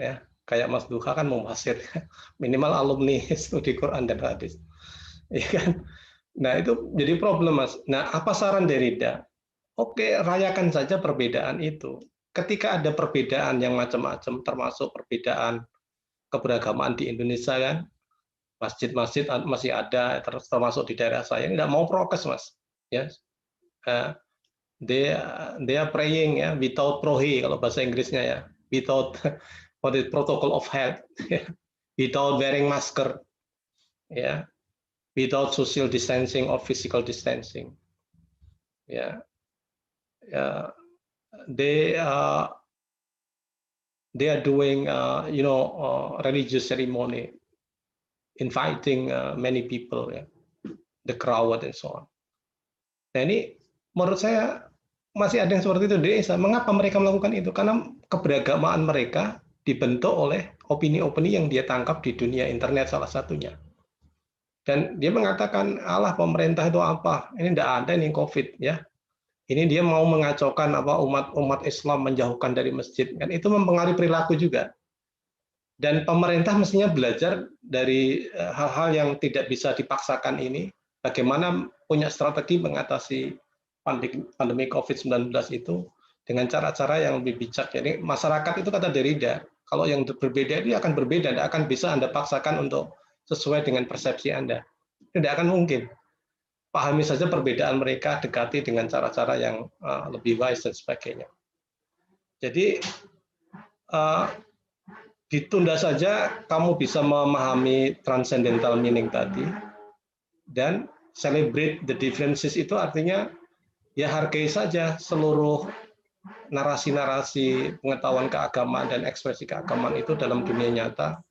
kayak Mas Duha kan mufassir, minimal alumni studi Quran dan hadis, kan? Nah itu jadi problem Mas. Nah apa saran Derrida? Oke, rayakan saja perbedaan itu. Ketika ada perbedaan yang macam-macam, termasuk perbedaan keberagamaan di Indonesia kan, masjid-masjid masih ada, termasuk di daerah saya. Tidak mau prokes Mas, They are praying without prohi kalau bahasa Inggrisnya without what is protocol of health, without wearing masker, without social distancing or physical distancing, they are doing religious ceremony, inviting many people, the crowd and so on. Nah ini menurut saya masih ada yang seperti itu di Indonesia. Mengapa mereka melakukan itu? Karena keberagamaan mereka dibentuk oleh opini-opini yang dia tangkap di dunia internet salah satunya. Dan dia mengatakan, Allah pemerintah itu apa? Ini tidak ada nih COVID Ini dia mau mengacaukan umat Islam, menjauhkan dari masjid. Kan itu mempengaruhi perilaku juga. Dan pemerintah mestinya belajar dari hal-hal yang tidak bisa dipaksakan ini. Bagaimana punya strategi mengatasi pandemi COVID-19 itu dengan cara-cara yang lebih bijak. Jadi masyarakat itu kata Derrida, kalau yang berbeda itu akan berbeda, tidak akan bisa Anda paksakan untuk sesuai dengan persepsi Anda. Tidak akan mungkin. Pahami saja perbedaan mereka, dekati dengan cara-cara yang lebih wise dan sebagainya. Jadi ditunda saja kamu bisa memahami transcendental meaning tadi, dan celebrate the differences itu artinya hargai saja seluruh narasi-narasi pengetahuan keagamaan dan ekspresi keagamaan itu dalam dunia nyata.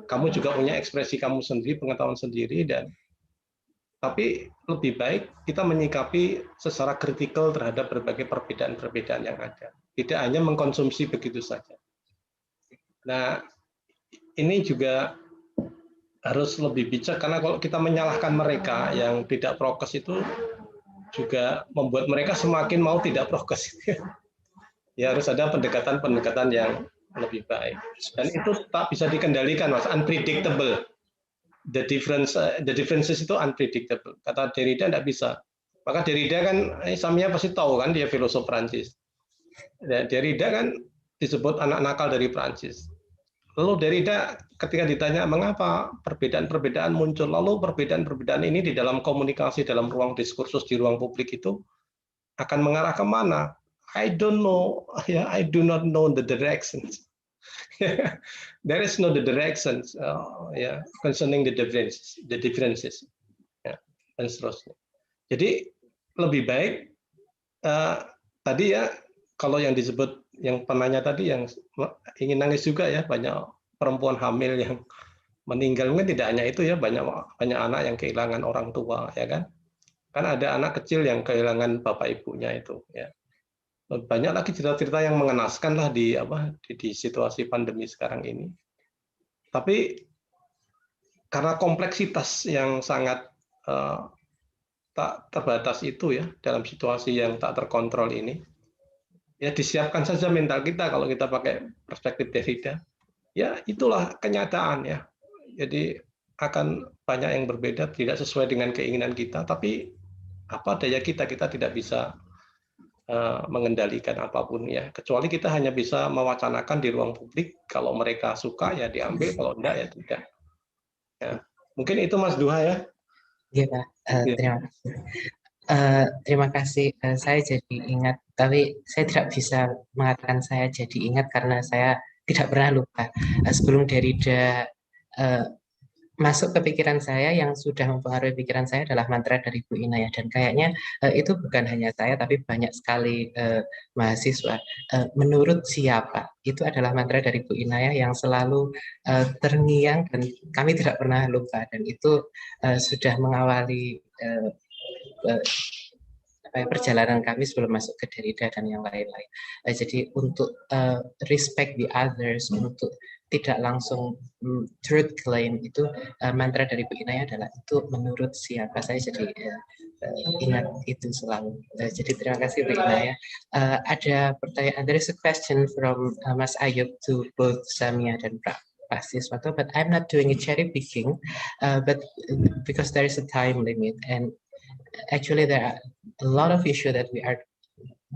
Kamu juga punya ekspresi kamu sendiri, pengetahuan sendiri, tapi lebih baik kita menyikapi secara kritikal terhadap berbagai perbedaan-perbedaan yang ada. Tidak hanya mengkonsumsi begitu saja. Nah, ini juga harus lebih bijak karena kalau kita menyalahkan mereka yang tidak prokes itu juga membuat mereka semakin mau tidak prokes. Harus ada pendekatan-pendekatan yang lebih baik. Dan itu tak bisa dikendalikan, Mas. Unpredictable. The differences itu unpredictable. Kata Derrida tidak bisa. Maka Derrida kan, Samia pasti tahu kan, dia filosof Prancis. Derrida kan disebut anak nakal dari Prancis. Lalu Derrida ketika ditanya mengapa perbedaan-perbedaan muncul, lalu perbedaan-perbedaan ini di dalam komunikasi, dalam ruang diskursus, di ruang publik itu akan mengarah kemana? I don't know, I do not know the directions. There is no the directions, concerning the differences, dan seterusnya. Jadi lebih baik tadi kalau yang disebut yang penanya tadi yang ingin nangis juga banyak perempuan hamil yang meninggal, mungkin tidak hanya itu banyak anak yang kehilangan orang tua kan ada anak kecil yang kehilangan bapak ibunya itu banyak lagi cerita-cerita yang mengenaskan lah di situasi pandemi sekarang ini. Tapi karena kompleksitas yang sangat tak terbatas itu dalam situasi yang tak terkontrol ini, disiapkan saja mental kita kalau kita pakai perspektif Derrida. Itulah kenyataan Jadi akan banyak yang berbeda, tidak sesuai dengan keinginan kita, tapi apa daya kita tidak bisa mengendalikan apapun ya. Kecuali kita hanya bisa mewacanakan di ruang publik. Kalau mereka suka ya diambil, kalau enggak ya tidak. Ya. Mungkin itu Mas Duha ya. Iya Pak, terima kasih. Terima kasih. Saya jadi ingat, tapi saya tidak bisa mengatakan saya jadi ingat karena saya tidak pernah lupa. Sebelum Derrida masuk ke pikiran saya, yang sudah mempengaruhi pikiran saya adalah mantra dari Bu Inaya, dan kayaknya itu bukan hanya saya tapi banyak sekali mahasiswa. Menurut siapa? Itu adalah mantra dari Bu Inaya yang selalu terngiang dan kami tidak pernah lupa, dan itu sudah mengawali perjalanan kami sebelum masuk ke Derrida dan yang lain-lain. Jadi untuk respect the others, untuk tidak langsung truth claim, itu mantra dari Bu Inaya adalah itu menurut siapa. Saya jadi ingat itu selalu. Jadi terima kasih Bu Inaya. Ada pertanyaan, there is a question from Mas Ayub to both Samia dan Pak Siswanto, but I'm not doing a cherry picking, but because there is a time limit, and actually there are a lot of issues that we are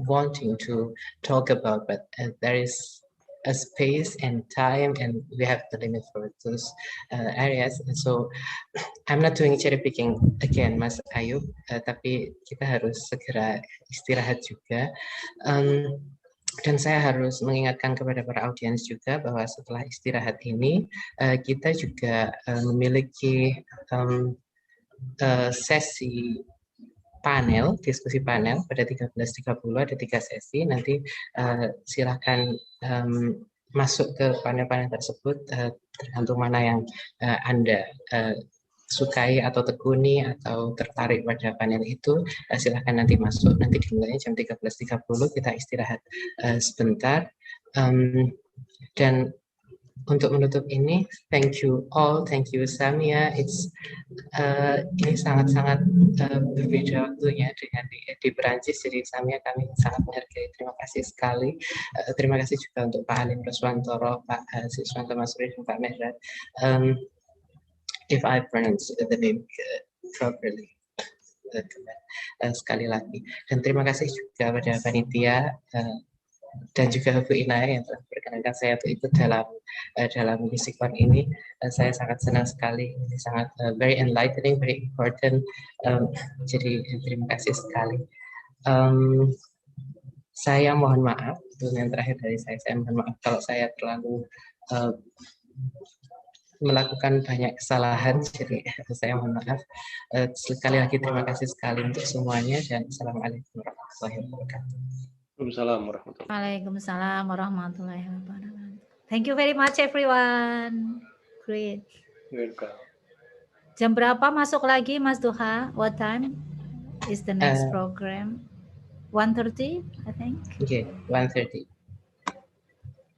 wanting to talk about, but there is a space and time, and we have the limit for those areas. And so I'm not doing cherry picking again, Mas Ayub, tapi kita harus segera istirahat juga. Dan saya harus mengingatkan kepada para audiens juga bahwa setelah istirahat ini kita juga memiliki sesi panel, diskusi panel pada 13.30, ada 3 sesi. Nanti silakan masuk ke panel-panel tersebut, tergantung mana yang Anda sukai atau tekuni atau tertarik pada panel itu, silakan nanti masuk. Nanti dimulainya jam 13.30, kita istirahat sebentar. Dan untuk menutup ini, thank you all, thank you Samia. Ini sangat-sangat berbeda waktunya dengan di Perancis, jadi Samia kami sangat menghargai. Terima kasih sekali. Terima kasih juga untuk Pak Halim Roswantoro, Pak Siswanto Masuri, dan Pak Mehrat. If I pronounce the name properly. Sekali lagi. Dan terima kasih juga pada panitia dan juga Bu Inaya yang telah berkenankan saya untuk ikut dalam USICON ini. Saya sangat senang sekali, ini sangat very enlightening, very important. Jadi terima kasih sekali. Saya mohon maaf, itu yang terakhir dari saya mohon maaf kalau saya terlalu melakukan banyak kesalahan, jadi saya mohon maaf. Sekali lagi terima kasih sekali untuk semuanya, dan Assalamualaikum warahmatullahi wabarakatuh. Waalaikumsalam warahmatullahi wabarakatuh. Thank you very much everyone. Great. Jam berapa masuk lagi Mas Duha? What time is the next program? 1:30 I think. Okay, 1:30.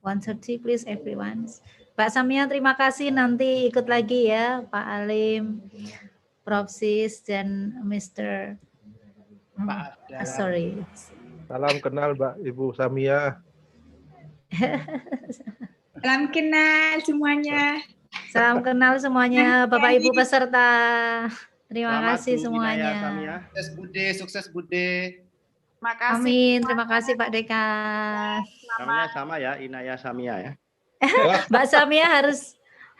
1:30 please everyone. Pak Samia terima kasih, nanti ikut lagi ya Pak Alim, Prof Sis, dan Mr. Sorry. Salam kenal Mbak Ibu Samia. Salam kenal semuanya. Salam kenal semuanya Bapak Ibu peserta. Terima kasih semuanya. Sukses Bude, sukses Bude. Terima kasih. Amin, terima kasih Pak Dekan. Namanya sama ya, Inaya Samia ya. Mbak Samia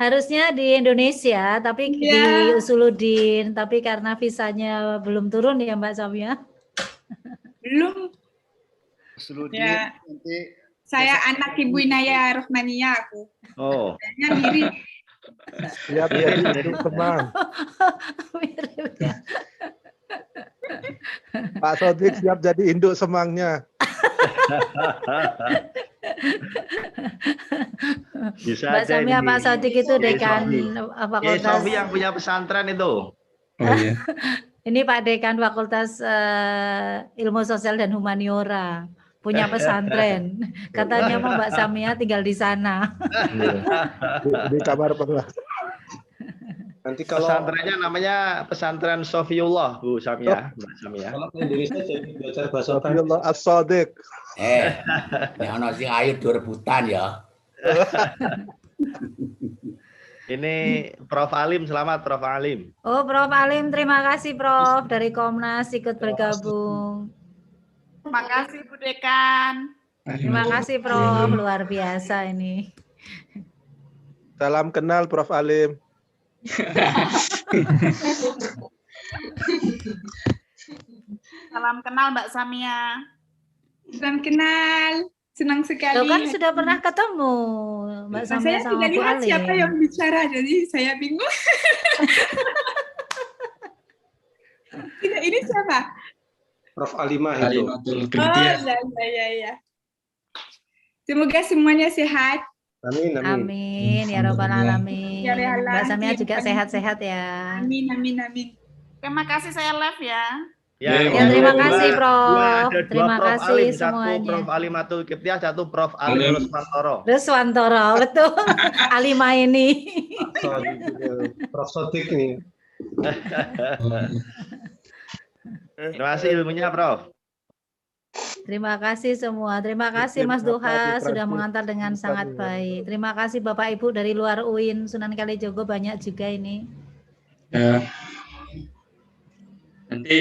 harusnya di Indonesia, tapi di Usuluddin, tapi karena visanya belum turun ya Mbak Samia. Belum. Usuluddin Ya. nanti. Saya anak Ibu Inaya Rohmania aku. Oh. Mirip. Siap jadi induk semang. Pak Sodik siap jadi induk semangnya. Bisa Mbak Samia, Pak Sodik itu dekan fakultas. Sofi yang punya pesantren itu. Oh iya. Ini Pak Dekan Fakultas Ilmu Sosial dan Humaniora, punya pesantren. Katanya mau Mbak Samia tinggal di sana. Di kamar pengawas. Nanti kalau pesantrennya namanya pesantren Sofiullah, Bu Samia, Mbak Samia. Kalau ke Indonesia jadi belajar bahasa Sofiullah As-Sodik. Ini ono sing ayo do rebutan ya. Ini Prof Alim, selamat Prof Alim. Oh, Prof Alim, terima kasih Prof dari Komnas ikut bergabung. Terima kasih Bu Dekan. Terima kasih Prof, luar biasa ini. Salam kenal Prof Alim. Salam kenal Mbak Samia. Salam kenal. Senang sekali. Tuh kan sudah pernah ketemu Mbak Samia Saya sama tidak Bu lihat Alim. siapa yang bicara, jadi saya bingung. Tidak, ini siapa? Prof Alimah itu. Ya. Semoga semuanya sehat. Amin, amin. Amin ya robbal alamin. Ya Allah, Mbak Samia juga amin. sehat-sehat ya. Amin. Terima kasih, saya live ya. Ya, terima kasih Prof. Ada Terima Prof kasih Alim, satu semuanya. Prof Alimatul Kiptiah, satu Prof Alim Rusmantoro. Ruswantoro, betul. Alima ini. Prof Sotik nih. Terima kasih ilmunya, Prof. Terima kasih semua. Terima kasih Mas Duha sudah mengantar dengan sangat baik. Terima kasih Bapak Ibu dari luar UIN Sunan Kalijogo, banyak juga ini. Ya. Nanti